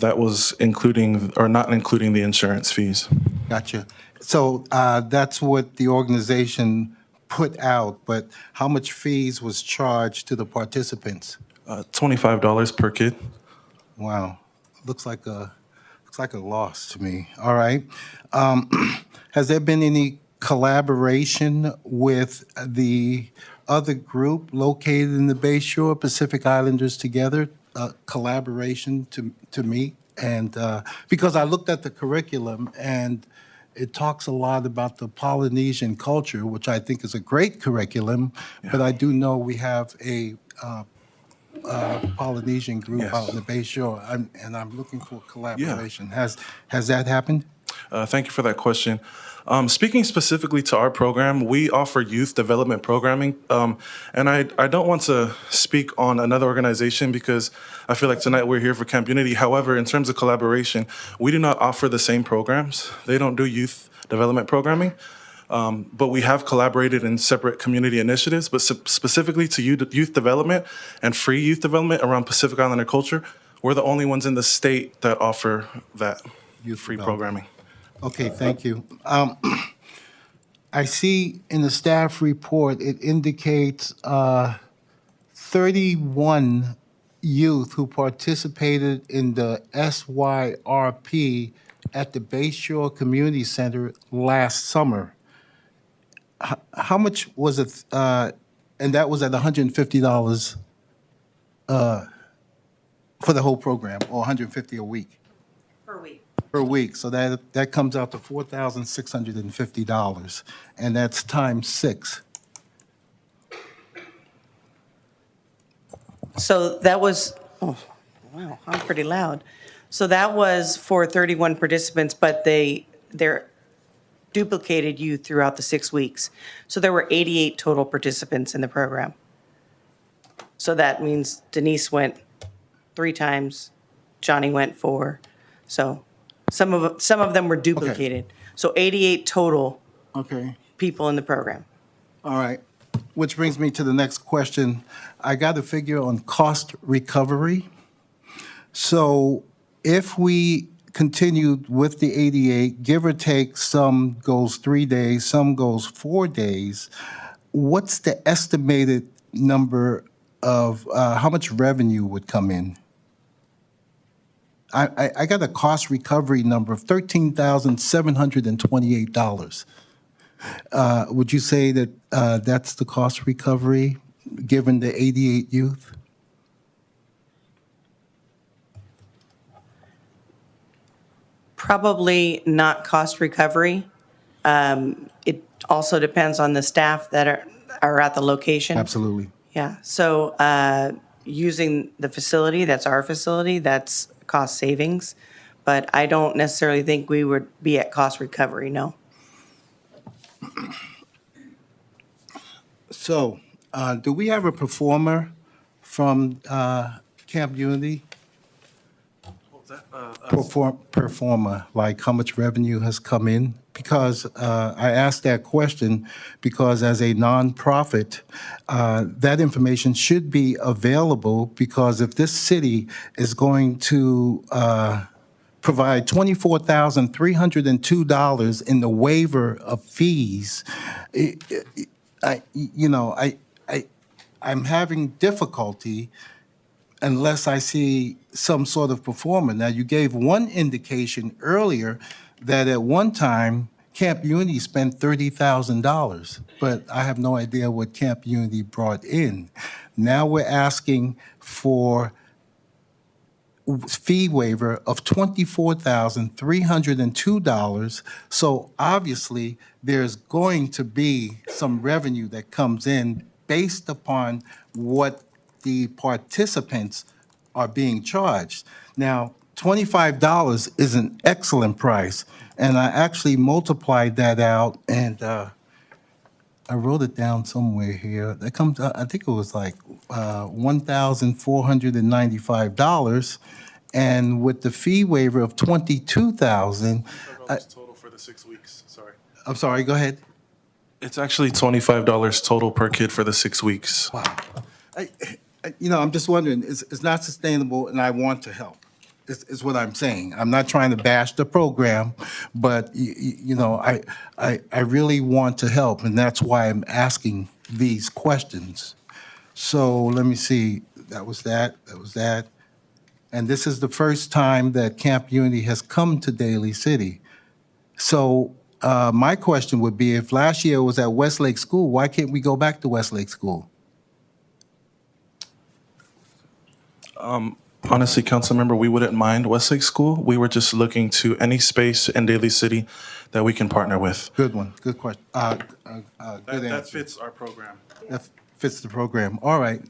D: That was including, or not including the insurance fees.
E: Gotcha. So that's what the organization put out, but how much fees was charged to the participants?
D: $25 per kid.
E: Wow, looks like a loss to me. All right. Has there been any collaboration with the other group located in the Bay Shore, Pacific Islanders Together? Collaboration to meet? And because I looked at the curriculum and it talks a lot about the Polynesian culture, which I think is a great curriculum, but I do know we have a Polynesian group
D: Yes.
E: out in the Bay Shore, and I'm looking for collaboration. Has that happened?
D: Thank you for that question. Speaking specifically to our program, we offer youth development programming. And I don't want to speak on another organization because I feel like tonight we're here for Camp Unity. However, in terms of collaboration, we do not offer the same programs. They don't do youth development programming. But we have collaborated in separate community initiatives, but specifically to youth development and free youth development around Pacific Islander culture, we're the only ones in the state that offer that free programming.
E: Okay, thank you. I see in the staff report, it indicates 31 youth who participated in the SYRP at the Bay Shore Community Center last summer. How much was it, and that was at $150 for the whole program, or $150 a week?
K: Per week.
E: per week. So that comes out to $4,650, and that's times 6.
K: So that was, oh, wow, I'm pretty loud. So that was for 31 participants, but they're duplicated you throughout the 6 weeks. So there were 88 total participants in the program. So that means Denise went 3 times, Johnny went 4. So some of them were duplicated. So 88 total
E: Okay.
K: people in the program.
E: All right. Which brings me to the next question. I got a figure on cost recovery. So if we continued with the 88, give or take, some goes 3 days, some goes 4 days, what's the estimated number of how much revenue would come in? I got a cost recovery number of $13,728. Would you say that that's the cost recovery, given the 88 youth?
K: Probably not cost recovery. It also depends on the staff that are at the location.
E: Absolutely.
K: Yeah, so using the facility, that's our facility, that's cost savings. But I don't necessarily think we would be at cost recovery, no.
E: So, do we have a performer from Camp Unity? Performer, like how much revenue has come in? Because I asked that question because as a nonprofit, that information should be available, because if this city is going to provide $24,302 in the waiver of fees, I'm having difficulty unless I see some sort of performer. Now, you gave one indication earlier that at one time, Camp Unity spent $30,000, but I have no idea what Camp Unity brought in. Now we're asking for fee waiver of $24,302. So obviously, there's going to be some revenue that comes in based upon what the participants are being charged. Now, $25 is an excellent price, and I actually multiplied that out, and I wrote it down somewhere here. That comes out, I think it was like $1,495, and with the fee waiver of $22,000.
D: Total for the 6 weeks, sorry.
E: I'm sorry, go ahead.
D: It's actually $25 total per kid for the 6 weeks.
E: Wow. I'm just wondering, it's not sustainable, and I want to help, is what I'm saying. I'm not trying to bash the program, but, I really want to help, and that's why I'm asking these questions. So let me see, that was that. And this is the first time that Camp Unity has come to Daly City. So my question would be, if last year was at Westlake School, why can't we go back to Westlake School?
D: Honestly, council member, we wouldn't mind Westlake School. We were just looking to any space in Daly City that we can partner with.
E: Good one, good question. Good
D: That
E: answer.
D: fits our program.
E: That fits the program. All right.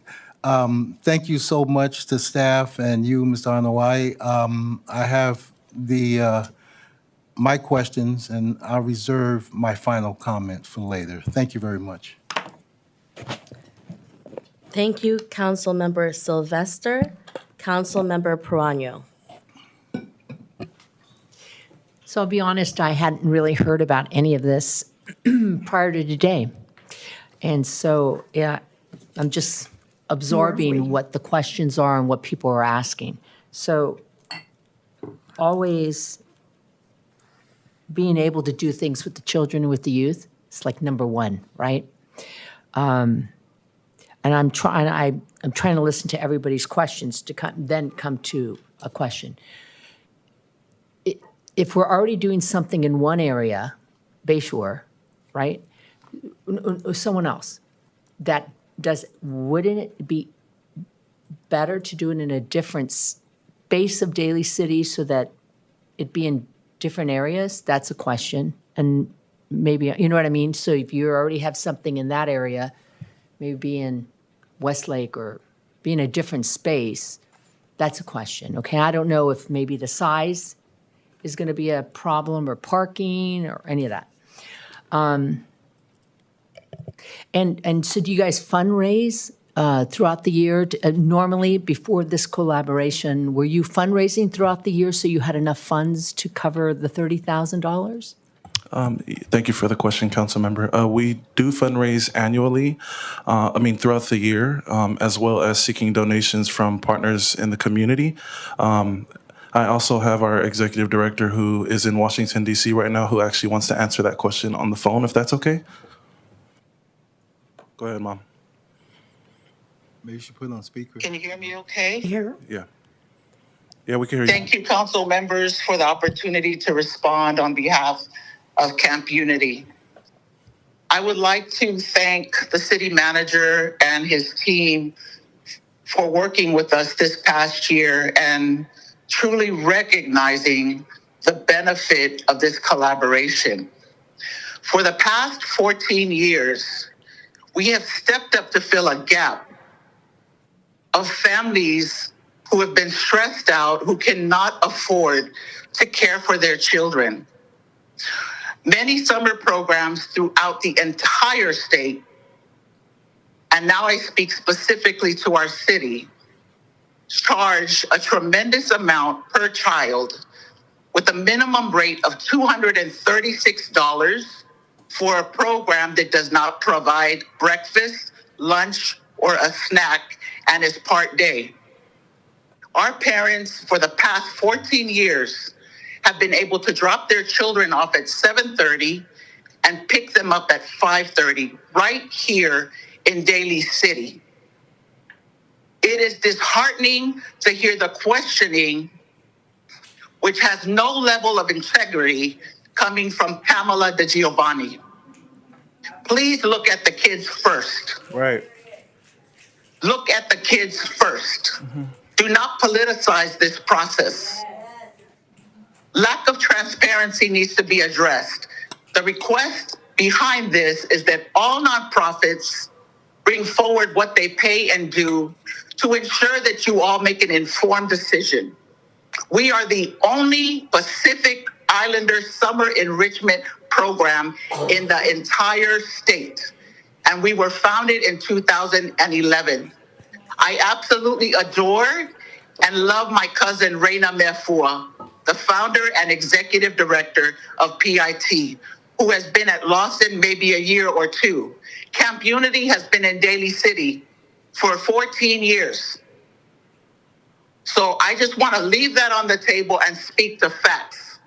E: Thank you so much to staff and you, Mr. Anawai. I have my questions, and I'll reserve my final comment for later. Thank you very much.
A: Thank you, Councilmember Sylvester. Councilmember Perano.
F: So I'll be honest, I hadn't really heard about any of this prior to today. And so, yeah, I'm just absorbing what the questions are and what people are asking. So always being able to do things with the children and with the youth, it's like number one, right? And I'm trying to listen to everybody's questions to then come to a question. If we're already doing something in one area, Bayshore, right? Someone else that wouldn't it be better to do it in a different space of Daly City so that it be in different areas, that's a question. And maybe, you know what I mean? So if you already have something in that area, maybe be in Westlake or be in a different space, that's a question, okay? I don't know if maybe the size is going to be a problem or parking or any of that. And so do you guys fundraise throughout the year? Normally, before this collaboration, were you fundraising throughout the year so you had enough funds to cover the $30,000?
D: Thank you for the question, council member. We do fundraise annually, throughout the year, as well as seeking donations from partners in the community. I also have our executive director who is in Washington, D.C. right now, who actually wants to answer that question on the phone, if that's okay. Go ahead, Mom.
E: Maybe you should put it on speaker.
H: Can you hear me okay?
D: Yeah. Yeah, we can hear you.
H: Thank you, council members, for the opportunity to respond on behalf of Camp Unity. I would like to thank the city manager and his team for working with us this past year and truly recognizing the benefit of this collaboration. For the past 14 years, we have stepped up to fill a gap of families who have been stressed out, who cannot afford to care for their children. Many summer programs throughout the entire state, and now I speak specifically to our city, charge a tremendous amount per child with a minimum rate of $236 for a program that does not provide breakfast, lunch, or a snack and is part day. Our parents, for the past 14 years, have been able to drop their children off at 7:30 and pick them up at 5:30 right here in Daly City. It is disheartening to hear the questioning, which has no level of integrity, coming from Pamela DeGiovanni. Please look at the kids first.
D: Right.
H: Look at the kids first. Mm-hmm. Do not politicize this process. Lack of transparency needs to be addressed. The request behind this is that all nonprofits bring forward what they pay and do to ensure that you all make an informed decision. We are the only Pacific Islander summer enrichment program in the entire state, and we were founded in 2011. I absolutely adore and love my cousin Reina Mefua, the founder and executive director of PIT, who has been at Lawson maybe a year or two. Camp Unity has been in Daly City for 14 years. So I just want to leave that on the table and speak to facts.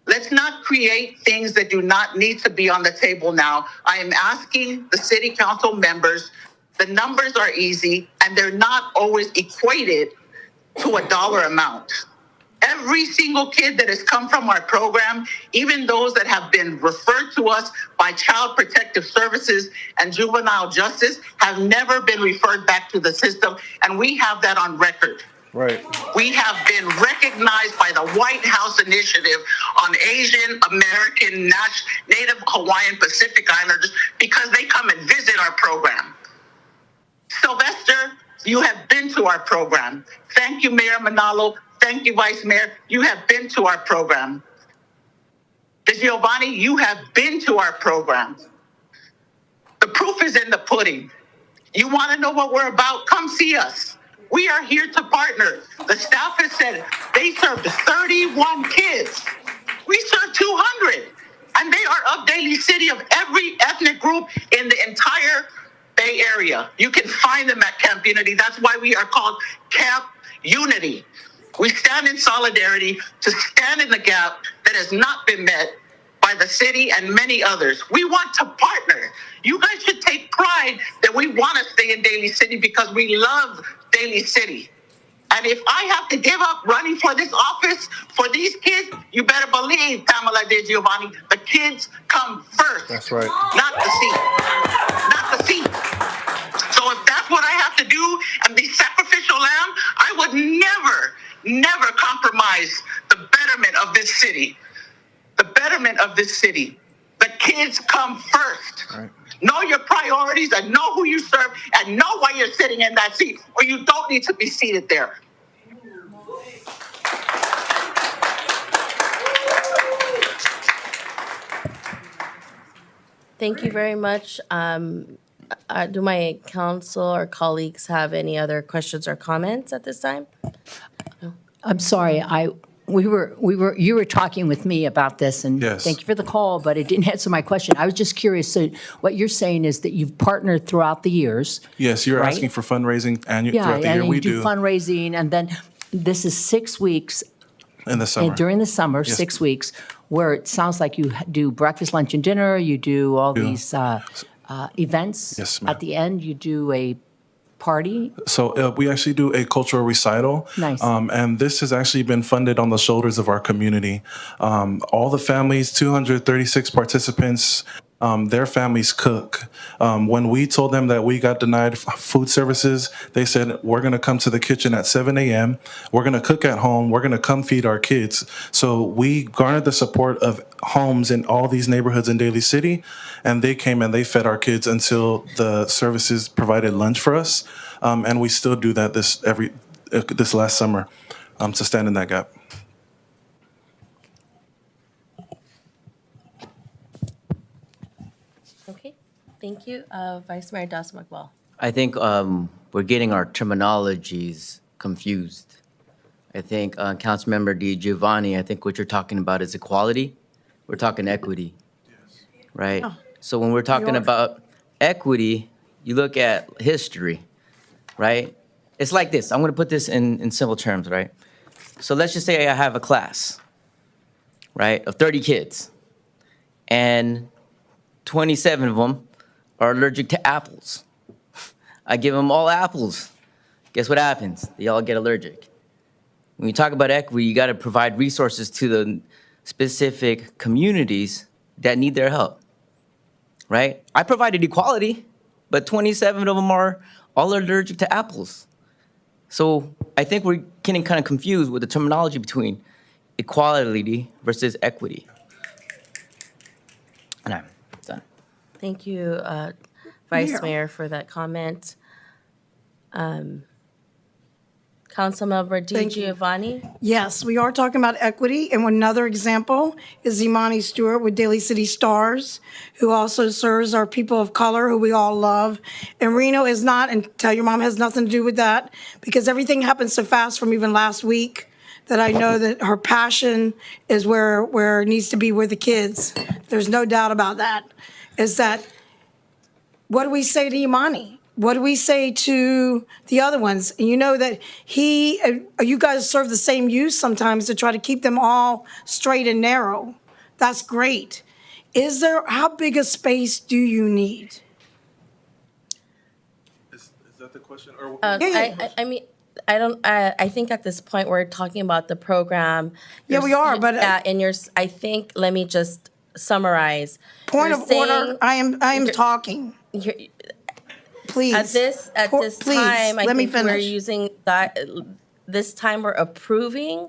H: Let's not create things that do not need to be on the table now. I am asking the city council members, the numbers are easy and they're not always equated to a dollar amount. Every single kid that has come from our program, even those that have been referred to us by Child Protective Services and Juvenile Justice, have never been referred back to the system, and we have that on record.
D: Right.
H: We have been recognized by the White House Initiative on Asian American, Native Hawaiian Pacific Islanders because they come and visit our program. Sylvester, you have been to our program. Thank you, Mayor Manalo. Thank you, Vice Mayor. You have been to our program. Giovanni, you have been to our program. The proof is in the pudding. You want to know what we're about? Come see us. We are here to partner. The staff has said they served 31 kids. We serve 200. And they are of Daly City, of every ethnic group in the entire Bay Area. You can find them at Camp Unity. That's why we are called Camp Unity. We stand in solidarity to stand in the gap that has not been met by the city and many others. We want to partner. You guys should take pride that we want to stay in Daly City because we love Daly City. And if I have to give up running for this office for these kids, you better believe, Pamela DeGiovanni, the kids come first.
D: That's right.
H: Not the seat. Not the seat. So if that's what I have to do and be sacrificial lamb, I would never compromise the betterment of this city. this city. The kids come first. Right. Know your priorities and know who you serve and know why you're sitting in that seat, or you don't need to be seated there.
A: Thank you very much. Do my council or colleagues have any other questions or comments at this time?
F: I'm sorry, you were talking with me about this, and
D: Yes.
F: thank you for the call, but it didn't answer my question. I was just curious, so what you're saying is that you've partnered throughout the years?
D: Yes, you're
F: Right?
D: asking for fundraising
F: Yeah,
D: throughout the year.
F: and
D: We
F: you do fundraising, and then this is 6 weeks
D: in the summer.
F: during the summer,
D: Yes.
F: 6 weeks, where it sounds like you do breakfast, lunch, and dinner, you do all
D: Yeah.
F: these events.
D: Yes, ma'am.
F: At the end, you do a party.
D: So we actually do a cultural recital.
F: Nice.
D: And this has actually been funded on the shoulders of our community. All the families, 236 participants, their families cook. When we told them that we got denied food services, they said, we're going to come to the kitchen at 7 a.m. We're going to cook at home. We're going to come feed our kids. So we garnered the support of homes in all these neighborhoods in Daly City, and they came and they fed our kids until the services provided lunch for us. And we still do that this last summer to stand in that gap.
A: Okay, thank you. Vice Mayor Das McWell.
S: I think we're getting our terminologies confused. I think Councilmember Di Giovanni, I think what you're talking about is equality. We're talking equity, right? So when we're talking about equity, you look at history, right? It's like this. I'm going to put this in simple terms, right? So let's just say I have a class, right, of 30 kids, and 27 of them are allergic to apples. I give them all apples. Guess what happens? They all get allergic. When you talk about equity, you got to provide resources to the specific communities that need their help, right? I provided equality, but 27 of them are all allergic to apples. So I think we're getting kind of confused with the terminology between equality versus equity. And I'm done.
A: Thank you, Vice Mayor, for that comment. Councilmember Di
C: Thank you.
A: Giovanni.
C: Yes, we are talking about equity, and another example is Imani Stewart with Daly City Stars, who also serves our people of color, who we all love. And Reno is not, and tell your mom has nothing to do with that, because everything happened so fast from even last week that I know that her passion is where it needs to be with the kids. There's no doubt about that. Is that, what do we say to Imani? What do we say to the other ones? And you know that you guys serve the same youth sometimes to try to keep them all straight and narrow. That's great. How big a space do you need?
D: Is that the question? Or
A: I mean, I think at this point we're talking about the program.
C: Yeah, we are, but
A: I think, let me just summarize.
C: Point
A: You're
C: of order.
A: saying-
C: I am talking. Please.
A: At this
C: Please,
A: time, I
C: let me
A: think we're
C: finish.
A: using that. This time, we're approving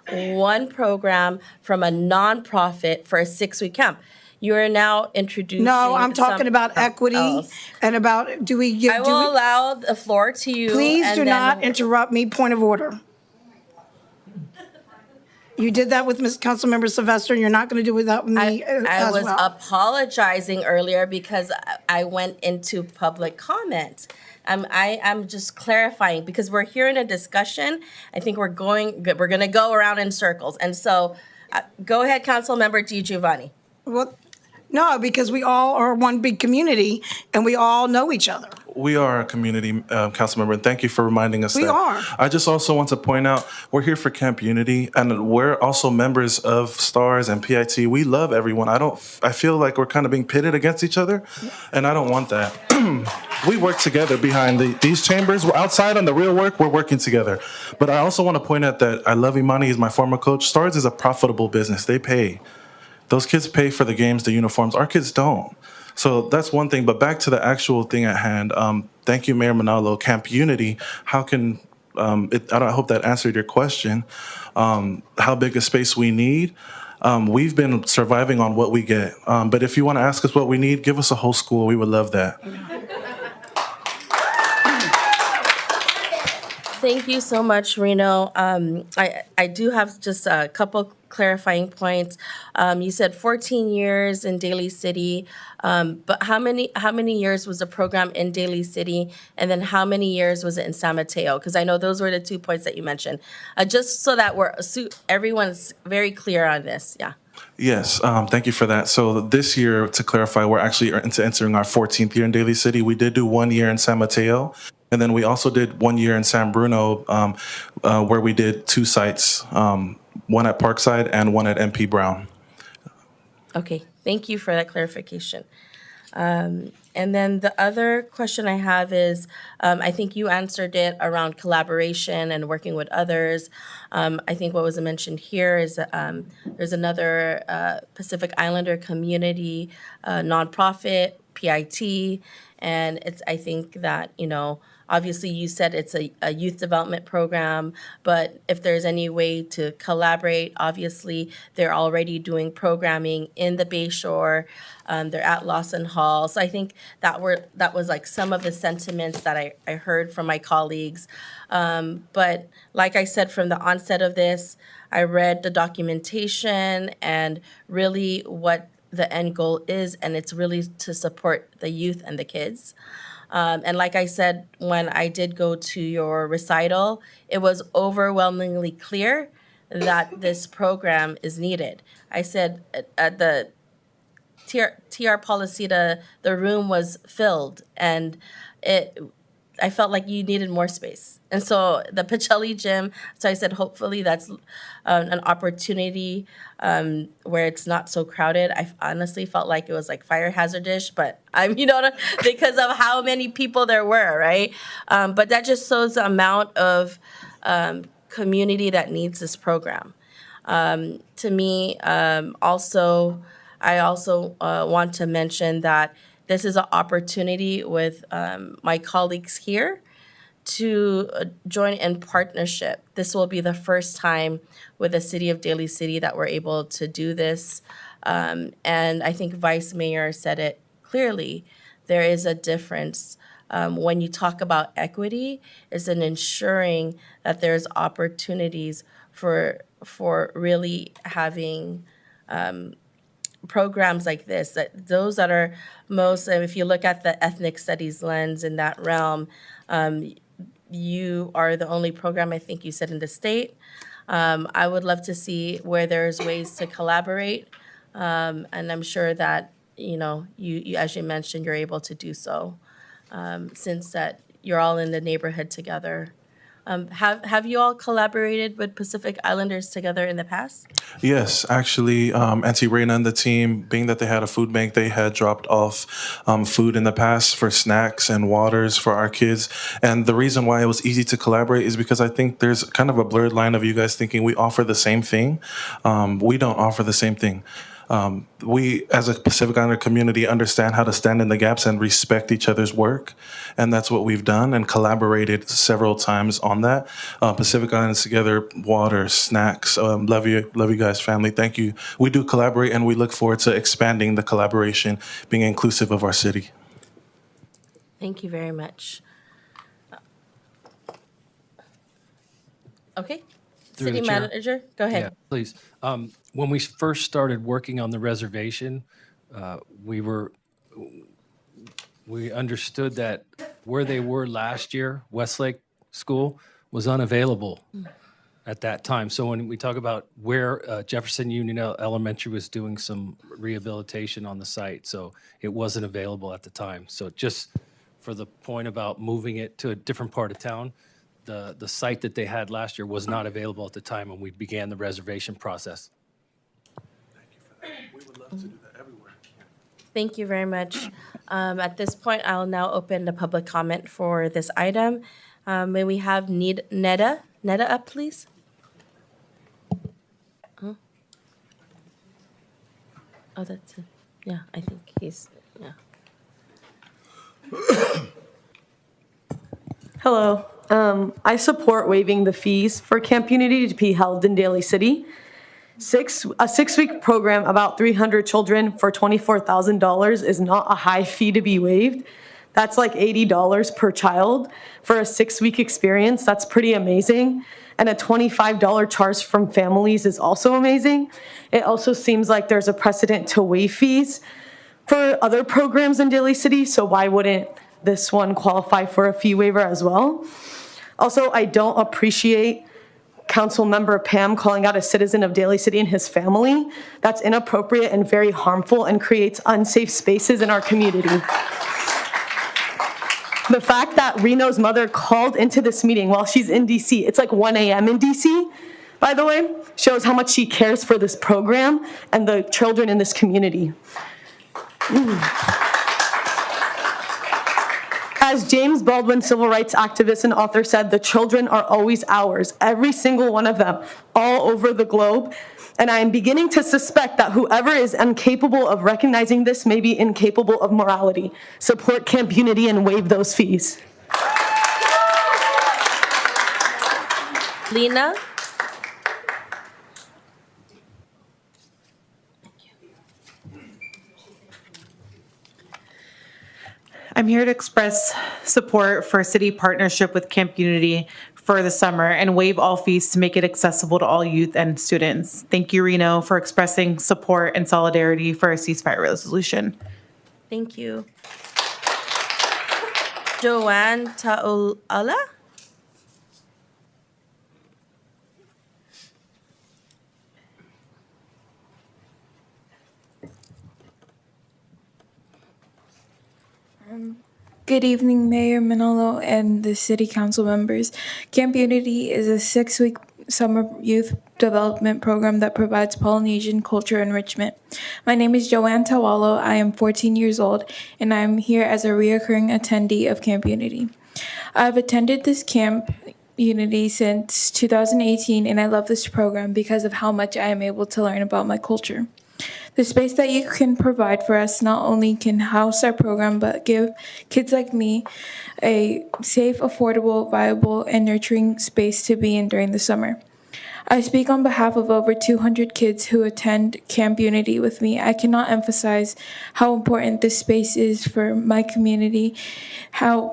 A: one program from a nonprofit for a 6-week camp. You are now introducing.
C: No, I'm talking
A: something
C: about equity
A: else.
C: and about,
A: I will allow the floor to you.
C: Please
A: and
C: do
A: then
C: not interrupt me. Point of order. You did that with Councilmember Sylvester, and you're not going to do that with me
A: I
C: as
A: was
C: well.
A: apologizing earlier because I went into public comment. I'm just clarifying because we're here in a discussion. I think we're going to go around in circles. And so go ahead, Councilmember Di Giovanni.
C: Well, no, because we all are one big community, and we all know each other.
D: We are a community council member, and thank you for reminding us
C: We
D: that.
C: are.
D: I just also want to point out, we're here for Camp Unity, and we're also members of STARS and PIT. We love everyone. I feel like we're kind of being pitted against each other, and I don't want that. We work together behind these chambers. We're outside on the real work. We're working together. But I also want to point out that I love Imani. He's my former coach. STARS is a profitable business. They pay. Those kids pay for the games, the uniforms. Our kids don't. So that's one thing. But back to the actual thing at hand. Thank you, Mayor Manalo. Camp Unity. How can I hope that answered your question. How big a space we need? we've been surviving on what we get. But if you want to ask us what we need, give us a whole school. We would love that.
A: Thank you so much, Reno. I do have just a couple clarifying points. You said 14 years in Daly City, but how many years was the program in Daly City, and then how many years was it in San Mateo? Because I know those were the 2 points that you mentioned. Just so that everyone's very clear on this. Yeah.
D: Yes, thank you for that. So this year, to clarify, we're actually entering our 14th year in Daly City. We did do 1 year in San Mateo, and then we also did 1 year in San Bruno, where we did 2 sites, one at Parkside and one at MP Brown.
A: Okay, thank you for that clarification. And then the other question I have is, I think you answered it around collaboration and working with others. I think what was mentioned here is there's another Pacific Islander community nonprofit, PIT, and I think that, obviously you said it's a youth development program, but if there's any way to collaborate, obviously they're already doing programming in the Bayshore. They're at Lawson Hall. So I think that was like some of the sentiments that I heard from my colleagues. But like I said, from the onset of this, I read the documentation and really what the end goal is, and it's really to support the youth and the kids. And like I said, when I did go to your recital, it was overwhelmingly clear that this program is needed. I said at the TR Policita, the room was filled, and I felt like you needed more space. And so the Pacelli gym, so I said, hopefully that's an opportunity where it's not so crowded. I honestly felt like it was like fire hazard-ish, but because of how many people there were, right? But that just shows the amount of community that needs this program. To me, I also want to mention that this is an opportunity with my colleagues here to join in partnership. This will be the first time with the city of Daly City that we're able to do this. And I think Vice Mayor said it clearly. There is a difference when you talk about equity, is in ensuring that there's opportunities for really having programs like this, that those that are most, if you look at the ethnic studies lens in that realm, you are the only program, I think you said, in the state. I would love to see where there's ways to collaborate. And I'm sure that, you as you mentioned, you're able to do so, since that you're all in the neighborhood together. Have you all collaborated with Pacific Islanders together in the past?
D: Yes, actually, Auntie Reina and the team, being that they had a food bank, they had dropped off food in the past for snacks and waters for our kids. And the reason why it was easy to collaborate is because I think there's kind of a blurred line of you guys thinking we offer the same thing. We don't offer the same thing. We, as a Pacific Islander community, understand how to stand in the gaps and respect each other's work. And that's what we've done and collaborated several times on that. Pacific Islanders together, water, snacks. Love you guys, family. Thank you. We do collaborate, and we look forward to expanding the collaboration, being inclusive of our city.
A: Thank you very much. Okay.
B: Through
A: City
B: the chair.
A: Manager, go ahead.
B: Yeah, please. When we first started working on the reservation, we understood that where they were last year, Westlake School, was unavailable at that time. So when we talk about where Jefferson Union Elementary was doing some rehabilitation on the site, so it wasn't available at the time. So just for the point about moving it to a different part of town, the site that they had last year was not available at the time when we began the reservation process.
D: Thank you for that. We would love to do that everywhere.
A: Thank you very much. At this point, I'll now open the public comment for this item. May we have Neda up, please? Oh, that's it. Yeah, I think he's, yeah.
V: Hello. I support waiving the fees for Camp Unity to be held in Daly City. A 6-week program, about 300 children for $24,000 is not a high fee to be waived. That's like $80 per child for a 6-week experience. That's pretty amazing. And a $25 charge from families is also amazing. It also seems like there's a precedent to waive fees for other programs in Daly City, so why wouldn't this one qualify for a fee waiver as well? Also, I don't appreciate Councilmember Pam calling out a citizen of Daly City and his family. That's inappropriate and very harmful and creates unsafe spaces in our community. The fact that Reno's mother called into this meeting while she's in DC, it's like 1 a.m. in DC, by the way, shows how much she cares for this program and the children in this community. As James Baldwin, civil rights activist and author, said, the children are always ours, every single one of them, all over the globe. And I am beginning to suspect that whoever is incapable of recognizing this may be incapable of morality. Support Camp Unity and waive those fees.
A: Lena?
I: I'm here to express support for city partnership with Camp Unity for the summer and waive all fees to make it accessible to all youth and students. Thank you, Reno, for expressing support and solidarity for a ceasefire resolution.
A: Thank you. Joanne Taulala?
J: Good evening, Mayor Manolo and the City Council members. Camp Unity is a 6-week summer youth development program that provides Polynesian culture enrichment. My name is Joanne Tawalo. I am 14 years old, and I am here as a reoccurring attendee of Camp Unity. I've attended this Camp Unity since 2018, and I love this program because of how much I am able to learn about my culture. The space that you can provide for us not only can house our program, but give kids like me a safe, affordable, viable, and nurturing space to be in during the summer. I speak on behalf of over 200 kids who attend Camp Unity with me. I cannot emphasize how important this space is for my community, I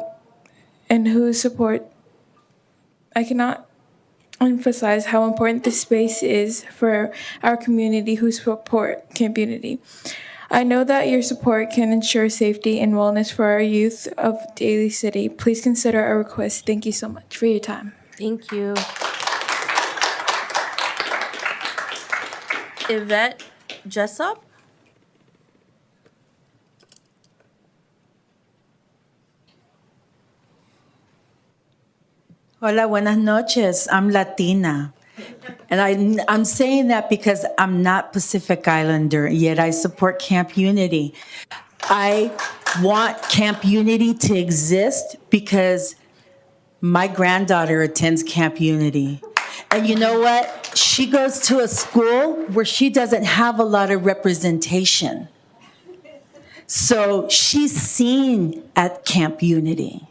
J: cannot emphasize how important this space is for our community who support Camp Unity. I know that your support can ensure safety and wellness for our youth of Daly City. Please consider our request. Thank you so much for your time.
A: Thank you. Yvette Jessup?
L: Hola, buenas noches. I'm Latina. And I'm saying that because I'm not Pacific Islander, yet I support Camp Unity. I want Camp Unity to exist because my granddaughter attends Camp Unity. And you know what? She goes to a school where she doesn't have a lot of representation. So she's seen at Camp Unity.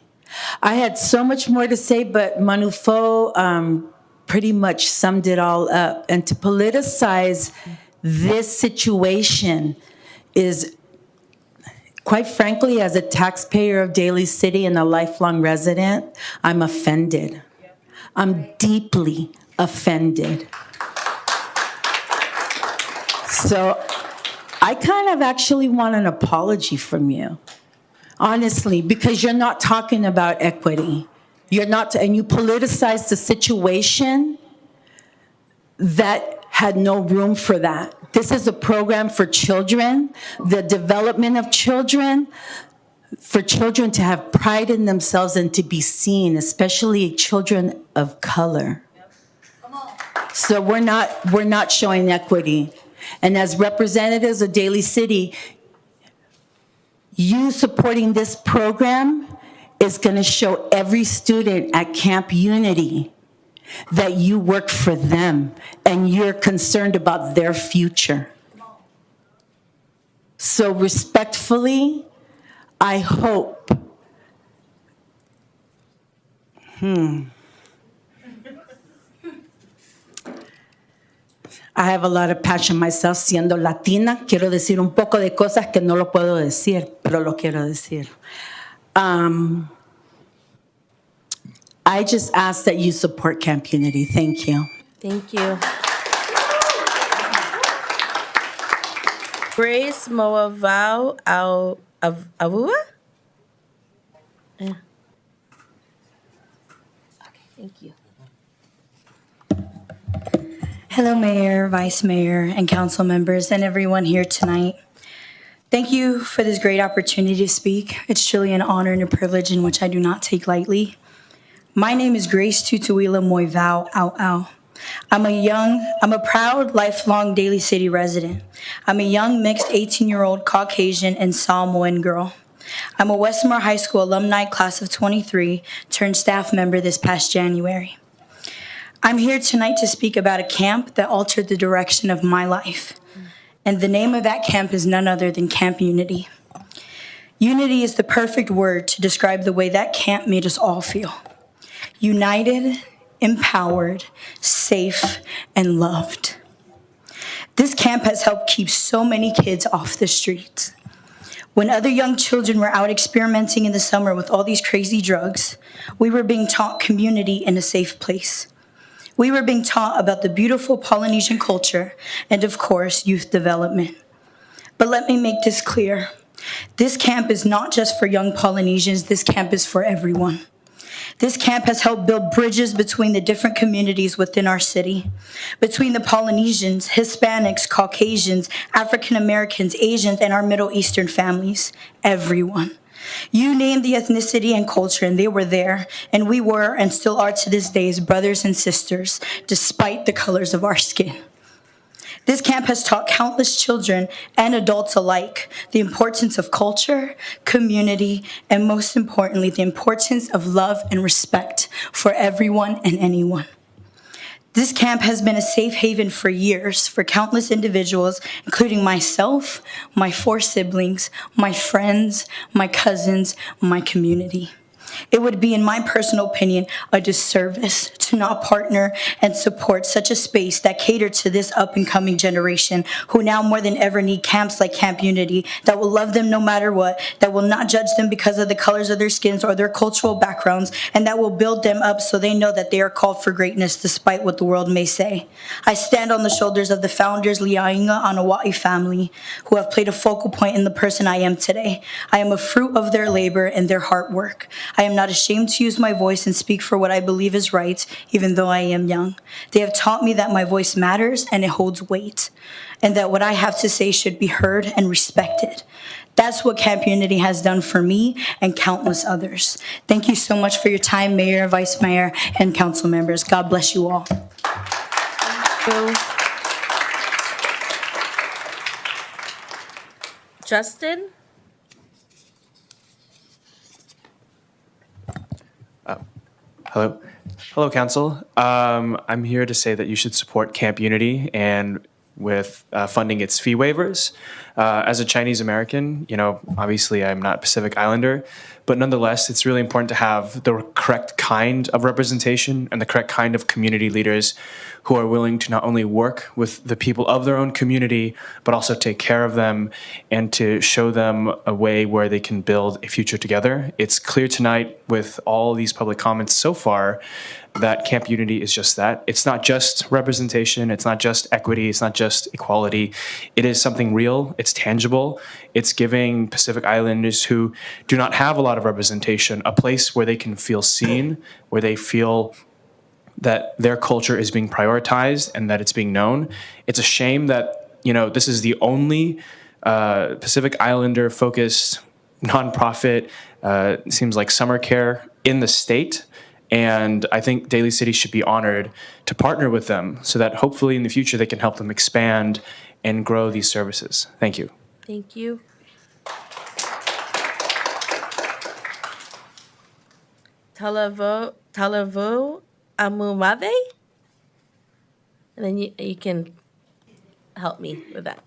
L: I had so much more to say, but Manufo pretty much summed it all up. And to politicize this situation is, quite frankly, as a taxpayer of Daly City and a lifelong resident, I'm offended. I'm deeply offended. So I kind of actually want an apology from you. Honestly, because you're not talking about equity. You're not, and you politicize the situation that had no room for that. This is a program for children, the development of children, for children to have pride in themselves and to be seen, especially children of color. So we're not showing equity. And as representatives of Daly City, you supporting this program is going to show every student at Camp Unity that you work for them and you're concerned about their future. So respectfully, I hope, I have a lot of passion myself, siendo latina. Quiero decir un poco de cosas que no lo puedo decir, pero lo quiero decir. I just ask that you support Camp Unity. Thank you.
A: Thank you. Grace Moavau Avua? Yeah. Okay, thank you.
G: Hello, Mayor, Vice Mayor, and council members, and everyone here tonight. Thank you for this great opportunity to speak. It's truly an honor and a privilege in which I do not take lightly. My name is Grace Tutuila Moivau Au Au. I'm a proud, lifelong Daly City resident. I'm a young, mixed 18-year-old Caucasian and Samoan girl. I'm a Westmore High School alumni class of 23, turned staff member this past January. I'm here tonight to speak about a camp that altered the direction of my life. And the name of that camp is none other than Camp Unity. Unity is the perfect word to describe the way that camp made us all feel. United, empowered, safe, and loved. This camp has helped keep so many kids off the streets. When other young children were out experimenting in the summer with all these crazy drugs, we were being taught community in a safe place. We were being taught about the beautiful Polynesian culture and, of course, youth development. But let me make this clear. This camp is not just for young Polynesians, this camp is for everyone. This camp has helped build bridges between the different communities within our city, between the Polynesians, Hispanics, Caucasians, African Americans, Asians, and our Middle Eastern families, everyone. You name the ethnicity and culture, and they were there, and we were and still are to this day as brothers and sisters, despite the colors of our skin. This camp has taught countless children and adults alike the importance of culture, community, and most importantly, the importance of love and respect for everyone and anyone. This camp has been a safe haven for years for countless individuals, including myself, my 4 siblings, my friends, my cousins, my community. It would be, in my personal opinion, a disservice to not partner and support such a space that catered to this up-and-coming generation who now more than ever need camps like Camp Unity that will love them no matter what, that will not judge them because of the colors of their skins or their cultural backgrounds, and that will build them up so they know that they are called for greatness despite what the world may say. I stand on the shoulders of the founders, Liainga Anawai family, who have played a focal point in the person I am today. I am a fruit of their labor and their hard work. I am not ashamed to use my voice and speak for what I believe is right, even though I am young. They have taught me that my voice matters and it holds weight, and that what I have to say should be heard and respected. That's what Camp Unity has done for me and countless others. Thank you so much for your time, Mayor, Vice Mayor, and council members. God bless you all.
A: Justin?
M: Hello. Hello, Council. I'm here to say that you should support Camp Unity and with funding its fee waivers. As a Chinese American, obviously I'm not Pacific Islander, but nonetheless, it's really important to have the correct kind of representation and the correct kind of community leaders who are willing to not only work with the people of their own community, but also take care of them and to show them a way where they can build a future together. It's clear tonight with all these public comments so far that Camp Unity is just that. It's not just representation, it's not just equity, it's not just equality. It is something real, it's tangible. It's giving Pacific Islanders who do not have a lot of representation a place where they can feel seen, where they feel that their culture is being prioritized and that it's being known. It's a shame that, this is the only Pacific Islander focused nonprofit, seems like summer care in the state. And I think Daly City should be honored to partner with them so that hopefully in the future they can help them expand and grow these services. Thank you.
A: Thank you. Talavo Amumave? And then you can help me with that.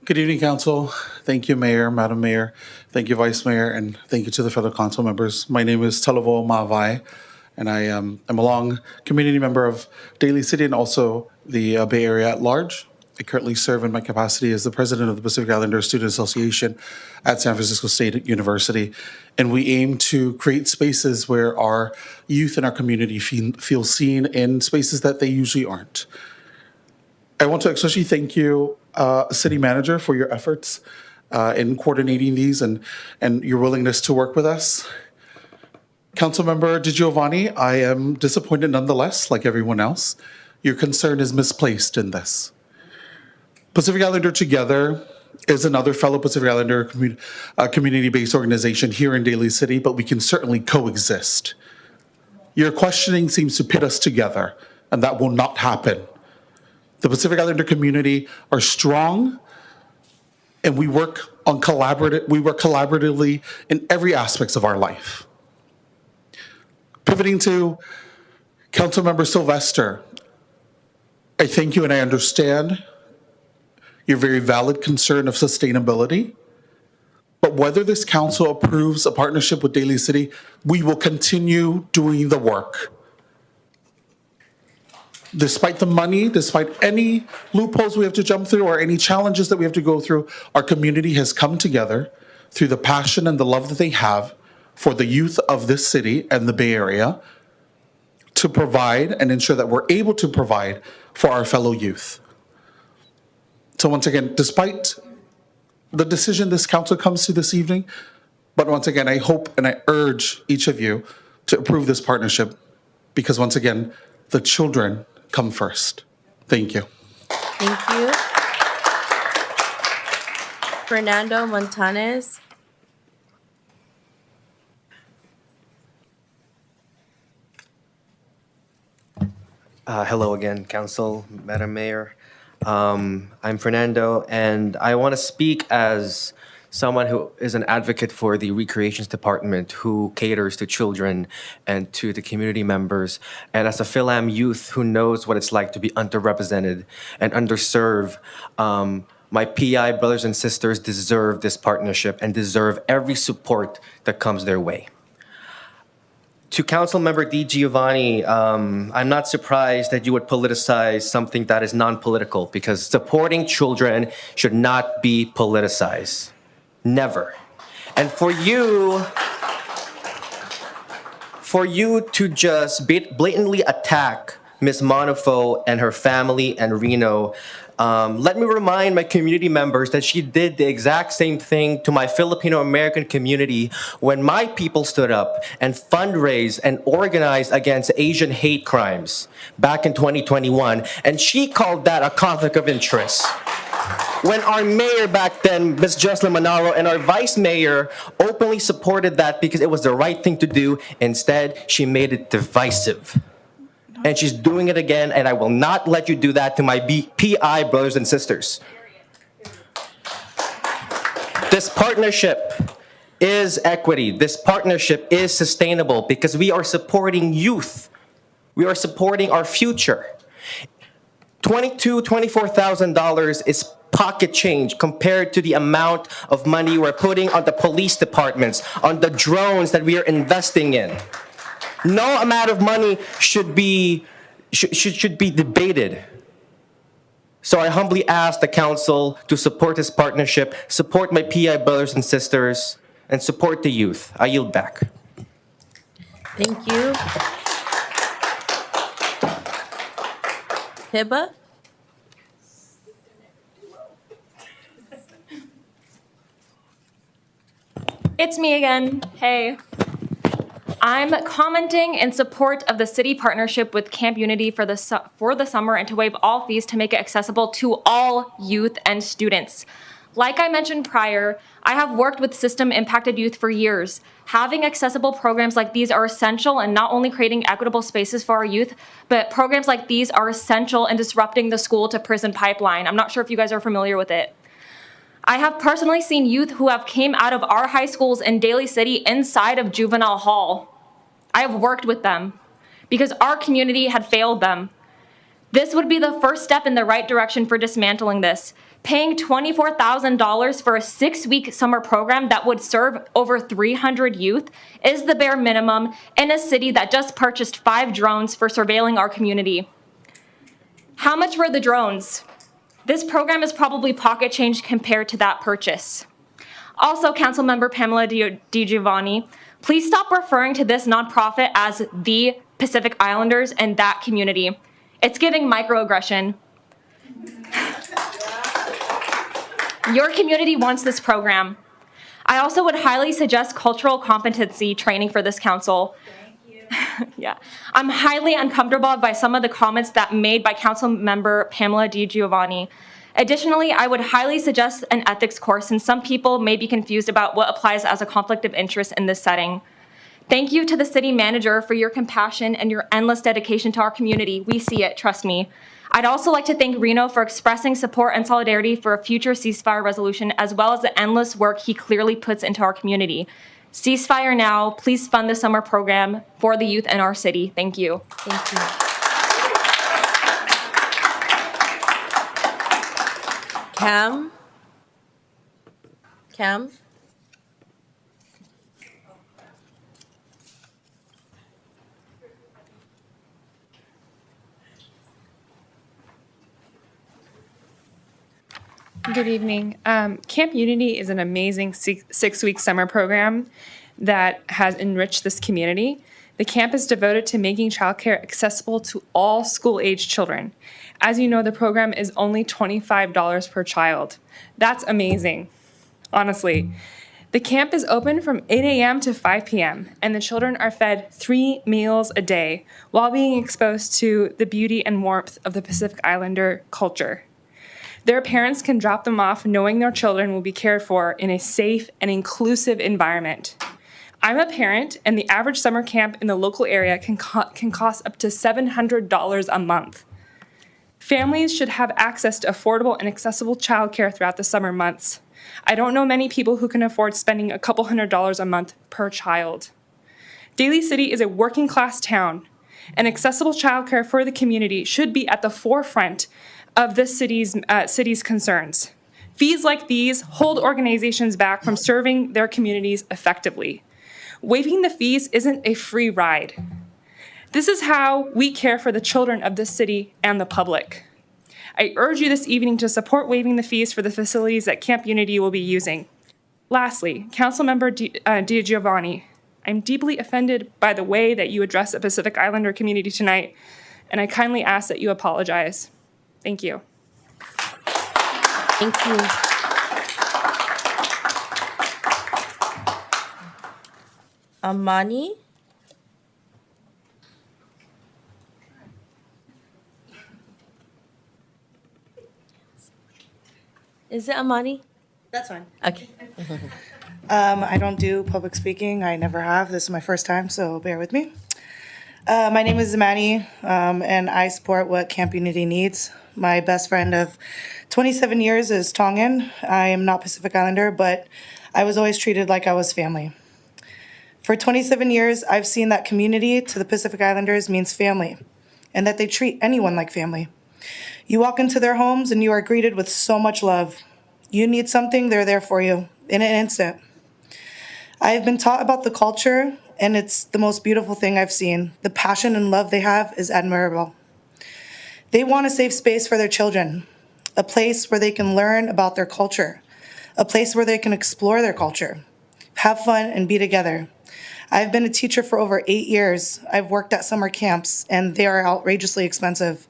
N: Good evening, Council.
D: Thank you, Mayor, Madam Mayor. Thank you, Vice Mayor, and thank you to the fellow council members. My name is Talavo Mavai, and I am a long community member of Daly City and also the Bay Area at large. I currently serve in my capacity as the president of the Pacific Islander Student Association at San Francisco State University. And we aim to create spaces where our youth and our community feel seen in spaces that they usually aren't. I want to especially thank you, City Manager, for your efforts in coordinating these and your willingness to work with us. Councilmember DiGiovanni, I am disappointed nonetheless, like everyone else. Your concern is misplaced in this. Pacific Islander Together is another fellow Pacific Islander community-based organization here in Daly City, but we can certainly coexist. Your questioning seems to pit us together, and that will not happen. The Pacific Islander community are strong, and we work collaboratively in every aspect of our life. Pivoting to Councilmember Sylvester, I thank you and I understand your very valid concern of sustainability. But whether this council approves a partnership with Daly City, we will continue doing the work. Despite the money, despite any loopholes we have to jump through or any challenges that we have to go through, our community has come together through the passion and the love that they have for the youth of this city and the Bay Area to provide and ensure that we're able to provide for our fellow youth. So once again, despite the decision this council comes to this evening, but once again, I hope and I urge each of you to approve this partnership because once again, the children come first. Thank you.
A: Thank you. Fernando Montanes.
N: Hello again, Council, Madam Mayor. I'm Fernando, and I want to speak as someone who is an advocate for the Recreations Department who caters to children and to the community members, and as a Philam youth who knows what it's like to be underrepresented and underserved. My PI brothers and sisters deserve this partnership and deserve every support that comes their way. To Councilmember DiGiovanni, I'm not surprised that you would politicize something that is non-political because supporting children should not be politicized. Never. And for you to just blatantly attack Ms. Monofo and her family and Reno, let me remind my community members that she did the exact same thing to my Filipino-American community when my people stood up and fundraised and organized against Asian hate crimes back in 2021, and she called that a conflict of interest. When our mayor back then, Ms. Jocelyn Manalo, and our vice mayor openly supported that because it was the right thing to do, instead, she made it divisive. And she's doing it again, and I will not let you do that to my PI brothers and sisters. This partnership is equity. This partnership is sustainable because we are supporting youth. We are supporting our future. $24,000 is pocket change compared to the amount of money we're putting on the police departments, on the drones that we are investing in. No amount of money should be debated. So I humbly ask the council to support this partnership, support my PI brothers and sisters, and support the youth. I yield back.
A: Thank you. Hiba?
O: It's me again. Hey. I'm commenting in support of the city partnership with Camp Unity for the summer and to waive all fees to make it accessible to all youth and students. Like I mentioned prior, I have worked with system-impacted youth for years. Having accessible programs like these are essential in not only creating equitable spaces for our youth, but programs like these are essential in disrupting the school-to-prison pipeline. I'm not sure if you guys are familiar with it. I have personally seen youth who have came out of our high schools in Daly City inside of juvenile hall. I have worked with them because our community had failed them. This would be the first step in the right direction for dismantling this. Paying $24,000 for a 6-week summer program that would serve over 300 youth is the bare minimum in a city that just purchased 5 drones for surveilling our community. How much were the drones? This program is probably pocket change compared to that purchase. Also, Councilmember Pamela DiGiovanni, please stop referring to this nonprofit as the Pacific Islanders and that community. It's giving microaggression. Your community wants this program. I also would highly suggest cultural competency training for this council. Yeah, I'm highly uncomfortable by some of the comments that made by Councilmember Pamela DiGiovanni. Additionally, I would highly suggest an ethics course, since some people may be confused about what applies as a conflict of interest in this setting. Thank you to the city manager for your compassion and your endless dedication to our community. We see it, trust me. I'd also like to thank Reno for expressing support and solidarity for a future ceasefire resolution, as well as the endless work he clearly puts into our community. Ceasefire now. Please fund the summer program for the youth in our city. Thank you.
A: Thank you. Cam?
P: Good evening. Camp Unity is an amazing 6-week summer program that has enriched this community. The camp is devoted to making childcare accessible to all school-age children. As you know, the program is only $25 per child. That's amazing, honestly. The camp is open from 8 a.m. to 5 p.m., and the children are fed 3 meals a day while being exposed to the beauty and warmth of the Pacific Islander culture. Their parents can drop them off knowing their children will be cared for in a safe and inclusive environment. I'm a parent, and the average summer camp in the local area can cost up to $700 a month. Families should have access to affordable and accessible childcare throughout the summer months. I don't know many people who can afford spending a couple $100s a month per child. Daly City is a working-class town, and accessible childcare for the community should be at the forefront of this city's concerns. Fees like these hold organizations back from serving their communities effectively. Waiving the fees isn't a free ride. This is how we care for the children of this city and the public. I urge you this evening to support waiving the fees for the facilities that Camp Unity will be using. Lastly, Councilmember DiGiovanni, I'm deeply offended by the way that you address the Pacific Islander community tonight, and I kindly ask that you apologize. Thank you.
A: Thank you. Amani? Is it Amani?
Q: That's fine.
A: Okay.
Q: I don't do public speaking. I never have. This is my first time, so bear with me. My name is Amani, and I support what Camp Unity needs. My best friend of 27 years is Tongan. I am not Pacific Islander, but I was always treated like I was family. For 27 years, I've seen that community to the Pacific Islanders means family, and that they treat anyone like family. You walk into their homes and you are greeted with so much love. You need something, they're there for you in an instant. I have been taught about the culture, and it's the most beautiful thing I've seen. The passion and love they have is admirable. They want a safe space for their children, a place where they can learn about their culture, a place where they can explore their culture, have fun, and be together. I've been a teacher for over 8 years. I've worked at summer camps, and they are outrageously expensive.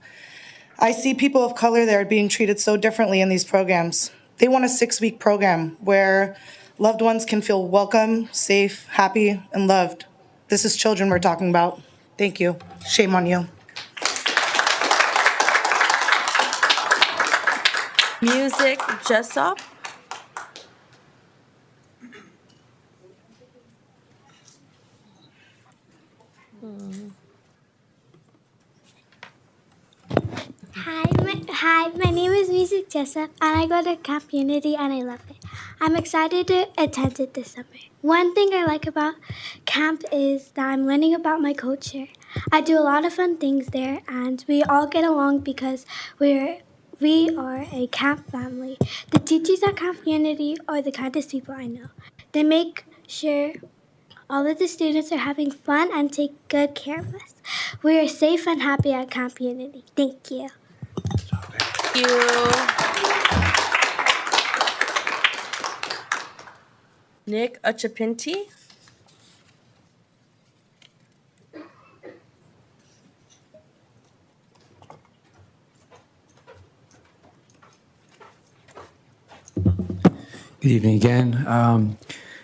Q: I see people of color that are being treated so differently in these programs. They want a 6-week program where loved ones can feel welcome, safe, happy, and loved. This is children we're talking about. Thank you. Shame on you.
A: Music Jessup?
R: Hi, my name is Music Jessup, and I go to Camp Unity, and I love it. I'm excited to attend it this summer. One thing I like about camp is that I'm learning about my culture. I do a lot of fun things there, and we all get along because we are a camp family. The teachers at Camp Unity are the kindest people I know. They make sure all of the students are having fun and take good care of us. We are safe and happy at Camp Unity. Thank you.
A: Thank you. Nick Achapinti.
T: Good evening again.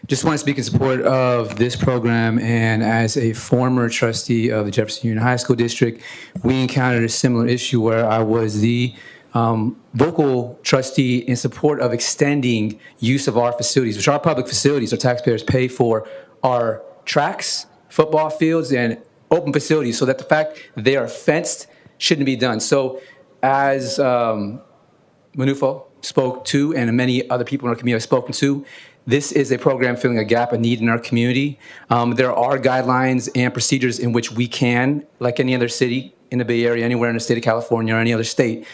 T: Just want to speak in support of this program, and as a former trustee of the Jefferson Union High School District, we encountered a similar issue where I was the vocal trustee in support of extending use of our facilities, which are public facilities. Our taxpayers pay for our tracks, football fields, and open facilities, so that the fact that they are fenced shouldn't be done. So as Manufo spoke to, and many other people in our community have spoken to, this is a program filling a gap, a need in our community. There are guidelines and procedures in which we can, like any other city in the Bay Area, anywhere in the state of California or any other state,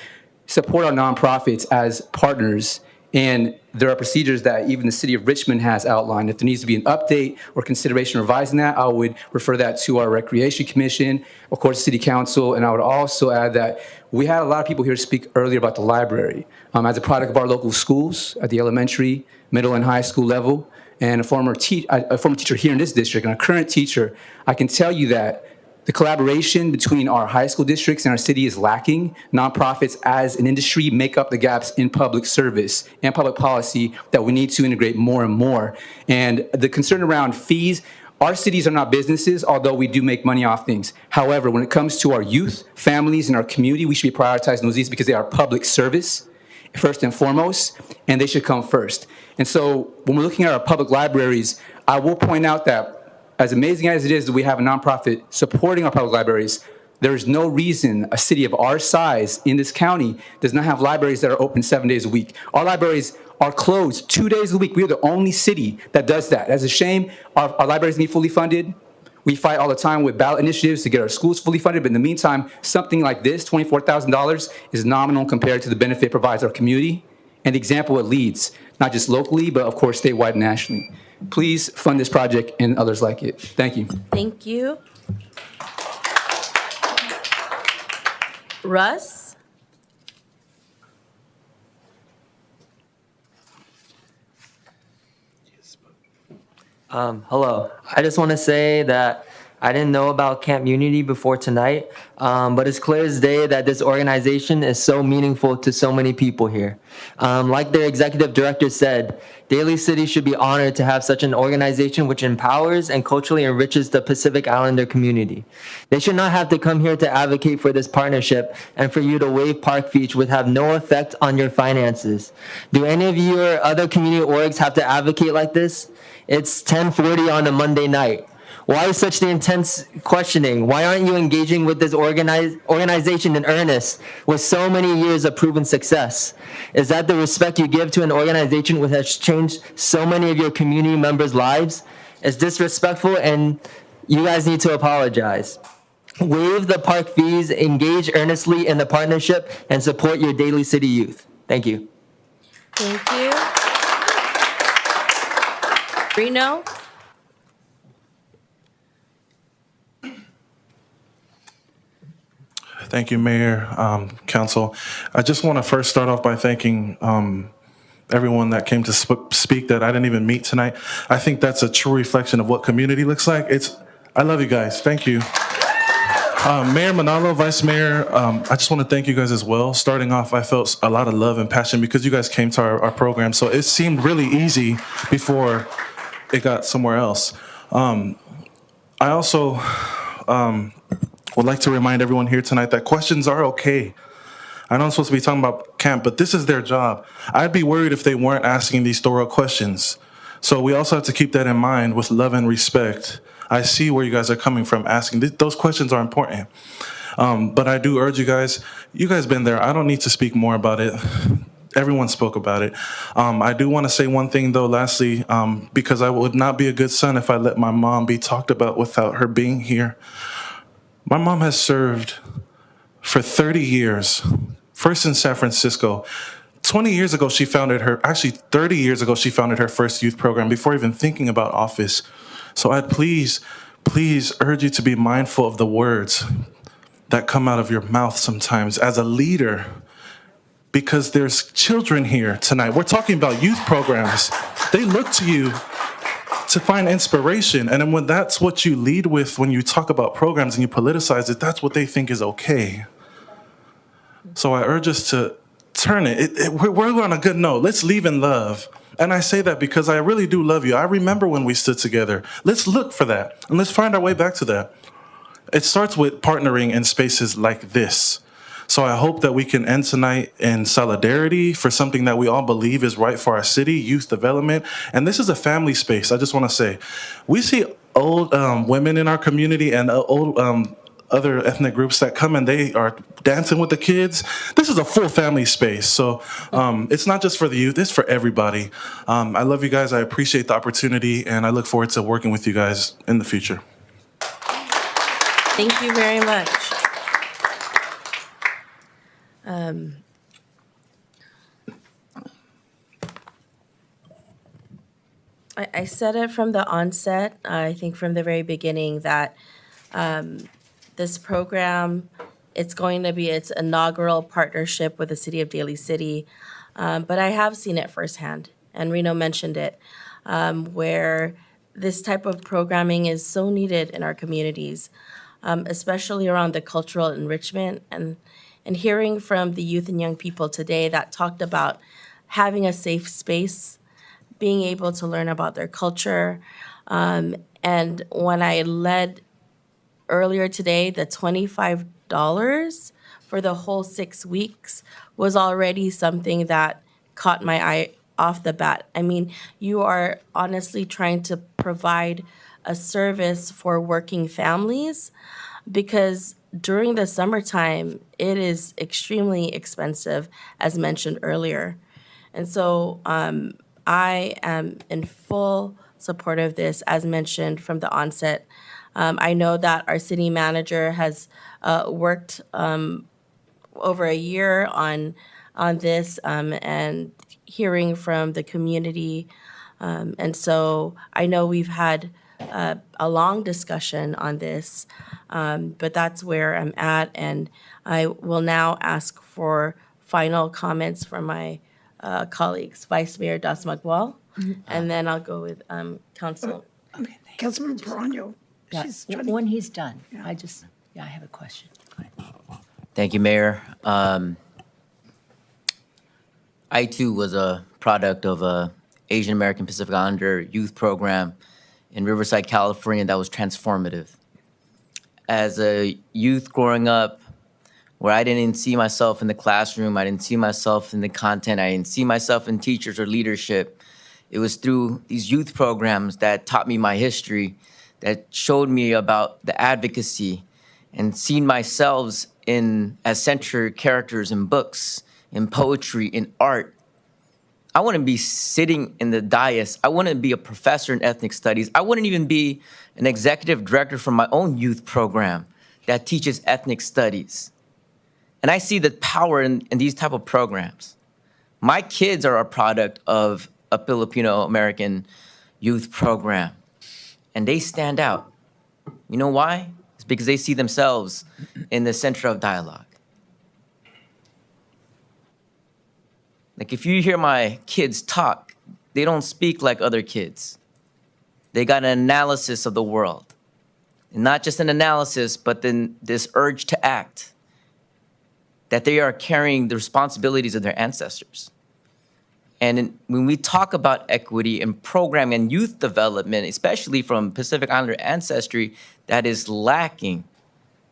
T: support our nonprofits as partners. And there are procedures that even the city of Richmond has outlined. If there needs to be an update or consideration revising that, I would refer that to our Recreation Commission, of course, City Council, and I would also add that we had a lot of people here speak earlier about the library. As a product of our local schools at the elementary, middle, and high school level, and a former teacher here in this district and a current teacher, I can tell you that the collaboration between our high school districts and our city is lacking. Nonprofits as an industry make up the gaps in public service and public policy that we need to integrate more and more. And the concern around fees, our cities are not businesses, although we do make money off things. However, when it comes to our youth, families, and our community, we should be prioritizing those needs because they are public service, first and foremost, and they should come first. And so when we're looking at our public libraries, I will point out that as amazing as it is that we have a nonprofit supporting our public libraries, there is no reason a city of our size in this county does not have libraries that are open 7 days a week. Our libraries are closed 2 days a week. We are the only city that does that. That's a shame. Our libraries need fully funded. We fight all the time with ballot initiatives to get our schools fully funded, but in the meantime, something like this, $24,000, is nominal compared to the benefit it provides our community and the example it leads, not just locally, but of course statewide and nationally. Please fund this project and others like it. Thank you.
A: Thank you. Russ?
U: Hello. I just want to say that I didn't know about Camp Unity before tonight, but it's clear as day that this organization is so meaningful to so many people here. Like their executive director said, Daly City should be honored to have such an organization which empowers and culturally enriches the Pacific Islander community. They should not have to come here to advocate for this partnership and for you to waive park fees would have no effect on your finances. Do any of your other community orgs have to advocate like this? It's 10:40 on a Monday night. Why such the intense questioning? Why aren't you engaging with this organization in earnest with so many years of proven success? Is that the respect you give to an organization which has changed so many of your community members' lives? It's disrespectful and you guys need to apologize. Waive the park fees, engage earnestly in the partnership, and support your Daly City youth. Thank you.
A: Thank you. Reno?
D: Thank you, Mayor, Council. I just want to first start off by thanking everyone that came to speak that I didn't even meet tonight. I think that's a true reflection of what community looks like. I love you guys. Thank you. Mayor Manalo, Vice Mayor, I just want to thank you guys as well. Starting off, I felt a lot of love and passion because you guys came to our program. So it seemed really easy before it got somewhere else. I also would like to remind everyone here tonight that questions are okay. I know I'm supposed to be talking about camp, but this is their job. I'd be worried if they weren't asking these thorough questions. So we also have to keep that in mind with love and respect. I see where you guys are coming from asking. Those questions are important. But I do urge you guys been there. I don't need to speak more about it. Everyone spoke about it. I do want to say one thing, though, lastly, because I would not be a good son if I let my mom be talked about without her being here. My mom has served for 30 years, first in San Francisco. 20 years ago, she founded actually 30 years ago, she founded her first youth program before even thinking about office. So I'd please urge you to be mindful of the words that come out of your mouth sometimes as a leader, because there's children here tonight. We're talking about youth programs. They look to you to find inspiration. And then when that's what you lead with, when you talk about programs and you politicize it, that's what they think is okay. So I urge us to turn it. We're on a good note. Let's leave in love. And I say that because I really do love you. I remember when we stood together. Let's look for that, and let's find our way back to that. It starts with partnering in spaces like this. So I hope that we can end tonight in solidarity for something that we all believe is right for our city, youth development. And this is a family space. I just want to say, we see old women in our community and old other ethnic groups that come and they are dancing with the kids. This is a full family space. So it's not just for the youth, it's for everybody. I love you guys. I appreciate the opportunity, and I look forward to working with you guys in the future.
A: Thank you very much. I said it from the onset, I think from the very beginning, that this program, it's going to be its inaugural partnership with the city of Daly City. But I have seen it firsthand, and Reno mentioned it, where this type of programming is so needed in our communities, especially around the cultural enrichment, and hearing from the youth and young people today that talked about having a safe space, being able to learn about their culture. And when I led earlier today, the $25 for the whole 6 weeks was already something that caught my eye off the bat. I mean, you are honestly trying to provide a service for working families, because during the summertime, it is extremely expensive, as mentioned earlier. And so I am in full support of this, as mentioned from the onset. I know that our city manager has worked over a year on this, and hearing from the community. And so I know we've had a long discussion on this, but that's where I'm at. And I will now ask for final comments from my colleagues, Vice Mayor Das Magwal, and then I'll go with Council.
C: Councilmember Perano.
F: When he's done, I have a question.
S: Thank you, Mayor. I too was a product of a Asian American Pacific Islander youth program in Riverside, California that was transformative. As a youth growing up, where I didn't see myself in the classroom, I didn't see myself in the content, I didn't see myself in teachers or leadership, it was through these youth programs that taught me my history, that showed me about the advocacy, and seen myself as central characters in books, in poetry, in art. I wouldn't be sitting in the dais. I wouldn't be a professor in ethnic studies. I wouldn't even be an executive director for my own youth program that teaches ethnic studies. And I see the power in these type of programs. My kids are a product of a Filipino-American youth program, and they stand out. You know why? It's because they see themselves in the center of dialogue. Like, if you hear my kids talk, they don't speak like other kids. They got an analysis of the world. And not just an analysis, but then this urge to act, that they are carrying the responsibilities of their ancestors. And when we talk about equity and programming and youth development, especially from Pacific Islander ancestry, that is lacking.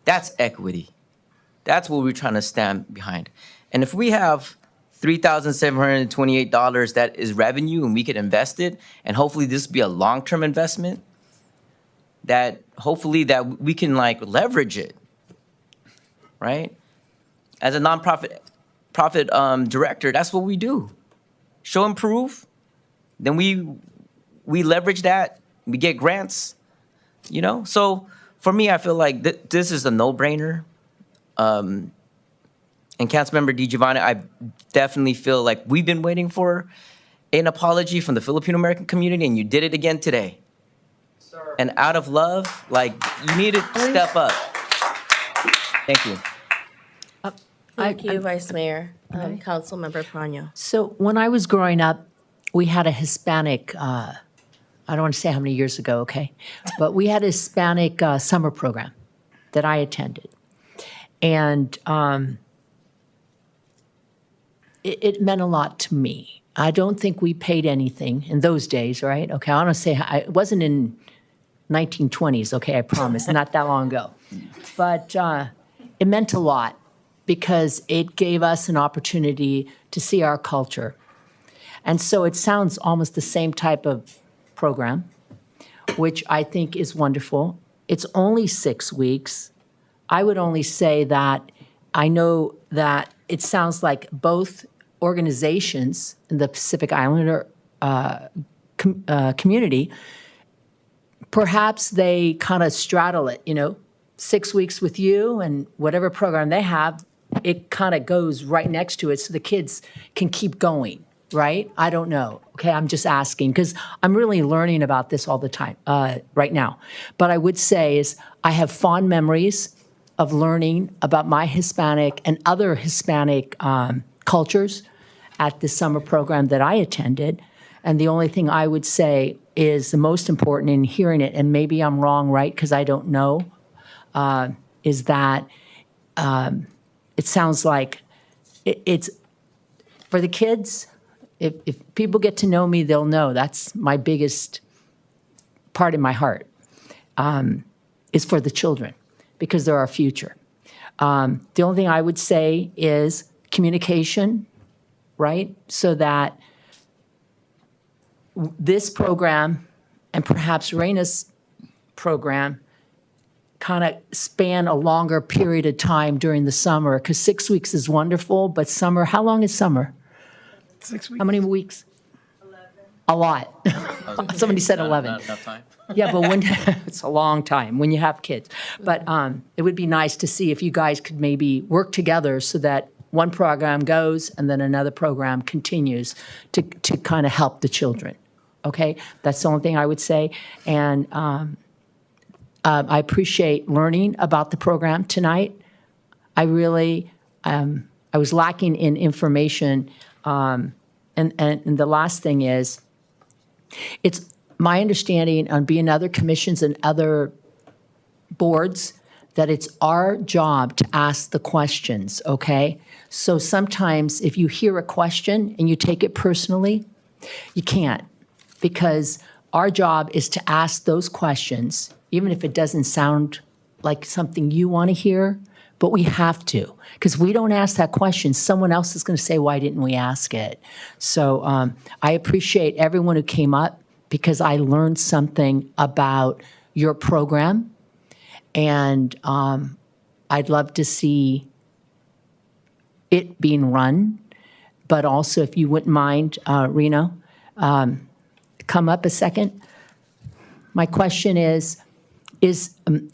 S: That's equity. That's what we're trying to stand behind. And if we have $3,728 that is revenue and we could invest it, and hopefully this will be a long-term investment, that hopefully that we can leverage it, right? As a nonprofit director, that's what we do. Show and prove, then we leverage that, we get grants, you know? So
E: for me, I feel like this is a no-brainer. And Councilmember DiGiovanni, I definitely feel like we've been waiting for an apology from the Filipino American community, and you did it again today. Sir. And out of love, like, you need to step up. Thank you.
A: Thank you, Vice Mayor. Councilmember Praño.
F: So when I was growing up, we had a Hispanic, I don't want to say how many years ago, okay? But we had a Hispanic summer program that I attended. And it meant a lot to me. I don't think we paid anything in those days, right? Okay, I want to say, it wasn't in 1920s, okay, I promise, not that long ago. But it meant a lot because it gave us an opportunity to see our culture. And so it sounds almost the same type of program, which I think is wonderful. It's only 6 weeks. I would only say that I know that it sounds like both organizations in the Pacific Islander community, perhaps they kind of straddle it, 6 weeks with you and whatever program they have, it kind of goes right next to it so the kids can keep going, right? I don't know. Okay, I'm just asking because I'm really learning about this all the time right now. But I would say is I have fond memories of learning about my Hispanic and other Hispanic cultures at the summer program that I attended. And the only thing I would say is the most important in hearing it, and maybe I'm wrong, right, because I don't know, is that it sounds like it's for the kids. If people get to know me, they'll know that's my biggest part in my heart, is for the children, because they're our future. The only thing I would say is communication, right? So that this program and perhaps Reina's program kind of span a longer period of time during the summer, because 6 weeks is wonderful, but summer, how long is summer?
C: 6 weeks.
F: How many weeks? 11. A lot. Somebody said 11.
S: Not enough time.
F: Yeah, but when it's a long time when you have kids. But it would be nice to see if you guys could maybe work together so that one program goes and then another program continues to kind of help the children. Okay, that's the only thing I would say. And I appreciate learning about the program tonight. I really, I was lacking in information. And the last thing is, it's my understanding on being other commissions and other boards that it's our job to ask the questions, okay? So sometimes if you hear a question and you take it personally, you can't, because our job is to ask those questions, even if it doesn't sound like something you want to hear, but we have to, because we don't ask that question, someone else is going to say, why didn't we ask it? So I appreciate everyone who came up, because I learned something about your program, and I'd love to see it being run. But also, if you wouldn't mind, Reno, come up a second. My question is, and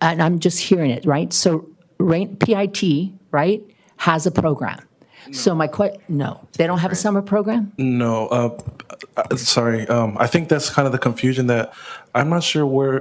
F: I'm just hearing it, right? So PIT, right, has a program. No. So no, they don't have a summer program?
D: No, sorry. I think that's kind of the confusion that I'm not sure where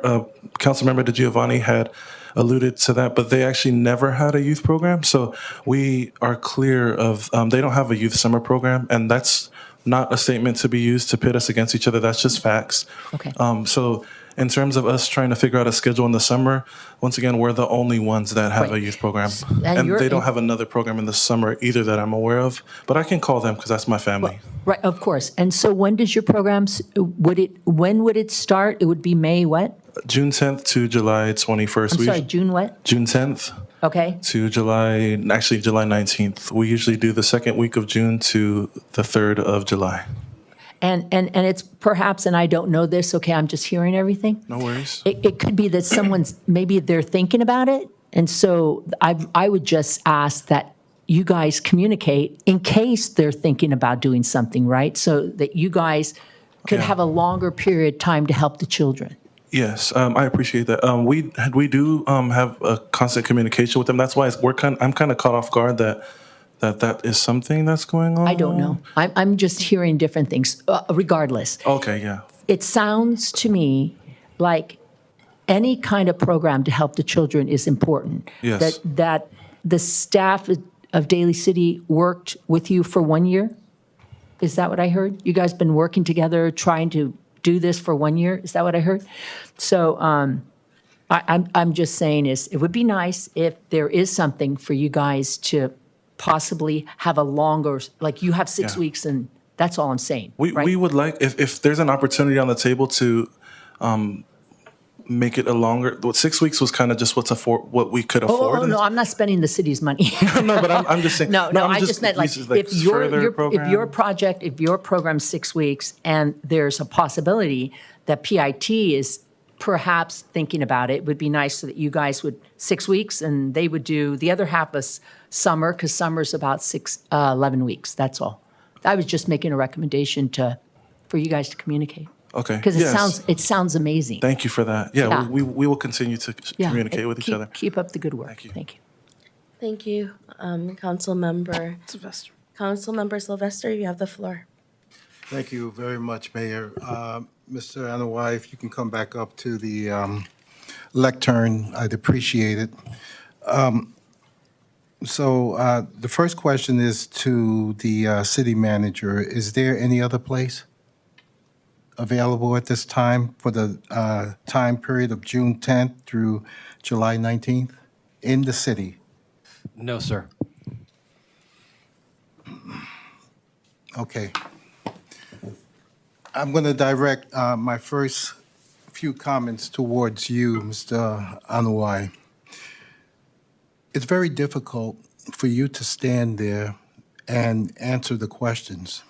D: Councilmember DiGiovanni had alluded to that, but they actually never had a youth program. So we are clear of, they don't have a youth summer program, and that's not a statement to be used to pit us against each other. That's just facts.
F: Okay.
D: So in terms of us trying to figure out a schedule in the summer, once again, we're the only ones that have a youth program. And they don't have another program in the summer either that I'm aware of, but I can call them because that's my family.
F: Right, of course. And so when does your programs, when would it start? It would be May what?
D: June 10th to July 21st.
F: I'm sorry, June what?
D: June 10th.
F: Okay.
D: To July 19th. We usually do the second week of June to the 3rd of July.
F: And it's perhaps, and I don't know this, okay, I'm just hearing everything.
D: No worries.
F: It could be that maybe they're thinking about it. And so I would just ask that you guys communicate in case they're thinking about doing something, right? So that you guys could have a longer period of time to help the children.
D: Yes, I appreciate that. We do have a constant communication with them. That's why I'm kind of caught off guard that is something that's going on.
F: I don't know. I'm just hearing different things. Regardless,
D: Okay, yeah.
F: it sounds to me like any kind of program to help the children is important.
D: Yes.
F: That the staff of Daly City worked with you for 1 year? Is that what I heard? You guys been working together, trying to do this for 1 year? Is that what I heard? So I'm just saying it would be nice if there is something for you guys to possibly have a longer, like you have 6
D: Yeah.
F: weeks and that's all I'm saying,
D: We
F: right?
D: we would like if there's an opportunity on the table to make it a longer. Well, 6 weeks was kind of just what we could afford.
F: Oh, no, I'm not spending the city's money.
D: No, but I'm just saying.
F: No,
D: I'm
F: I just meant like,
D: these,
F: if
D: further
F: if your program's 6 weeks and there's a possibility that PIT is perhaps thinking about it, it would be nice so that you guys would, 6 weeks, and they would do the other half of summer, because summer's about 11 weeks, that's all. I was just making a recommendation for you guys to communicate.
D: Okay.
F: Because
D: Yes.
F: it sounds amazing.
D: Thank you for that. Yeah,
F: Yeah.
D: we will continue to
F: Yeah,
D: communicate with each
F: keep-
D: other.
F: Keep up the good work. Thank you.
A: Thank you, Councilmember Sylvester. Councilmember Sylvester, you have the floor.
H: Thank you very much, Mayor. Mr. Anawai, if you can come back up to the lectern, I'd appreciate it. The first question is to the city manager. Is there any other place available at this time for the time period of June 10th through July 19th in the city?
B: No, sir.
H: Okay. I'm going to direct my first few comments towards you, Mr. Anawai. It's very difficult for you to stand there and answer the questions.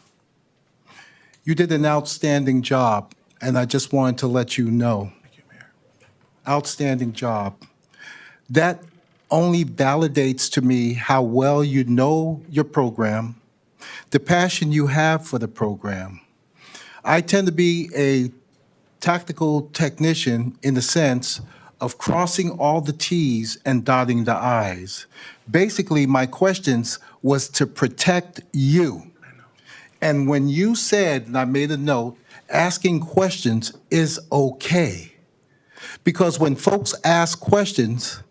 H: You did an outstanding job, and I just wanted to let you know. Outstanding job. That only validates to me how well you know your program, the passion you have for the program. I tend to be a tactical technician in the sense of crossing all the T's and dotting the I's. Basically, my questions was to protect you. And when you said, and I made a note, asking questions is okay. Because when folks ask questions,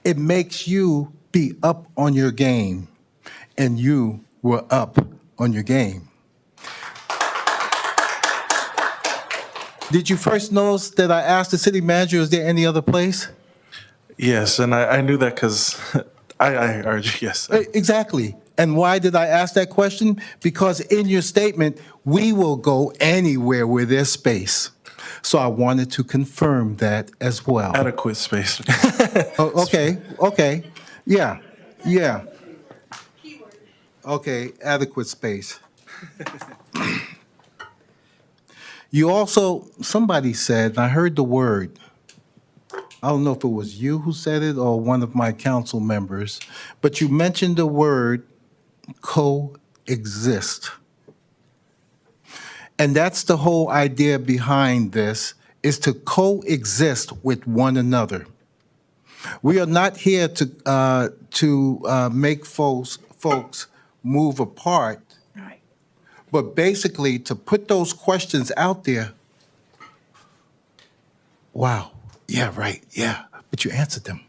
H: it makes you be up on your game. And you were up on your game. Did you first notice that I asked the city manager, is there any other place?
D: Yes, and I knew that because I heard you, yes.
H: Exactly. And why did I ask that question? Because in your statement, we will go anywhere where there's space. So I wanted to confirm that as well.
D: Adequate space.
H: Okay. Yeah. Okay, adequate space. You also, somebody said, and I heard the word, I don't know if it was you who said it or one of my council members, but you mentioned the word coexist. And that's the whole idea behind this, is to coexist with one another. We are not here to make folks move apart, but basically to put those questions out there. Wow, yeah, right, yeah, but you answered them.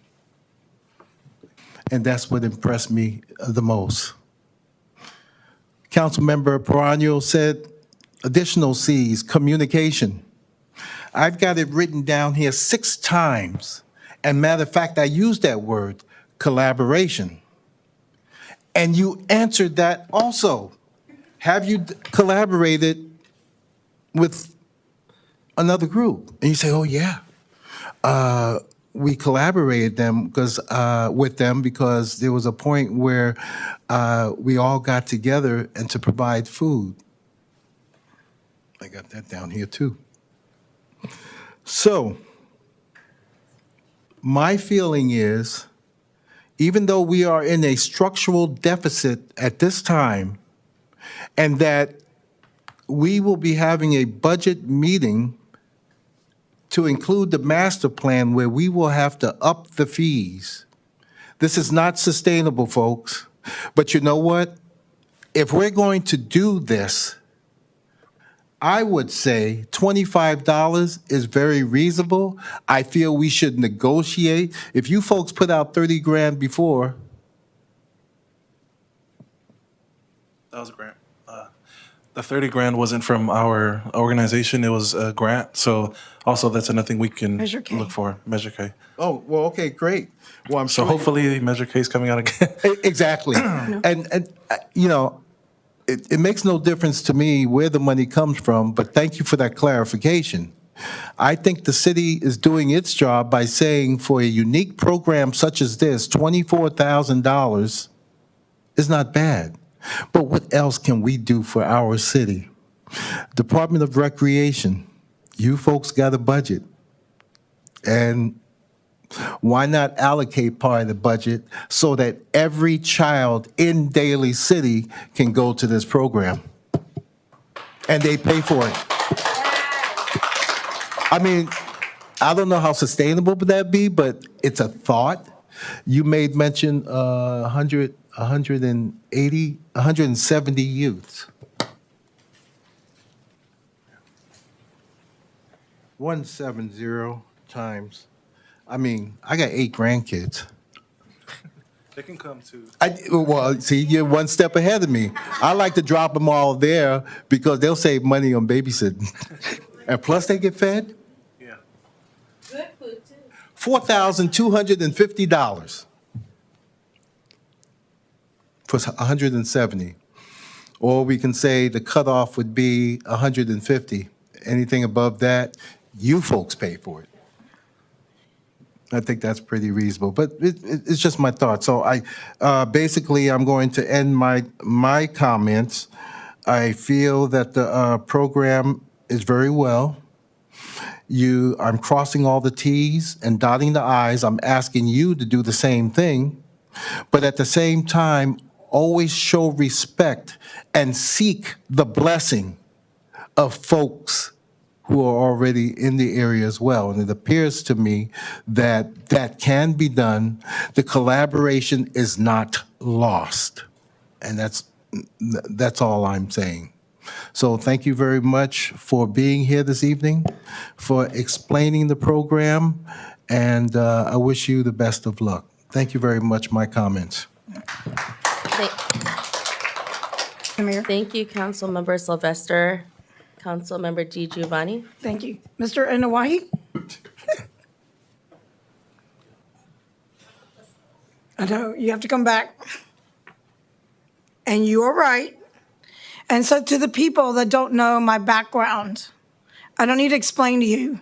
H: And that's what impressed me the most. Councilmember Perano said additional C's, communication. I've got it written down here 6 times. And matter of fact, I used that word, collaboration. And you answered that also. Have you collaborated with another group? And you say, oh, yeah. We collaborated with them because there was a point where we all got together and to provide food. I got that down here too. So, my feeling is, even though we are in a structural deficit at this time, and that we will be having a budget meeting to include the master plan where we will have to up the fees. This is not sustainable, folks. But you know what? If we're going to do this, I would say $25 is very reasonable. I feel we should negotiate. If you folks put out 30 grand before,
D: That was a grant. The 30 grand wasn't from our organization, it was a grant. So also that's another thing we can
C: Measure K.
D: look for, Measure K.
H: oh, well, okay, great. Well, I'm
D: So
H: sure.
D: hopefully Measure K is coming out again.
H: Exactly. And you know, it makes no difference to me where the money comes from, but thank you for that clarification. I think the city is doing its job by saying for a unique program such as this, $24,000 is not bad. But what else can we do for our city? Department of Recreation, you folks got a budget. And why not allocate part of the budget so that every child in Daly City can go to this program? And they pay for it. I mean, I don't know how sustainable would that be, but it's a thought. You made mention 170 youths. 170 times. I mean, I got 8 grandkids.
D: They can come too.
H: Well, see, you're one step ahead of me. I like to drop them all there because they'll save money on babysitting. And plus they get fed.
D: Yeah.
A: Good food too.
H: $4,250 for 170. Or we can say the cutoff would be 150. Anything above that, you folks pay for it. I think that's pretty reasonable, but it's just my thought. So basically, I'm going to end my comments. I feel that the program is very well. I'm crossing all the Ts and dotting the Is. I'm asking you to do the same thing, but at the same time, always show respect and seek the blessing of folks who are already in the area as well. And it appears to me that that can be done. The collaboration is not lost. And that's all I'm saying. So thank you very much for being here this evening, for explaining the program, and I wish you the best of luck. Thank you very much, my comments.
A: Thank you, Councilmember Sylvester. Councilmember Di Giovanni.
C: Thank you. Mr. Inawahi? I know, you have to come back. And you are right. And so to the people that don't know my background, I don't need to explain to you,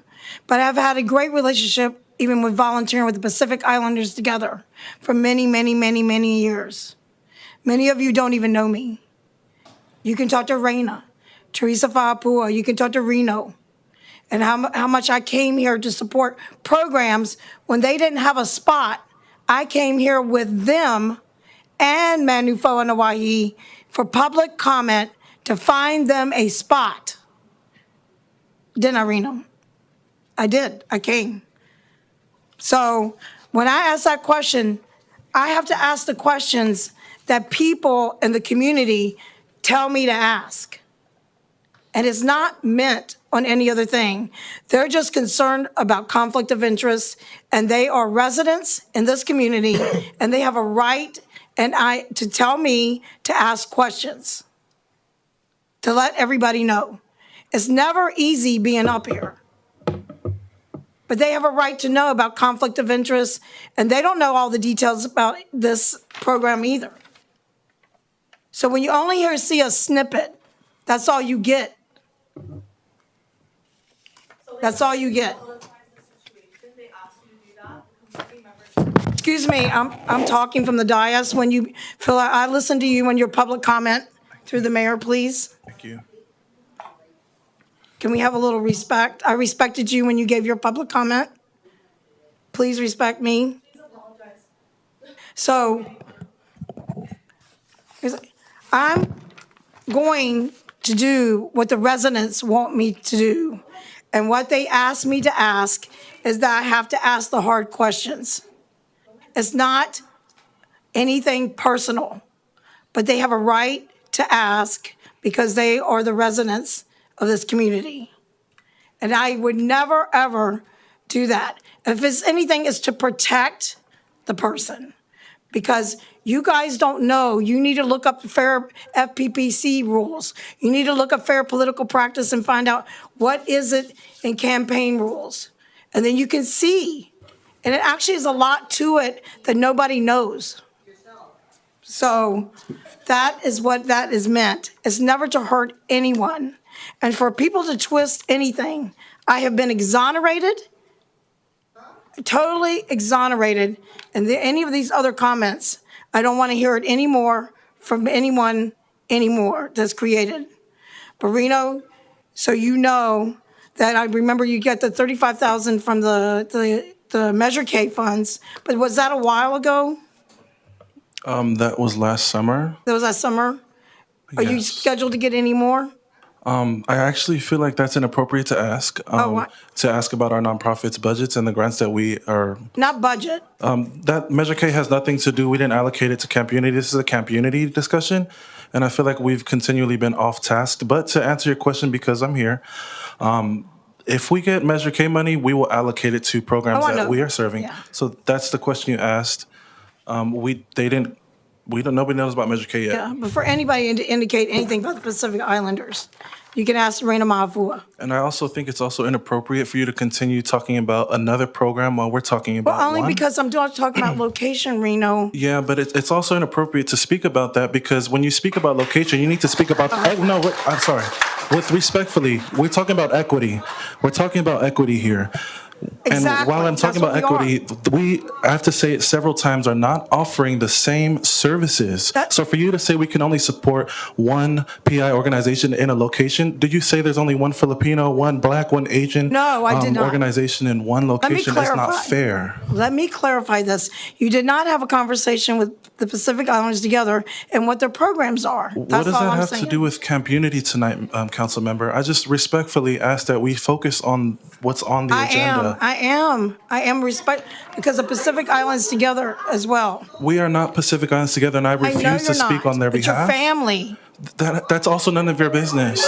C: but I've had a great relationship even with volunteering with the Pacific Islanders together for many, many, many, many years. Many of you don't even know me. You can talk to Raina, Teresa Fa'apua, you can talk to Reno, and how much I came here to support programs when they didn't have a spot. I came here with them and Manu Fo'anawahi for public comment to find them a spot. Didn't I, Reno? I did. I came. So when I ask that question, I have to ask the questions that people in the community tell me to ask. And it's not meant on any other thing. They're just concerned about conflict of interest, and they are residents in this community, and they have a right to tell me to ask questions, to let everybody know. It's never easy being up here. But they have a right to know about conflict of interest, and they don't know all the details about this program either. So when you only see a snippet, that's all you get. That's all you get. Excuse me, I'm talking from the dais. When you feel I listen to you when your public comment through the mayor, please.
D: Thank you.
C: Can we have a little respect? I respected you when you gave your public comment. Please respect me. So I'm going to do what the residents want me to do. And what they asked me to ask is that I have to ask the hard questions. It's not anything personal, but they have a right to ask because they are the residents of this community. And I would never, ever do that. If it's anything, it's to protect the person. Because you guys don't know, you need to look up the fair FPPC rules. You need to look up fair political practice and find out what is it in campaign rules. And then you can see. And it actually is a lot to it that nobody knows. So that is what that is meant. It's never to hurt anyone. And for people to twist anything, I have been exonerated, totally exonerated. And any of these other comments, I don't want to hear it anymore from anyone anymore that's created. But Reno, so you know that I remember you get the 35,000 from the Measure K funds, but was that a while ago?
D: That was last summer.
C: That was last summer? Are you scheduled to get any more?
D: I actually feel like that's inappropriate to ask.
C: What?
D: To ask about our nonprofits' budgets and the grants that we are.
C: Not budget.
D: That Measure K has nothing to do. We didn't allocate it to Camp Unity. This is a Camp Unity discussion, and I feel like we've continually been off task. But to answer your question, because I'm here, if we get Measure K money, we will allocate it to programs that we are serving.
C: Yeah.
D: So that's the question you asked. Nobody knows about Measure K yet.
C: Yeah, but for anybody to indicate anything about the Pacific Islanders, you can ask Reina Mahavua.
D: And I also think it's also inappropriate for you to continue talking about another program while we're talking about
C: Well, only
D: one.
C: because I'm talking about location, Reno.
D: Yeah, but it's also inappropriate to speak about that because when you speak about location, you need to speak about. I'm sorry. With respectfully, we're talking about equity. We're talking about equity here.
C: Exactly.
D: And while I'm talking about equity, we, I have to say it several times, are not offering the same services. So for you to say we can only support one PI organization in a location, did you say there's only one Filipino, one Black, one Asian
C: No, I did not.
D: organization in one location? That's not fair.
C: Let me clarify this. You did not have a conversation with the Pacific Islanders together and what their programs are.
D: What
C: That's
D: does
C: all
D: that
C: I'm
D: have
C: saying.
D: to do with Camp Unity tonight, council member? I just respectfully ask that we focus on what's on the agenda.
C: I am respect because the Pacific Islands together as well.
D: We are not Pacific Islands together, and I
C: I know
D: refuse to
C: you're
D: speak
C: not,
D: on their
C: but your
D: behalf.
C: family.
D: That's also none of your business.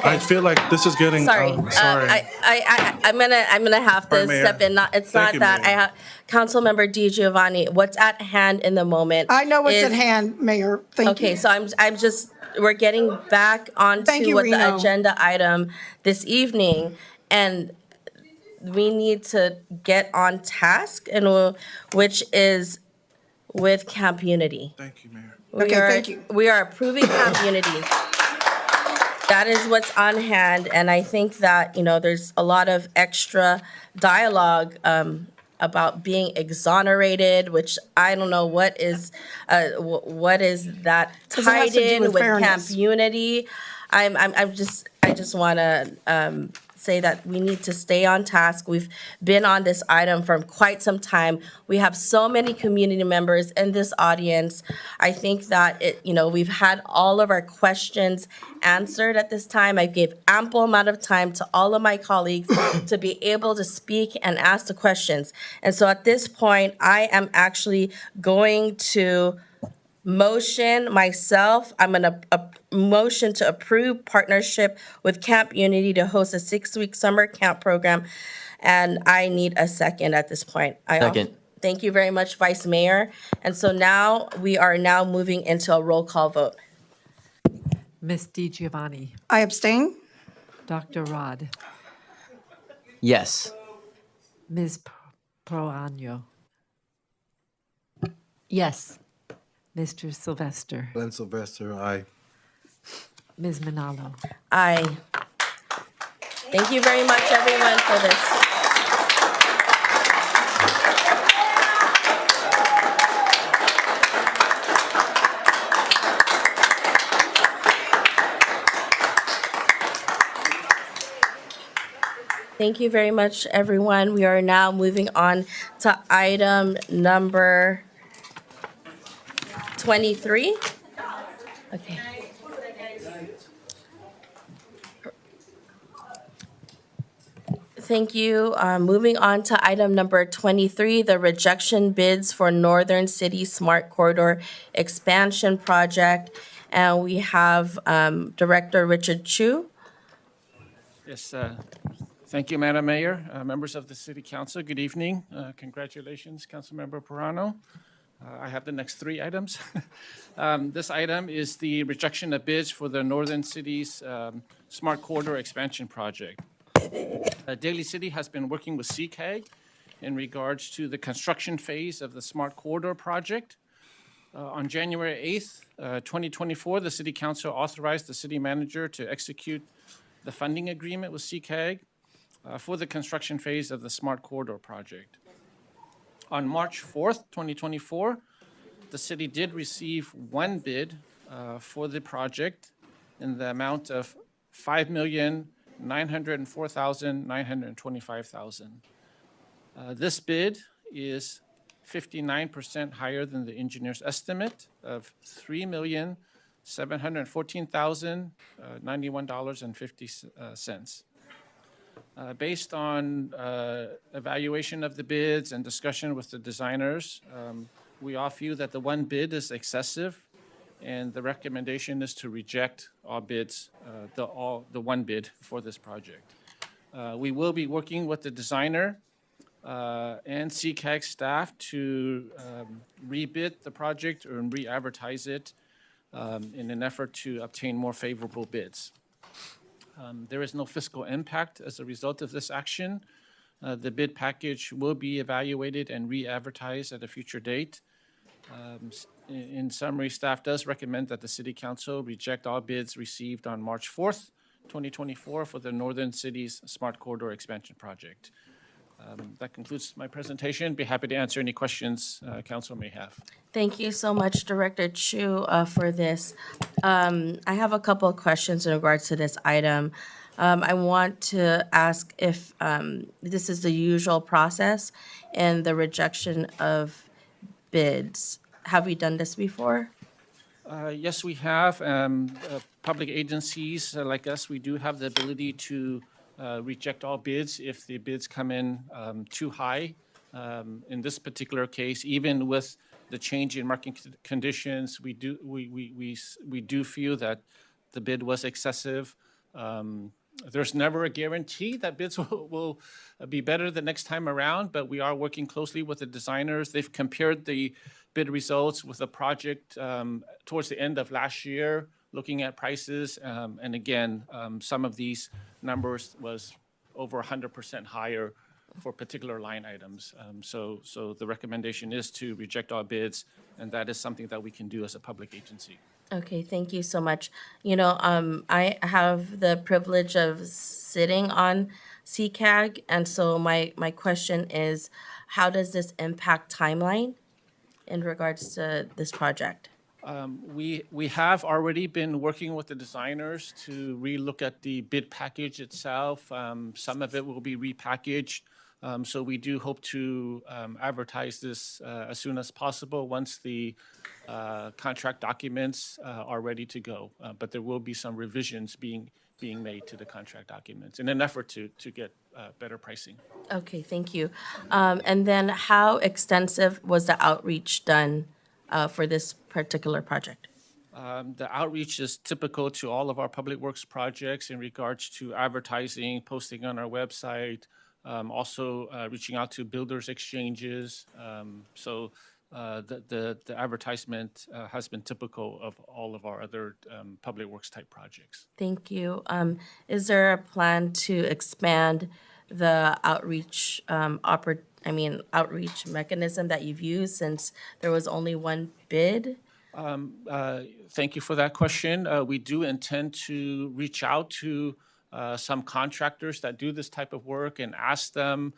D: I feel like this is getting.
A: Sorry.
D: Sorry.
A: I'm gonna have to
D: Sorry, Mayor.
A: step in. It's
D: Thank
A: not
D: you,
A: that
D: Mayor.
A: I have Councilmember Di Giovanni. What's at hand in the moment?
C: I know what's
A: is-
C: at hand, Mayor. Thank you.
A: Okay, so I'm just we're getting back onto
C: Thank you,
A: what the
C: Reno.
A: agenda item this evening, and we need to get on task, and which is with Camp Unity.
D: Thank you, Mayor.
C: Thank you.
A: We are approving Camp Unity. That is what's on hand, and I think that, there's a lot of extra dialogue about being exonerated, which I don't know what is that
C: 'Cause it has
A: tied
C: to do
A: in
C: with
A: with Camp
C: fairness.
A: Unity. I just want to say that we need to stay on task. We've been on this item for quite some time. We have so many community members in this audience. I think that we've had all of our questions answered at this time. I gave ample amount of time to all of my colleagues to be able to speak and ask the questions. And so at this point, I am actually going to motion myself. I'm gonna motion to approve partnership with Camp Unity to host a 6-week summer camp program. And I need a second at this point.
S: Second.
A: Thank you very much, Vice Mayor. And so now we are moving into a roll call vote.
K: Ms. Di Giovanni,
C: I abstain.
K: Dr. Rod,
E: Yes.
K: Ms. Proaño,
F: Yes.
K: Mr. Sylvester,
H: Glenn Sylvester, aye.
K: Ms. Manalo.
A: Aye. Thank you very much, everyone, for this. Thank you very much, everyone. We are now moving on to item number 23. Okay. Thank you. Moving on to item number 23, the rejection bids for Northern City Smart Corridor Expansion Project. And we have Director Richard Chu.
I: Yes, thank you, Madam Mayor, members of the City Council. Good evening. Congratulations, Councilmember Perano. I have the next three items. This item is the rejection of bids for the Northern Cities Smart Corridor Expansion Project. Daly City has been working with CCAG in regards to the construction phase of the Smart Corridor project. On January 8th, 2024, the City Council authorized the City Manager to execute the funding agreement with CCAG for the construction phase of the Smart Corridor project. On March 4th, 2024, the city did receive one bid for the project in the amount of $5,904,925. This bid is 59% higher than the engineer's estimate of $3,714,091.50. Based on evaluation of the bids and discussion with the designers, we all feel that the one bid is excessive, and the recommendation is to reject all bids, the one bid for this project. We will be working with the designer and CCAG staff to rebid the project or re-advertise it in an effort to obtain more favorable bids. There is no fiscal impact as a result of this action. The bid package will be evaluated and re-advertised at a future date. In summary, staff does recommend that the City Council reject all bids received on March 4th, 2024 for the Northern Cities Smart Corridor Expansion Project. That concludes my presentation. Be happy to answer any questions council may have.
A: Thank you so much, Director Chu, for this. I have a couple of questions in regards to this item. I want to ask if this is the usual process in the rejection of bids. Have we done this before?
I: Yes, we have. Public agencies like us, we do have the ability to reject all bids if the bids come in too high. In this particular case, even with the change in market conditions, we do feel that the bid was excessive. There's never a guarantee that bids will be better the next time around, but we are working closely with the designers. They've compared the bid results with the project towards the end of last year, looking at prices. And again, some of these numbers was over 100% higher for particular line items. So the recommendation is to reject all bids, and that is something that we can do as a public agency.
A: Okay, thank you so much. You know, I have the privilege of sitting on CCAG, and so my question is, how does this impact timeline in regards to this project?
I: We have already been working with the designers to relook at the bid package itself. Some of it will be repackaged. So we do hope to advertise this as soon as possible once the contract documents are ready to go. But there will be some revisions being made to the contract documents in an effort to get better pricing.
A: Okay, thank you. And then how extensive was the outreach done for this particular project?
I: The outreach is typical to all of our public works projects in regards to advertising, posting on our website, also reaching out to builders exchanges. So the advertisement has been typical of all of our other public works type projects.
A: Thank you. Is there a plan to expand the outreach outreach mechanism that you've used since there was only one bid?
I: Thank you for that question. We do intend to reach out to some contractors that do this type of work and ask them,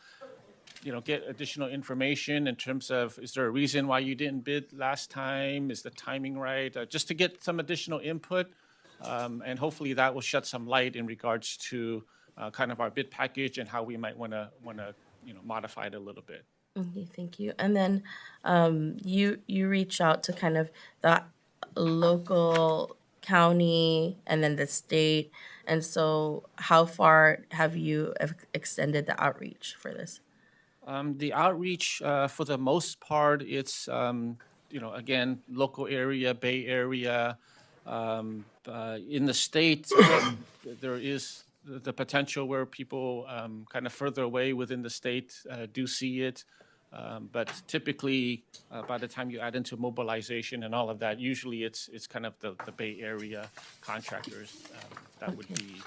I: get additional information in terms of, is there a reason why you didn't bid last time? Is the timing right? Just to get some additional input, and hopefully that will shed some light in regards to kind of our bid package and how we might want to modify it a little bit.
A: Okay, thank you. And then you reach out to kind of the local county and then the state. And so how far have you extended the outreach for this?
I: The outreach, for the most part, it's, again, local area, Bay Area. In the state, there is the potential where people kind of further away within the state do see it. But typically, by the time you add into mobilization and all of that, usually it's kind of the Bay Area contractors that would be.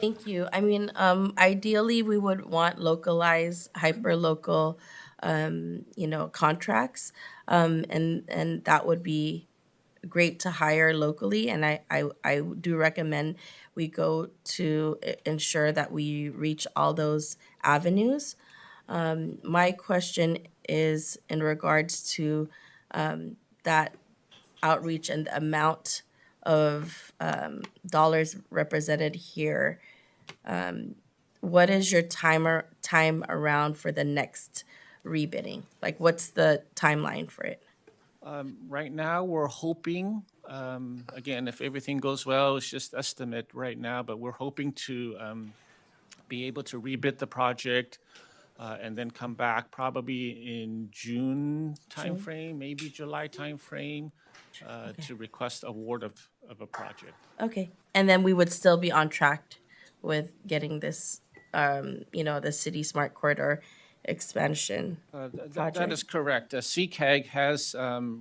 A: Thank you. I mean, ideally, we would want localized, hyper-local, contracts. And that would be great to hire locally. And I do recommend we go to ensure that we reach all those avenues. My question is in regards to that outreach and the amount of dollars represented here. What is your time around for the next rebidding? Like, what's the timeline for it?
I: Right now, we're hoping, again, if everything goes well, it's just estimate right now, but we're hoping to be able to rebid the project and then come back probably in June timeframe, maybe July timeframe, to request award of a project.
A: Okay, and then we would still be on track with getting this, the city smart corridor expansion
I: That
A: project.
I: is correct. CCAG has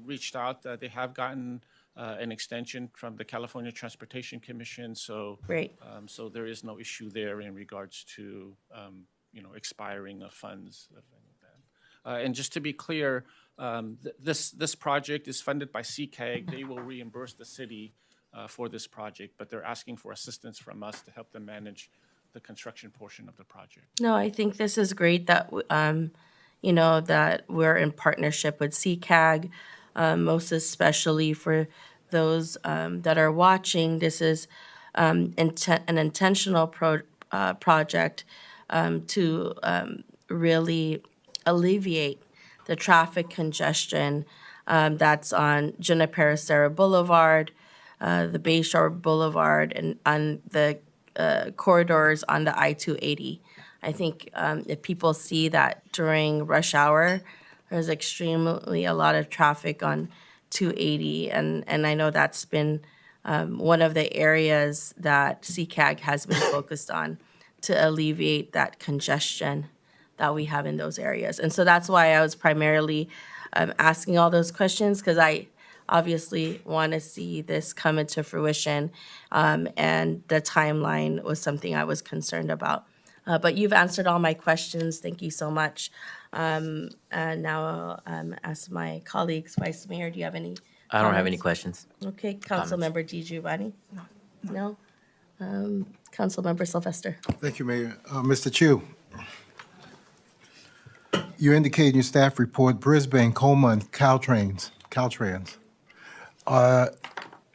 I: reached out. They have gotten an extension from the California Transportation Commission. So,
A: Great.
I: So there is no issue there in regards to expiring of funds. And just to be clear, this project is funded by CCAG. They will reimburse the city for this project, but they're asking for assistance from us to help them manage the construction portion of the project.
A: No, I think this is great that, that we're in partnership with CCAG, most especially for those that are watching. This is an intentional project to really alleviate the traffic congestion that's on Junipero Boulevard, the Bayshore Boulevard, and on the corridors on the I-280. I think if people see that during rush hour, there's extremely a lot of traffic on 280, and I know that's been one of the areas that CCAG has been focused on to alleviate that congestion that we have in those areas. And so that's why I was primarily asking all those questions, because I obviously want to see this come into fruition, and the timeline was something I was concerned about. But you've answered all my questions. Thank you so much. And now I'll ask my colleagues. Vice Mayor, do you have any
S: I don't have any
A: comments?
S: questions.
A: Okay, Councilmember Di Giovanni? No? Councilmember Sylvester?
H: Thank you, Mayor. Mr. Chu, you indicated in your staff report Brisbane, Coma, and Caltrans.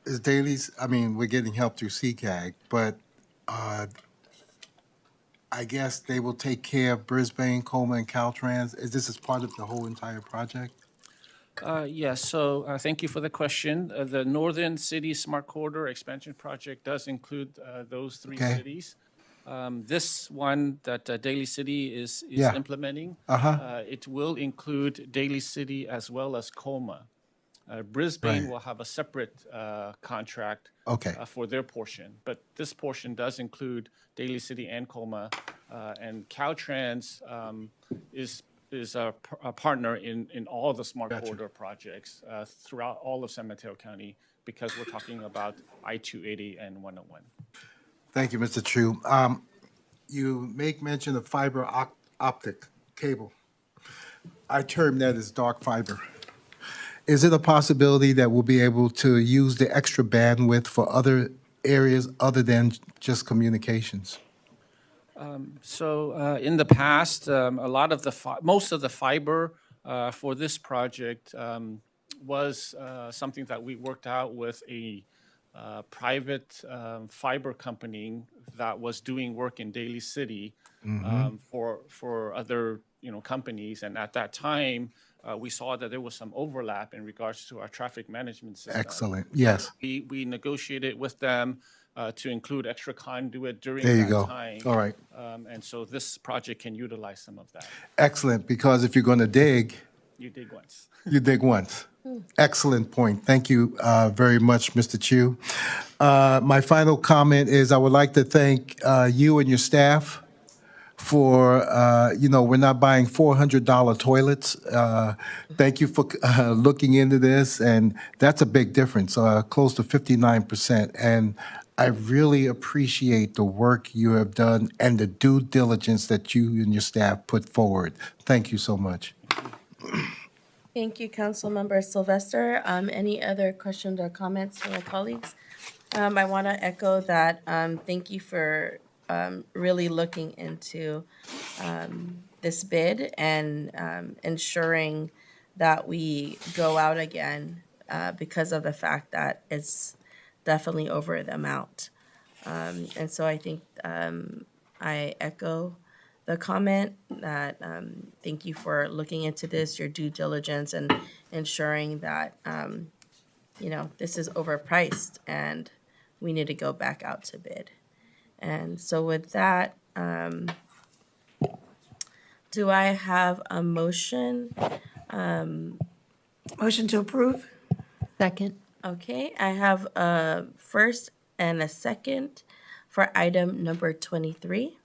H: Is Daly's, we're getting help through CCAG, but I guess they will take care of Brisbane, Coma, and Caltrans. Is this as part of the whole entire project?
I: Yes, so thank you for the question. The Northern City Smart Corridor Expansion Project does include those three
H: Okay.
I: cities. This one that Daly City is
H: Yeah.
I: implementing,
H: Uh-huh.
I: it will include Daly City as well as Coma. Brisbane
H: Right.
I: will have a separate contract
H: Okay.
I: for their portion, but this portion does include Daly City and Coma, and Caltrans is a partner in all the Smart Corridor projects throughout all of San Mateo County, because we're talking about I-280 and 101.
H: Thank you, Mr. Chu. You make mention of fiber optic cable. I term that as dark fiber. Is it a possibility that we'll be able to use the extra bandwidth for other areas other than just communications?
I: So in the past, most of the fiber for this project was something that we worked out with a private fiber company that was doing work in Daly City for other companies. And at that time, we saw that there was some overlap in regards to our traffic management system.
H: Excellent. Yes.
I: We negotiated with them to include extra conduit during
H: There you
I: that
H: go.
I: time.
H: All right.
I: And so this project can utilize some of that.
H: Excellent, because if you're going to dig,
I: You dig once.
H: you dig once. Excellent point. Thank you very much, Mr. Chu. My final comment is I would like to thank you and your staff for, we're not buying $400 toilets. Thank you for looking into this, and that's a big difference, close to 59%. And I really appreciate the work you have done and the due diligence that you and your staff put forward. Thank you so much.
A: Thank you, Councilmember Sylvester. Any other questions or comments from my colleagues? I want to echo that. Thank you for really looking into this bid and ensuring that we go out again because of the fact that it's definitely over the amount. And so I think I echo the comment that thank you for looking into this, your due diligence, and ensuring that this is overpriced and we need to go back out to bid. And so with that, do I have a motion?
C: Motion to approve?
K: Second.
A: Okay, I have a first and a second for item number 23.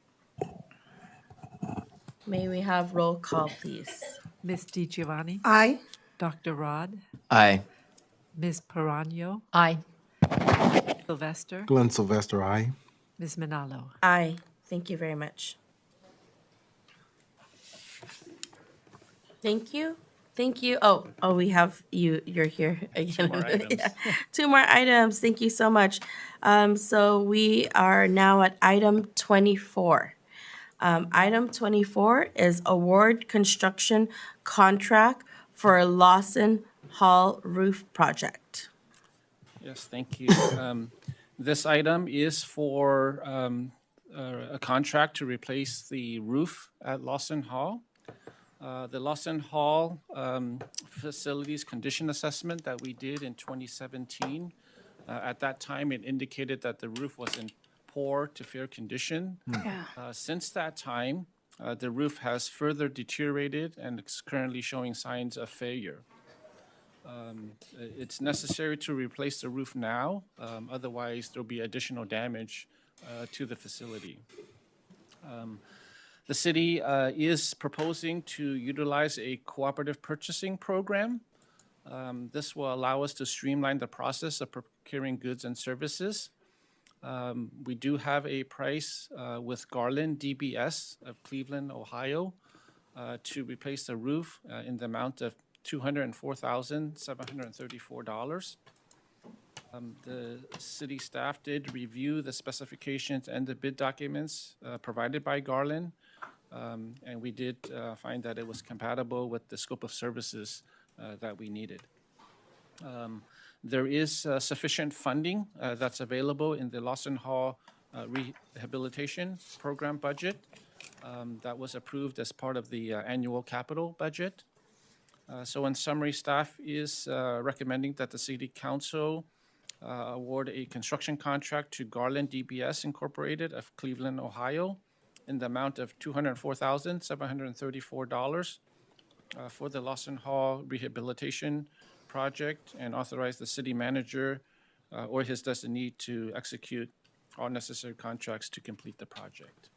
A: May we have roll call, please?
K: Ms. DiGiovanni?
C: Aye.
K: Dr. Rod?
E: Aye.
K: Ms. Perano?
F: Aye.
K: Sylvester?
H: Glenn Sylvester, aye.
K: Ms. Manalo?
A: Aye. Thank you very much. Thank you. Thank you. Oh, we have you. You're here again.
I: More items.
A: Yeah. 2 more items. Thank you so much. So we are now at item 24. Item 24 is award construction contract for Lawson Hall roof project.
I: Yes, thank you. This item is for a contract to replace the roof at Lawson Hall. The Lawson Hall facilities condition assessment that we did in 2017, at that time it indicated that the roof was in poor to fair condition. Since that time, the roof has further deteriorated and it's currently showing signs of failure. It's necessary to replace the roof now, otherwise there'll be additional damage to the facility. The city is proposing to utilize a cooperative purchasing program. This will allow us to streamline the process of procuring goods and services. We do have a price with Garland DBS of Cleveland, Ohio, to replace the roof in the amount of $204,734. The city staff did review the specifications and the bid documents provided by Garland, and we did find that it was compatible with the scope of services that we needed. There is sufficient funding that's available in the Lawson Hall Rehabilitation Program budget that was approved as part of the annual capital budget. So in summary, staff is recommending that the City Council award a construction contract to Garland DBS Incorporated of Cleveland, Ohio, in the amount of $204,734 for the Lawson Hall Rehabilitation Project, and authorize the city manager or his designee to execute all necessary contracts to complete the project.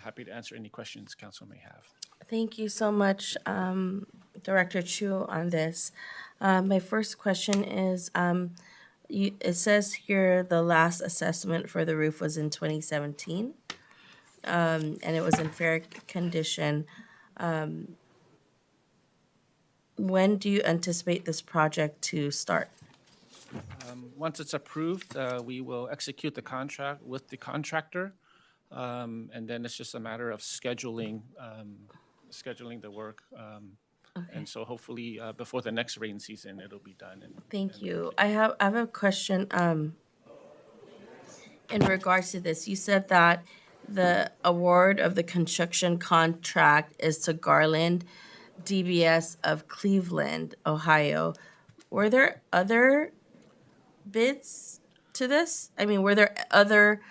I: Happy to answer any questions council may have.
A: Thank you so much, Director Chu, on this. My first question is, it says here the last assessment for the roof was in 2017, and it was in fair condition. When do you anticipate this project to start?
I: Once it's approved, we will execute the contract with the contractor, and then it's just a matter of scheduling the work. And so hopefully before the next rain season, it'll be done.
A: Thank you. I have a question in regards to this. You said that the award of the construction contract is to Garland DBS of Cleveland, Ohio. Were there other bids to this? I mean, were there other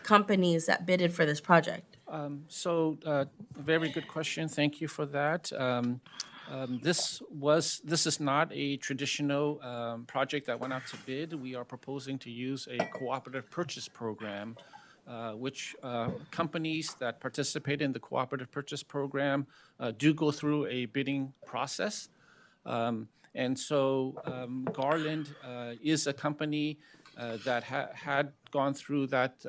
A: companies that bidded for this project?
I: Very good question. Thank you for that. This is not a traditional project that went out to bid. We are proposing to use a cooperative purchase program, which companies that participate in the cooperative purchase program do go through a bidding process. Garland is a company that had gone through that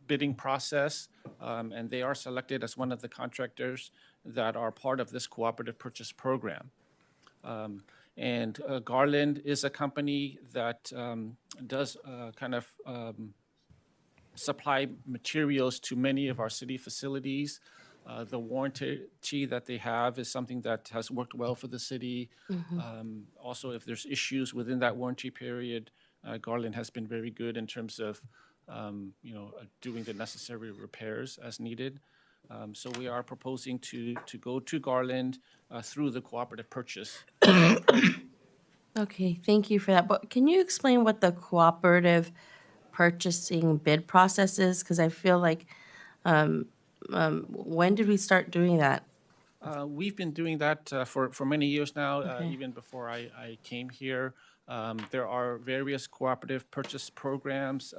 I: bidding process, and they are selected as one of the contractors that are part of this cooperative purchase program. Garland is a company that does kind of supply materials to many of our city facilities. The warranty that they have is something that has worked well for the city. Also, if there's issues within that warranty period, Garland has been very good in terms of doing the necessary repairs as needed. So we are proposing to go to Garland through the cooperative purchase.
A: Okay, thank you for that. But can you explain what the cooperative purchasing bid process is? Because I feel like, when did we start doing that?
I: We've been doing that for many years now,
A: Okay.
I: even before I came here. There are various cooperative purchase programs.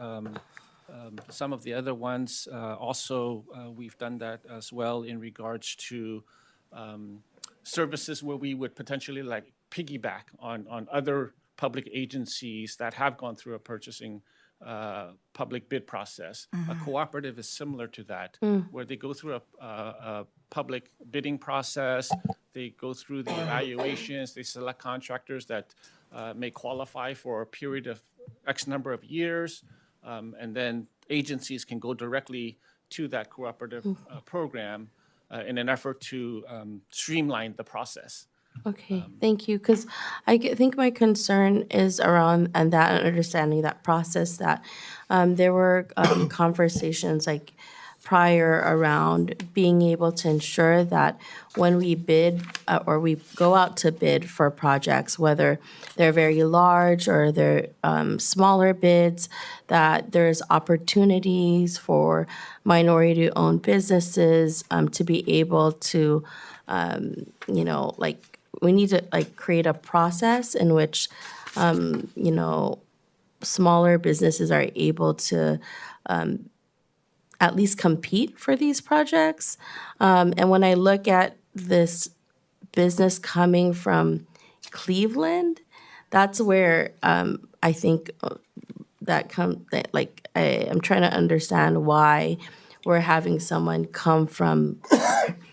I: Some of the other ones also, we've done that as well in regards to services where we would potentially like piggyback on other public agencies that have gone through a purchasing public bid process. A cooperative is similar to that, where they go through a public bidding process, they go through the evaluations, they select contractors that may qualify for a period of X number of years, and then agencies can go directly to that cooperative program in an effort to streamline the process.
A: Okay, thank you. Because think my concern is around and that understanding that process that there were conversations like prior around being able to ensure that when we bid or we go out to bid for projects, whether they're very large or they're smaller bids, that there's opportunities for minority-owned businesses to be able to, we need to create a process in which, smaller businesses are able to at least compete for these projects. And when I look at this business coming from Cleveland, that's where I think I'm trying to understand why we're having someone come from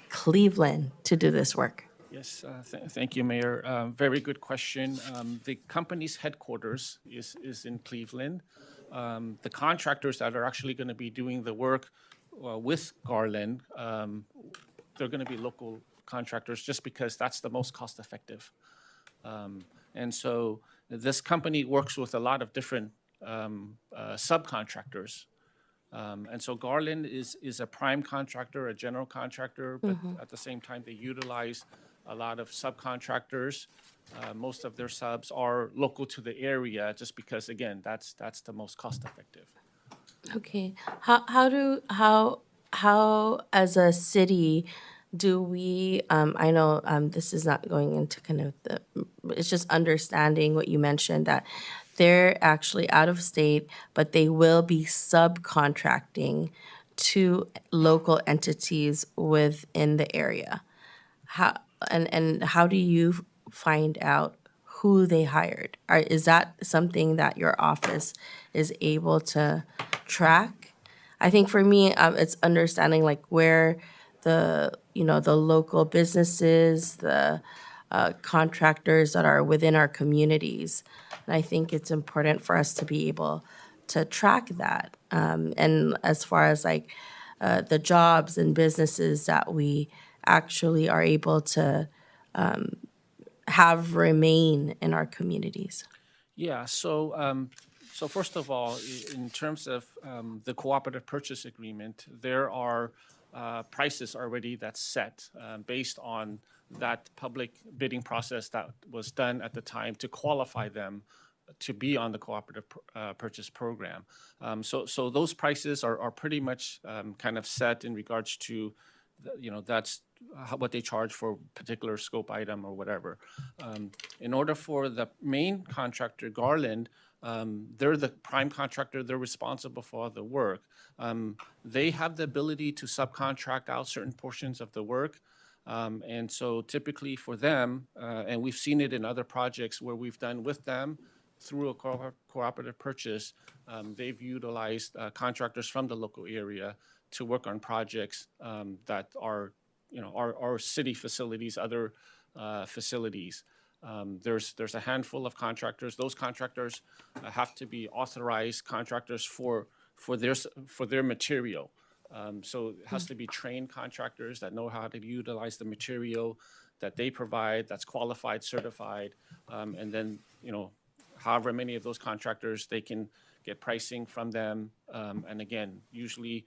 A: Cleveland to do this work.
I: Yes, thank you, Mayor. Very good question. The company's headquarters is in Cleveland. The contractors that are actually going to be doing the work with Garland, they're going to be local contractors just because that's the most cost effective. And so this company works with a lot of different subcontractors. And so Garland is a prime contractor, a general contractor, but at the same time, they utilize a lot of subcontractors. Most of their subs are local to the area just because, again, that's the most cost effective.
A: Okay, how as a city do we, I know this is not going into kind of it's just understanding what you mentioned, that they're actually out of state, but they will be subcontracting to local entities within the area. How do you find out who they hired? Is that something that your office is able to track? I think for me, it's understanding like where the local businesses, the contractors that are within our communities. And I think it's important for us to be able to track that. And as far as like the jobs and businesses that we actually are able to have remain in our communities.
I: Yeah, so first of all, in terms of the cooperative purchase agreement, there are prices already that's set based on that public bidding process that was done at the time to qualify them to be on the cooperative purchase program. So those prices are pretty much kind of set in regards to, that's what they charge for a particular scope item or whatever. In order for the main contractor, Garland, they're the prime contractor, they're responsible for all the work. They have the ability to subcontract out certain portions of the work. And so typically for them, and we've seen it in other projects where we've done with them through a cooperative purchase, they've utilized contractors from the local area to work on projects that are, our city facilities, other facilities. There's a handful of contractors. Those contractors have to be authorized contractors for their material. So it has to be trained contractors that know how to utilize the material that they provide, that's qualified, certified, and then, however many of those contractors, they can get pricing from them. And again, usually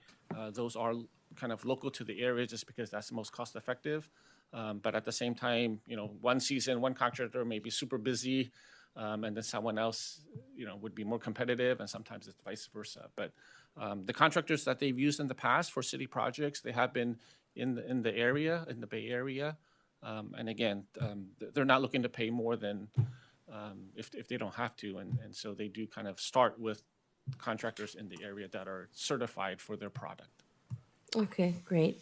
I: those are kind of local to the area just because that's the most cost effective. But at the same time, one season, one contractor may be super busy, and then someone else, would be more competitive, and sometimes it's vice versa. But the contractors that they've used in the past for city projects, they have been in the area, in the Bay Area. And again, they're not looking to pay more than if they don't have to. And so they do kind of start with contractors in the area that are certified for their product.
A: Okay, great.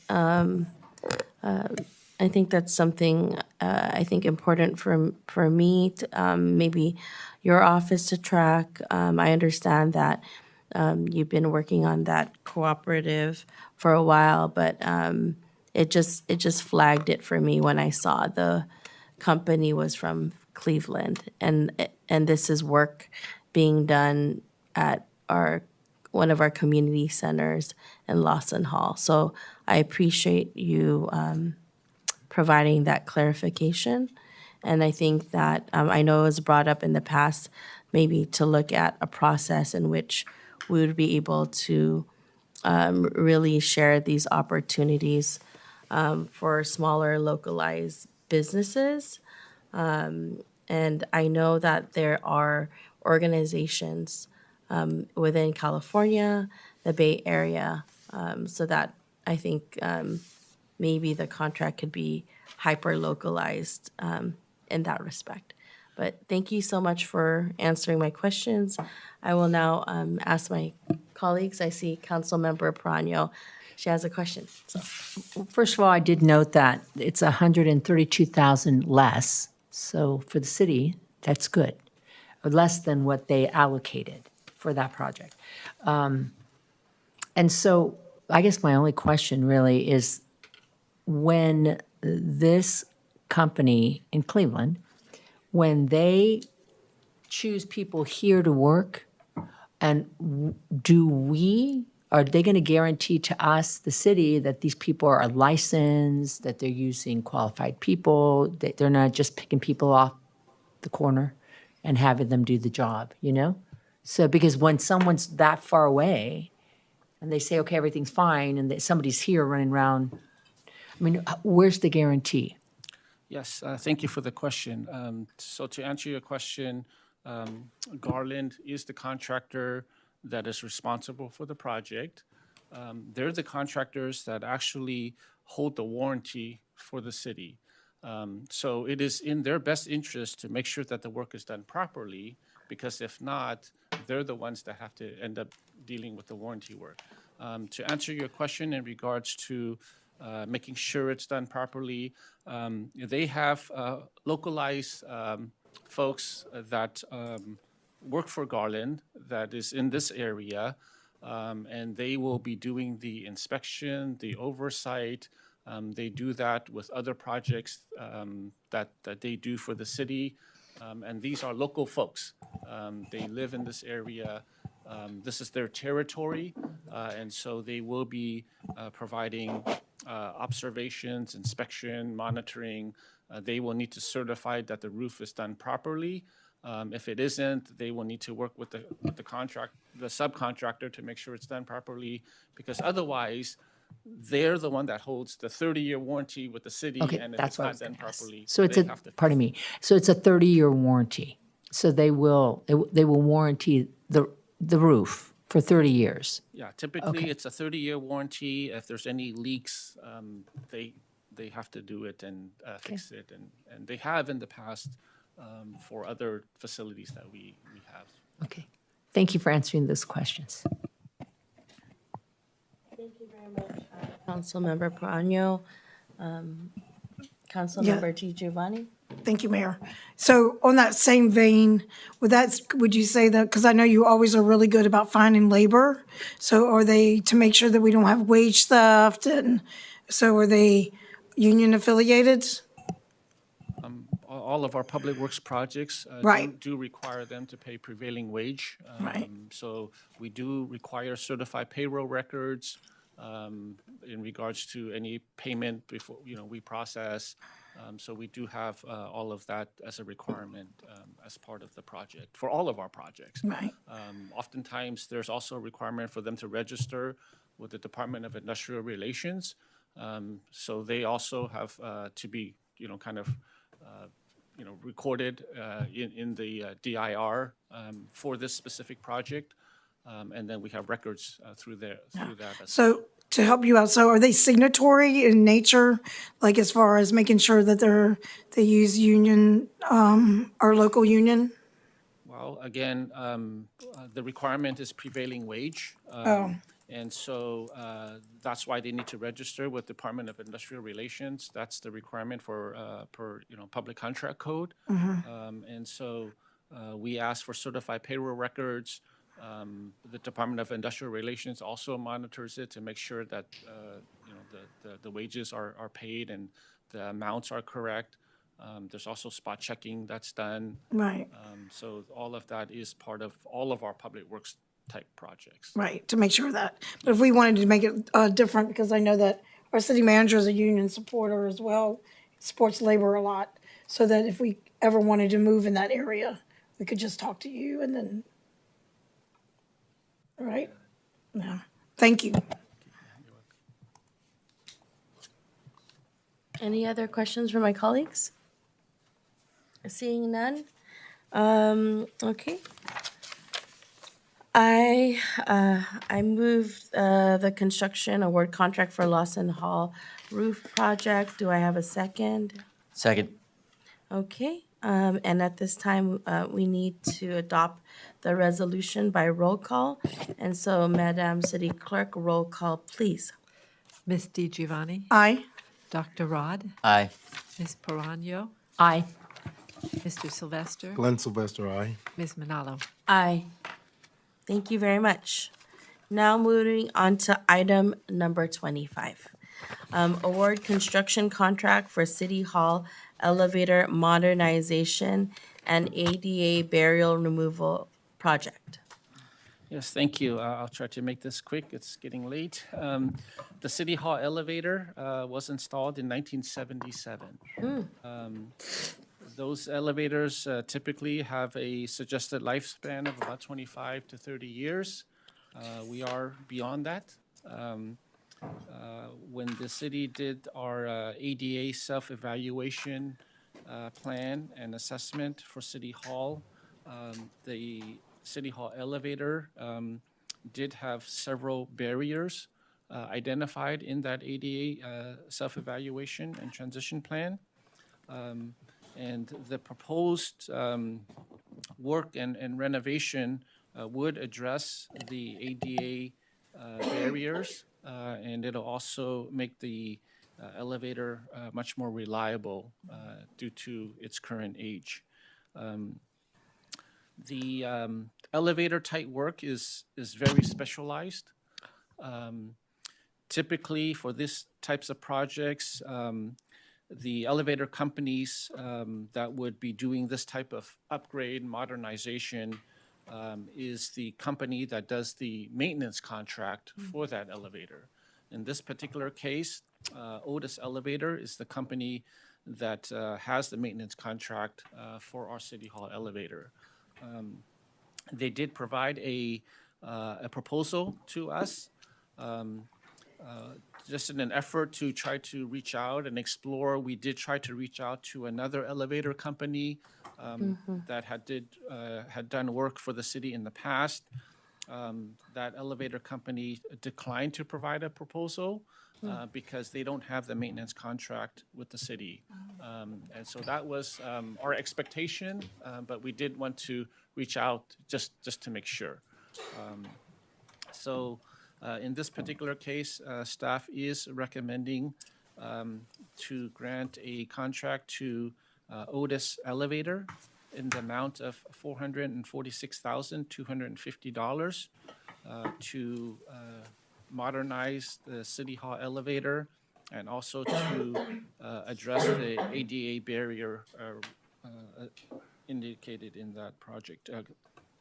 A: I think that's something I think important for me, to, maybe your office to track. I understand that you've been working on that cooperative for a while, but it just flagged it for me when I saw the company was from Cleveland, and this is work being done at one of our community centers in Lawson Hall. So I appreciate you providing that clarification. And I think that, I know it was brought up in the past, maybe to look at a process in which we would be able to really share these opportunities for smaller localized businesses. And I know that there are organizations within California, the Bay Area, so that I think maybe the contract could be hyper-localized in that respect. But thank you so much for answering my questions. I will now ask my colleagues. I see Councilmember Perano. She has a question. So.
F: First of all, I did note that it's 132,000 less. So for the city, that's good. Less than what they allocated for that project. And so I guess my only question really is, when this company in Cleveland, when they choose people here to work, and are they going to guarantee to us, the city, that these people are licensed, that they're using qualified people, that they're not just picking people off the corner and having them do the job, So because when someone's that far away and they say, okay, everything's fine, and that somebody's here running around, I mean, where's the guarantee?
I: Yes, thank you for the question. So to answer your question, Garland is the contractor that is responsible for the project. They're the contractors that actually hold the warranty for the city. So it is in their best interest to make sure that the work is done properly, because if not, they're the ones that have to end up dealing with the warranty work. To answer your question in regards to making sure it's done properly, they have localized folks that work for Garland that is in this area, and they will be doing the inspection, the oversight. They do that with other projects that they do for the city, and these are local folks. They live in this area. This is their territory, and so they will be providing observations, inspection, monitoring. They will need to certify that the roof is done properly. If it isn't, they will need to work with the subcontractor to make sure it's done properly, because otherwise, they're the one that holds the 30-year warranty with the city,
F: Okay,
I: and if
F: that's
I: it's
F: what I
I: not
F: was
I: done
F: gonna ask.
I: properly,
F: So it's
I: they
F: a,
I: have to.
F: pardon me, so it's a 30-year warranty. So they will warranty the roof for 30 years.
I: Yeah, typically
F: Okay.
I: it's a 30-year warranty. If there's any leaks, they have to do it and fix it, and they have in the past for other facilities that we have.
F: Okay. Thank you for answering those questions.
A: Thank you very much, Councilmember Perano. Councilmember Di Giovanni?
C: Thank you, Mayor. So on that same vein, would you say that, because I know you always are really good about finding labor, so are they, to make sure that we don't have wage theft, and so are they union affiliated?
I: All of our public works projects
C: Right.
I: do require them to pay prevailing wage.
C: Right.
I: So we do require certified payroll records in regards to any payment before, we process. So we do have all of that as a requirement as part of the project, for all of our projects.
C: Right.
I: Oftentimes, there's also a requirement for them to register with the Department of Industrial Relations. So they also have to be, kind of recorded in the DIR for this specific project. And then we have records through that.
C: So to help you out, so are they signatory in nature, like as far as making sure that they use union, our local union?
I: Well, again, the requirement is prevailing wage. And so that's why they need to register with Department of Industrial Relations. That's the requirement for per public contract code. And so we ask for certified payroll records. The Department of Industrial Relations also monitors it to make sure that the wages are paid and the amounts are correct. There's also spot checking that's done.
C: Right.
I: So all of that is part of all of our public works type projects.
C: Right, to make sure of that. But if we wanted to make it different, because I know that our city manager is a union supporter as well, supports labor a lot, so that if we ever wanted to move in that area, we could just talk to you and then, all right? Yeah, thank you.
A: Any other questions from my colleagues? Seeing none? Okay. I move the construction award contract for Lawson Hall roof project. Do I have a second?
S: Second.
A: Okay, and at this time, we need to adopt the resolution by roll call. And so, Madam City Clerk, roll call, please.
K: Ms. Di Giovanni?
C: Aye.
K: Dr. Rod?
S: Aye.
K: Ms. Perano?
F: Aye.
K: Mr. Sylvester?
H: Glenn Sylvester, aye.
K: Ms. Manalo?
A: Aye. Thank you very much. Now moving on to item number 25. Award construction contract for City Hall elevator modernization and ADA burial removal project.
I: Yes, thank you. I'll try to make this quick. It's getting late. The City Hall elevator was installed in 1977. Those elevators typically have a suggested lifespan of about 25 to 30 years. We are beyond that. When the city did our ADA self-evaluation plan and assessment for City Hall, the City Hall elevator did have several barriers identified in that ADA self-evaluation and transition plan. And the proposed work and renovation would address the ADA barriers, and it'll also make the elevator much more reliable due to its current age. The elevator type work is very specialized. Typically, for these types of projects, the elevator companies that would be doing this type of upgrade modernization is the company that does the maintenance contract for that elevator. In this particular case, Otis Elevator is the company that has the maintenance contract for our City Hall elevator. They did provide a proposal to us. just in an effort to try to reach out and explore, we did try to reach out to another elevator company that had done work for the city in the past. That elevator company declined to provide a proposal because they don't have the maintenance contract with the city. And so that was our expectation, but we did want to reach out just to make sure. So in this particular case, staff is recommending to grant a contract to Otis Elevator in the amount of $446,250 to modernize the City Hall elevator and also to address the ADA barrier indicated in that project.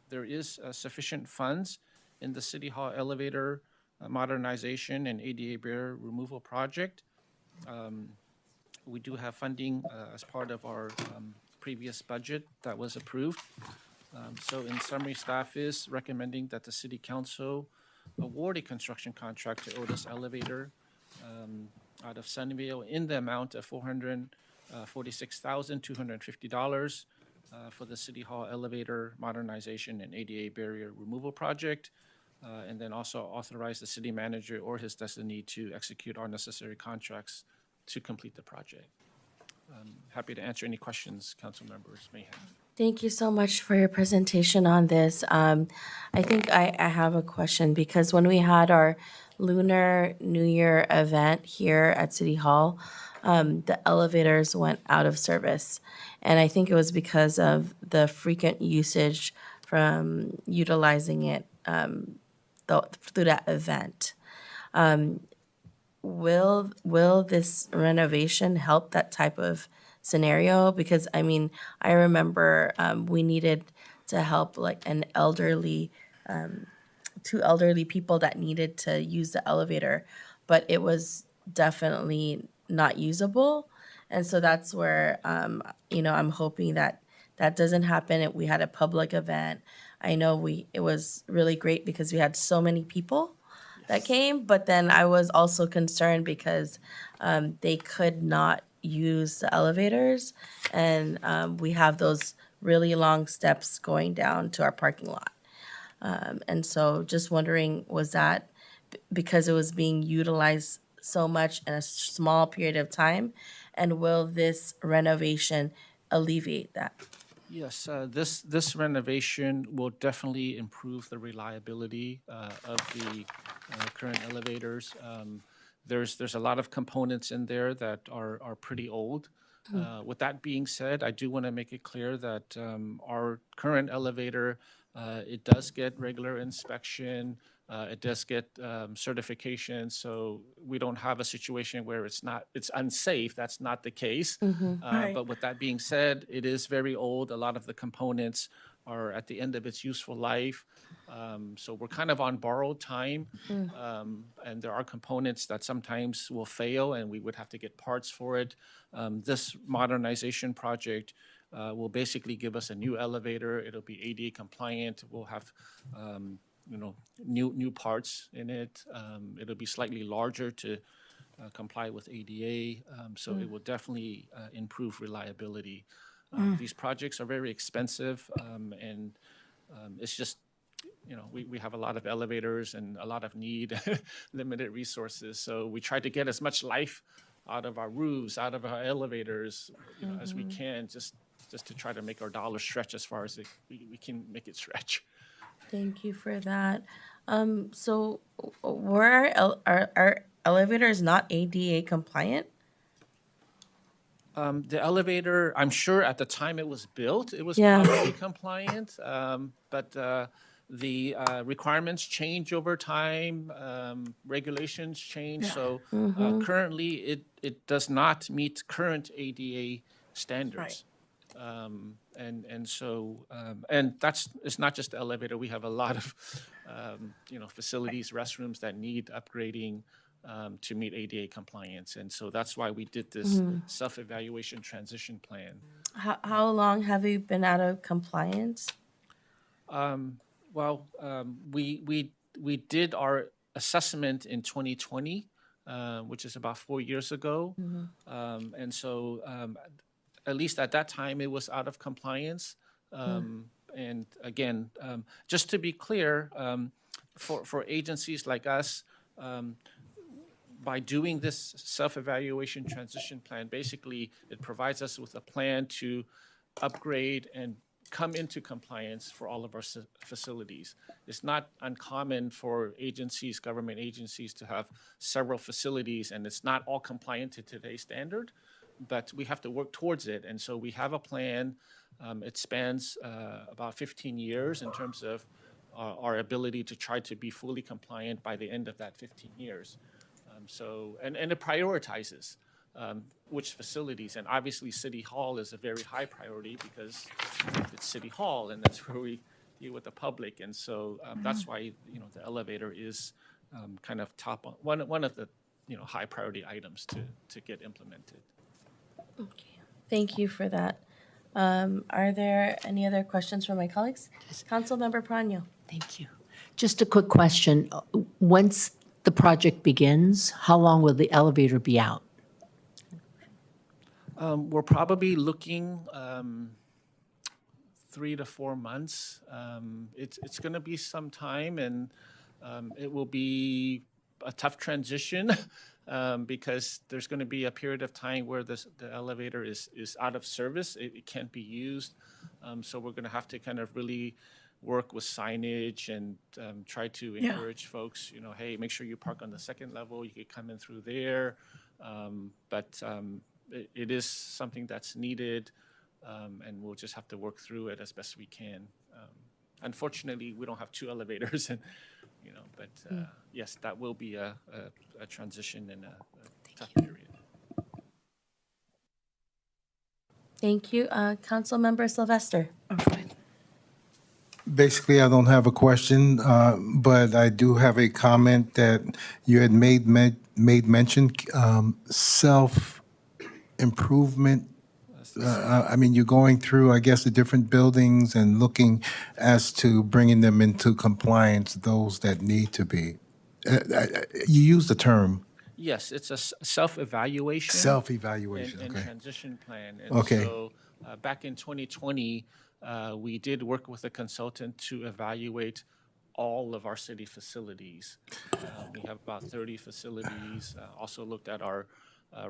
I: There is sufficient funds in the City Hall elevator modernization and ADA barrier removal project. We do have funding as part of our previous budget that was approved. So in summary, staff is recommending that the City Council award a construction contract to Otis Elevator out of Sunnyvale in the amount of $446,250 for the City Hall elevator modernization and ADA barrier removal project. And then also authorize the city manager or his designee to execute all necessary contracts to complete the project. Happy to answer any questions council members may have.
A: Thank you so much for your presentation on this. I think I have a question because when we had our Lunar New Year event here at City Hall, the elevators went out of service. And I think it was because of the frequent usage from utilizing it through that event. Will this renovation help that type of scenario? Because I mean, I remember we needed to help like an elderly, two elderly people that needed to use the elevator, but it was definitely not usable. And so that's where, I'm hoping that that doesn't happen. We had a public event. I know it was really great because we had so many people that came, but then I was also concerned because they could not use the elevators, and we have those really long steps going down to our parking lot. And so just wondering, was that because it was being utilized so much in a small period of time? And will this renovation alleviate that?
I: Yes, this renovation will definitely improve the reliability of the current elevators. There's a lot of components in there that are pretty old. With that being said, I do want to make it clear that our current elevator, it does get regular inspection. It does get certification, so we don't have a situation where it's unsafe. That's not the case.
C: Right.
I: But with that being said, it is very old. A lot of the components are at the end of its useful life. So we're kind of on borrowed time. And there are components that sometimes will fail and we would have to get parts for it. This modernization project will basically give us a new elevator. It'll be ADA compliant. We'll have new parts in it. It'll be slightly larger to comply with ADA, so it will definitely improve reliability. These projects are very expensive, and it's just, we have a lot of elevators and a lot of need, limited resources. So we try to get as much life out of our roofs, out of our elevators, as we can, just to try to make our dollar stretch as far as we can make it stretch.
A: Thank you for that. So were our elevators not ADA compliant?
I: The elevator, I'm sure at the time it was built, it was
A: Yeah.
I: probably compliant, but the requirements change over time, regulations change. So currently, it does not meet current ADA standards. And so it's not just the elevator. We have a lot of facilities, restrooms that need upgrading to meet ADA compliance, and so that's why we did this self-evaluation transition plan.
A: How long have you been out of compliance?
I: We did our assessment in 2020, which is about 4 years ago. And so at least at that time, it was out of compliance. And again, just to be clear, for agencies like us, by doing this self-evaluation transition plan, basically it provides us with a plan to upgrade and come into compliance for all of our facilities. It's not uncommon for agencies, government agencies, to have several facilities, and it's not all compliant to today's standard, but we have to work towards it. And so we have a plan. It spans about 15 years in terms of our ability to try to be fully compliant by the end of that 15 years. And it prioritizes which facilities, and obviously City Hall is a very high priority because it's City Hall, and that's where we deal with the public, and so that's why the elevator is kind of top on one of the high priority items to get implemented.
A: Okay, thank you for that. Are there any other questions from my colleagues? Councilmember Prano.
F: Thank you. Just a quick question. Once the project begins, how long will the elevator be out?
I: We're probably looking 3 to 4 months. It's going to be some time, and it will be a tough transition because there's going to be a period of time where the elevator is out of service. It can't be used. So we're going to have to kind of really work with signage and try to encourage folks, hey, make sure you park on the second level. You could come in through there. But it is something that's needed, and we'll just have to work through it as best we can. Unfortunately, we don't have 2 elevators, and but yes, that will be a transition and a tough period.
A: Thank you. Councilmember Sylvester.
H: Basically, I don't have a question, but I do have a comment that you had made mention, self-improvement. I mean, you're going through, I guess, the different buildings and looking as to bringing them into compliance, those that need to be. You use the term.
I: Yes, it's a self-evaluation.
H: Self-evaluation,
I: and
H: okay.
I: transition plan. And
H: Okay.
I: so back in 2020, we did work with a consultant to evaluate all of our city facilities. We have about 30 facilities. Also looked at our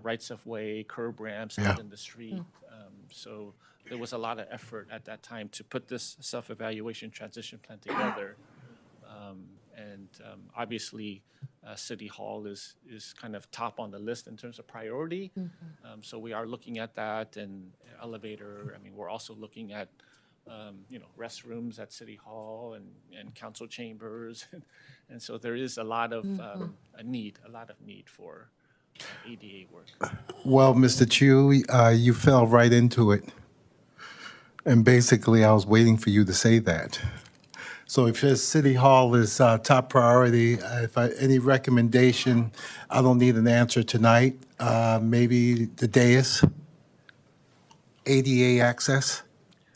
I: rights of way, curb ramps out in the street. So there was a lot of effort at that time to put this self-evaluation transition plan together. And obviously, City Hall is kind of top on the list in terms of priority. So we are looking at that, and elevator. I mean, we're also looking at restrooms at City Hall and council chambers, and so there is a lot of a lot of need for ADA work.
H: Well, Mr. Chu, you fell right into it. And basically, I was waiting for you to say that. So if your City Hall is top priority, any recommendation, I don't need an answer tonight. Maybe the dais, ADA access.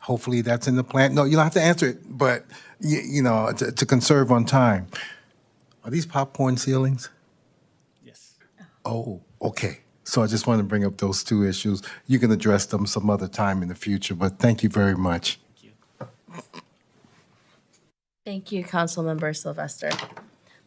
H: Hopefully that's in the plan. No, you don't have to answer it, but to conserve on time. Are these popcorn ceilings?
I: Yes.
H: Oh, okay. So I just want to bring up those 2 issues. You can address them some other time in the future, but thank you very much.
A: Thank you, Councilmember Sylvester.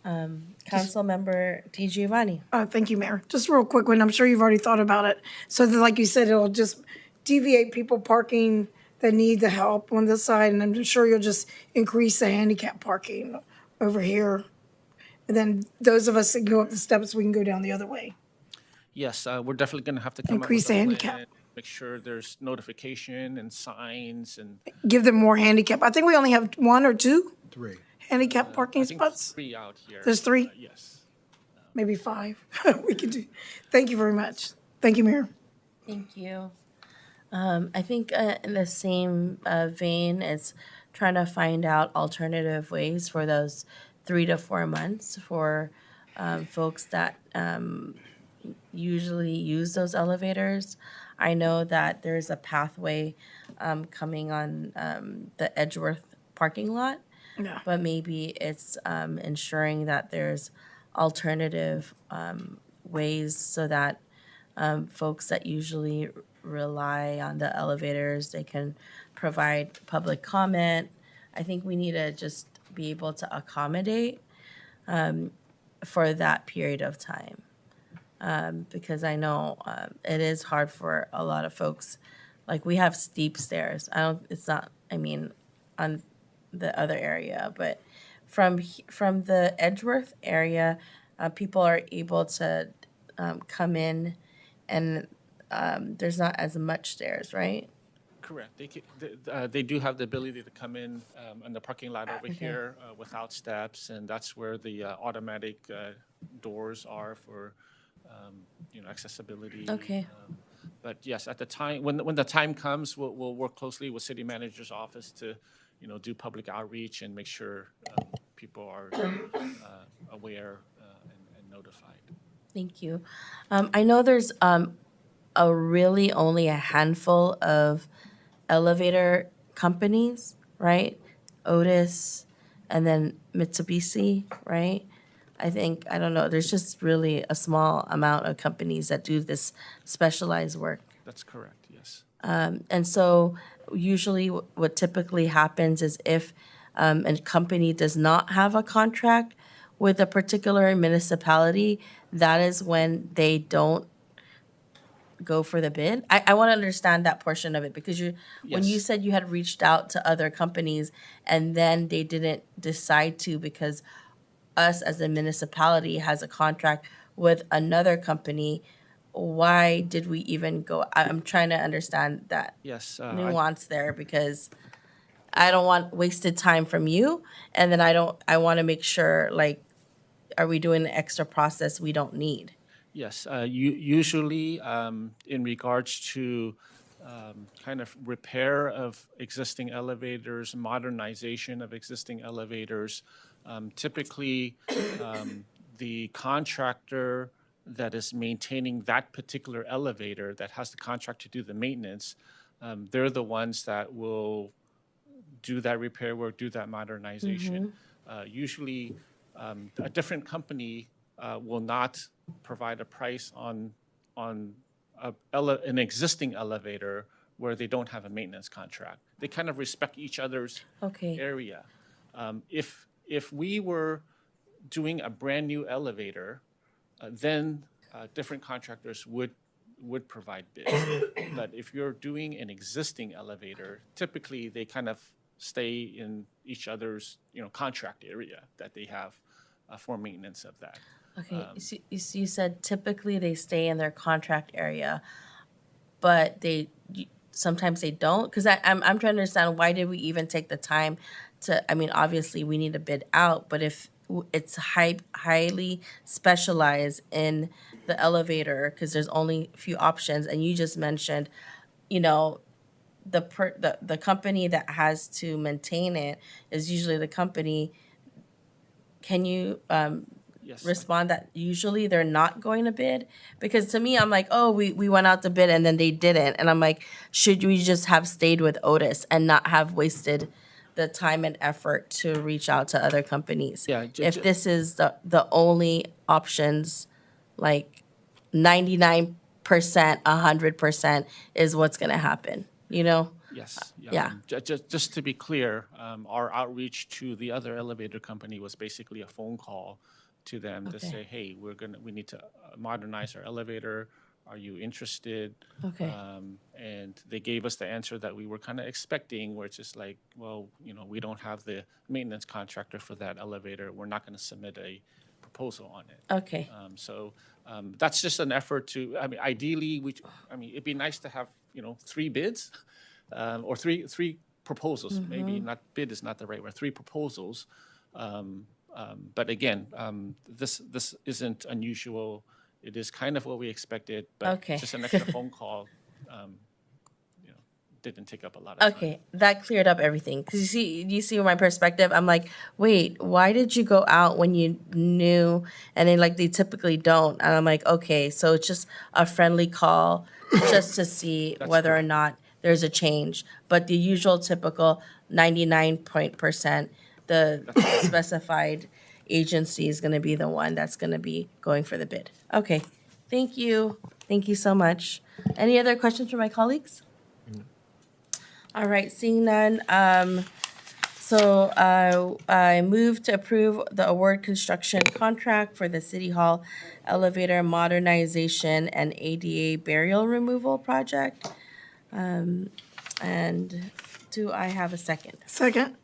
A: Councilmember DiGiovanni.
C: Thank you, Mayor. Just a real quick one. I'm sure you've already thought about it. So that, like you said, it'll just deviate people parking that need the help on this side, and I'm sure you'll just increase the handicap parking over here. And then those of us that go up the steps, we can go down the other way.
I: Yes, we're definitely going to have to come
C: Increase
I: up with
C: the
I: a
C: handicap.
I: plan, make sure there's notification and signs and
C: Give them more handicap. I think we only have 1 or 2
H: 3
C: handicap parking
I: I think
C: spots.
I: 3 out here.
C: There's 3?
I: Yes.
C: Maybe 5. We could do. Thank you very much. Thank you, Mayor.
A: Thank you. I think in the same vein as trying to find out alternative ways for those 3 to 4 months for folks that usually use those elevators. I know that there's a pathway coming on the Edgeworth parking lot, but maybe it's ensuring that there's alternative ways so that folks that usually rely on the elevators, they can provide public comment. I think we need to just be able to accommodate for that period of time. Because I know it is hard for a lot of folks. Like, we have steep stairs. It's not, I mean, on the other area, but from the Edgeworth area, people are able to come in, and there's not as much stairs, right?
I: Correct. They do have the ability to come in the parking lot over here without steps, and that's where the automatic doors are for accessibility.
A: Okay.
I: But yes, at the time when the time comes, we'll work closely with city manager's office to do public outreach and make sure people are aware and notified.
A: Thank you. I know there's really only a handful of elevator companies, right? Otis, and then Mitsubishi, right? I think, I don't know, there's just really a small amount of companies that do this specialized work.
I: That's correct, yes.
A: And so usually what typically happens is if a company does not have a contract with a particular municipality, that is when they don't go for the bid. I want to understand that portion of it, because when you
I: Yes.
A: said you had reached out to other companies and then they didn't decide to because us as a municipality has a contract with another company, why did we even go? I'm trying to understand that
I: Yes.
A: nuance there, because I don't want wasted time from you, and then I want to make sure, like, are we doing an extra process we don't need?
I: Yes, usually in regards to kind of repair of existing elevators, modernization of existing elevators, typically the contractor that is maintaining that particular elevator that has the contract to do the maintenance, they're the ones that will do that repair work, do that modernization. Usually, a different company will not provide a price on an existing elevator where they don't have a maintenance contract. They kind of respect each other's area. If we were doing a brand new elevator, then different contractors would provide bids. But if you're doing an existing elevator, typically they kind of stay in each other's contract area that they have for maintenance of that.
A: Okay, so you said typically they stay in their contract area, but sometimes they don't? Because I'm trying to understand, why did we even take the time to, I mean, obviously we need to bid out, but if it's highly specialized in the elevator, because there's only a few options, and you just mentioned, the company that has to maintain it is usually the company. Can you
I: Yes.
A: respond that usually they're not going to bid? Because to me, I'm like, oh, we went out to bid and then they didn't. And I'm like, should we just have stayed with Otis and not have wasted the time and effort to reach out to other companies?
I: Yeah,
A: If this is the only options, like 99%, 100% is what's going to happen,
I: Yes.
A: Yeah.
I: Just to be clear, our outreach to the other elevator company was basically a phone call to them to say, hey, we need to modernize our elevator. Are you interested?
A: Okay.
I: And they gave us the answer that we were kind of expecting, where it's just like, well, we don't have the maintenance contractor for that elevator. We're not going to submit a proposal on it.
A: Okay.
I: So that's just an effort to, ideally, it'd be nice to have, 3 bids or three proposals. Maybe not bid is not the right word, 3 proposals. But again, this isn't unusual. It is kind of what we expected, but just an extra phone call, didn't take up a lot of time.
A: Okay, that cleared up everything. Because you see my perspective? I'm like, wait, why did you go out when you knew? And then, like, they typically don't. And I'm like, okay, so it's just a friendly call just to see whether or not there's a change. But the usual typical 99%, the specified agency is going to be the one that's going to be going for the bid. Okay, Thank you. Thank you so much. Any other questions from my colleagues? All right, seeing none. So I move to approve the award construction contract for the City Hall elevator modernization and ADA burial removal project. And do I have a second?
C: Second.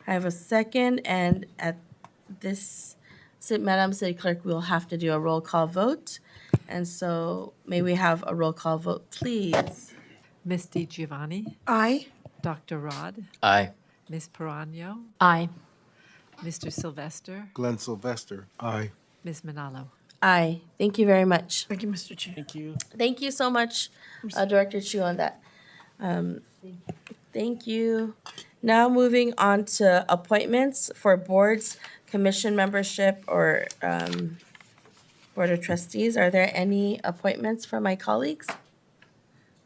A: I have a second, and at this, Madam City Clerk, we'll have to do a roll call vote. And so may we have a roll call vote, please?
K: Ms. DiGiovanni?
C: Aye.
K: Dr. Rod?
S: Aye.
K: Ms. Perano?
F: Aye.
K: Mr. Sylvester?
H: Glenn Sylvester, aye.
K: Ms. Manalo?
A: Aye. Thank you very much.
C: Thank you, Mr. Chair.
I: Thank you.
A: Thank you so much, Director Chu, on that. Thank you. Now moving on to appointments for boards, commission membership, or Board of Trustees. Are there any appointments for my colleagues?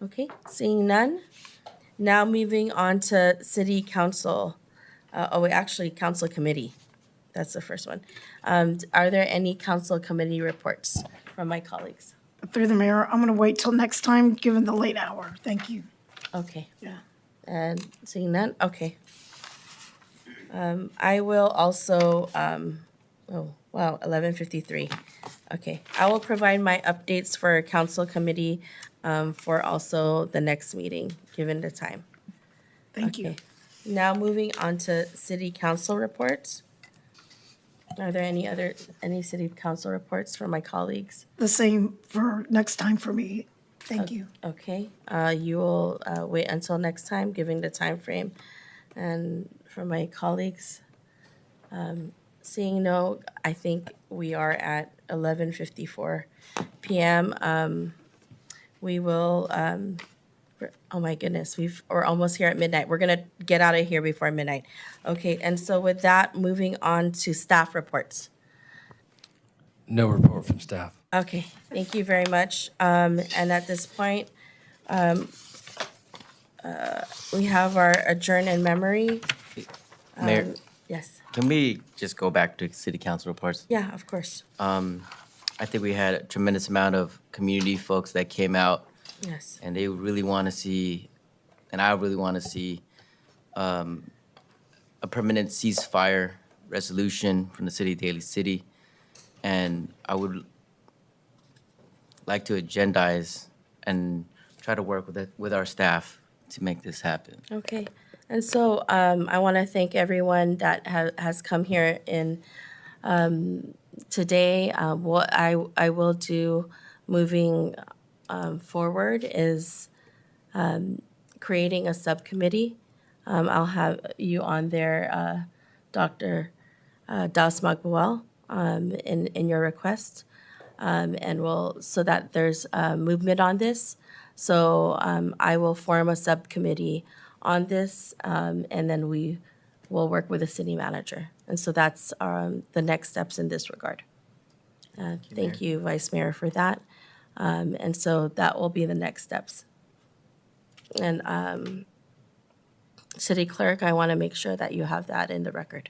A: Okay, seeing none. Now moving on to City Council. Council Committee. That's the first one. Are there any council committee reports from my colleagues?
C: Through the mayor, I'm going to wait till next time, given the late hour. Thank you.
A: Okay.
C: Yeah.
A: And seeing none, okay. I will also, 11:53. Okay, I will provide my updates for council committee for also the next meeting, given the time.
C: Thank you.
A: Okay. Now moving on to city council reports. Are there any city council reports from my colleagues?
C: The same for next time for me. Thank you.
A: Okay, you will wait until next time, giving the time frame. And for my colleagues, seeing no, I think we are at 11:54 p.m. We will, oh my goodness, we're almost here at midnight. We're gonna get out of here before midnight. Okay, and so with that, moving on to staff reports.
B: No report from staff.
A: Okay, thank you very much. And at this point, we have our adjourn in memory.
E: Mayor,
A: Yes,
E: can we just go back to city council reports?
A: yeah, of course.
E: I think we had a tremendous amount of community folks that came out,
A: Yes,
E: and they really want to see, and I really want to see, a permanent ceasefire resolution from the city of Daly City. And I would like to agendize and try to work with our staff to make this happen.
A: okay. And so I want to thank everyone that has come here in today. What I will do moving forward is creating a subcommittee. I'll have you on there, Dr. Das Magbuel, in your request. And so that there's movement on this. So I will form a subcommittee on this, and then we will work with the city manager. And so that's the next steps in this regard. Thank you, Vice Mayor, for that. And so that will be the next steps. And City Clerk, I want to make sure that you have that in the record.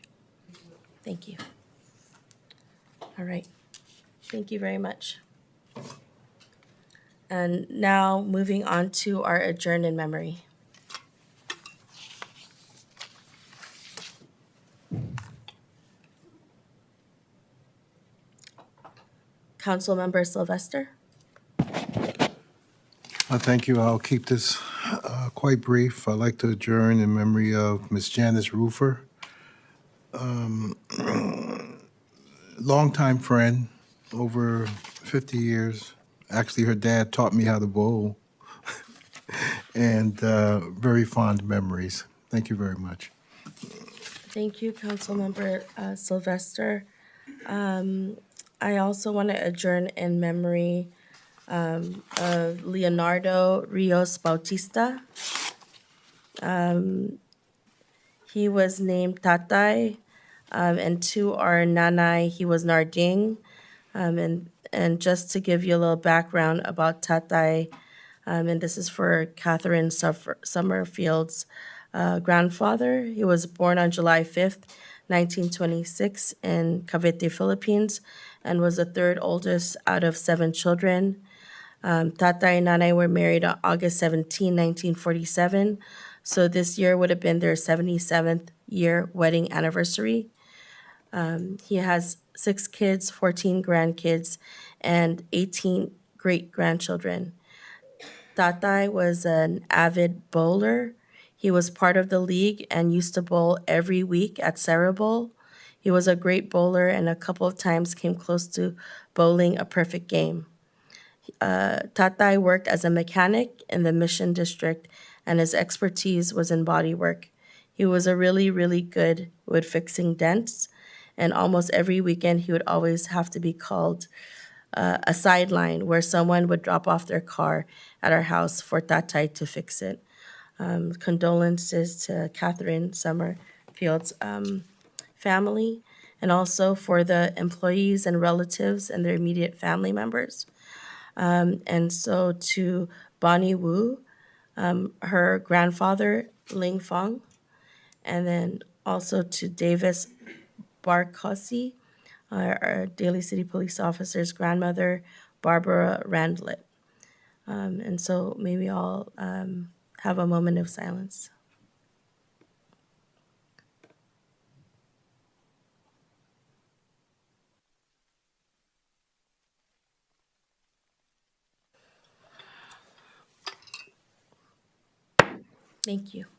A: Thank you. All right. Thank you very much. And now moving on to our adjourn in memory. Councilmember Sylvester?
H: Thank you. I'll keep this quite brief. I'd like to adjourn in memory of Miss Janice Roofer, longtime friend, over 50 years. Actually, her dad taught me how to bowl, and very fond memories. Thank you very much.
A: Thank you, Councilmember Sylvester. I also want to adjourn in memory of Leonardo Rios Bautista. He was named Tatay, and to our Nanay, he was Narding. And just to give you a little background about Tatay, and this is for Catherine Summerfield's grandfather. He was born on July 5th, 1926 in Cavite, Philippines, and was the third oldest out of 7 children. Tatay and Nanay were married on August 17, 1947, so this year would have been their 77th year wedding anniversary. He has 6 kids, 14 grandkids, and 18 great-grandchildren. Tatay was an avid bowler. He was part of the league and used to bowl every week at Sarah Bowl. He was a great bowler and a couple of times came close to bowling a perfect game. Tatay worked as a mechanic in the Mission District, and his expertise was in bodywork. He was a really, really good with fixing dents, and almost every weekend he would always have to be called a sideline where someone would drop off their car at our house for Tatay to fix it. Condolences to Catherine Summerfield's family, and also for the employees and relatives and their immediate family members. And so to Bonnie Wu, her grandfather, Ling Fong, and then also to Davis Barkosi, our Daly City Police officer's grandmother, Barbara Randlett. And so may we all have a moment of silence. Thank you.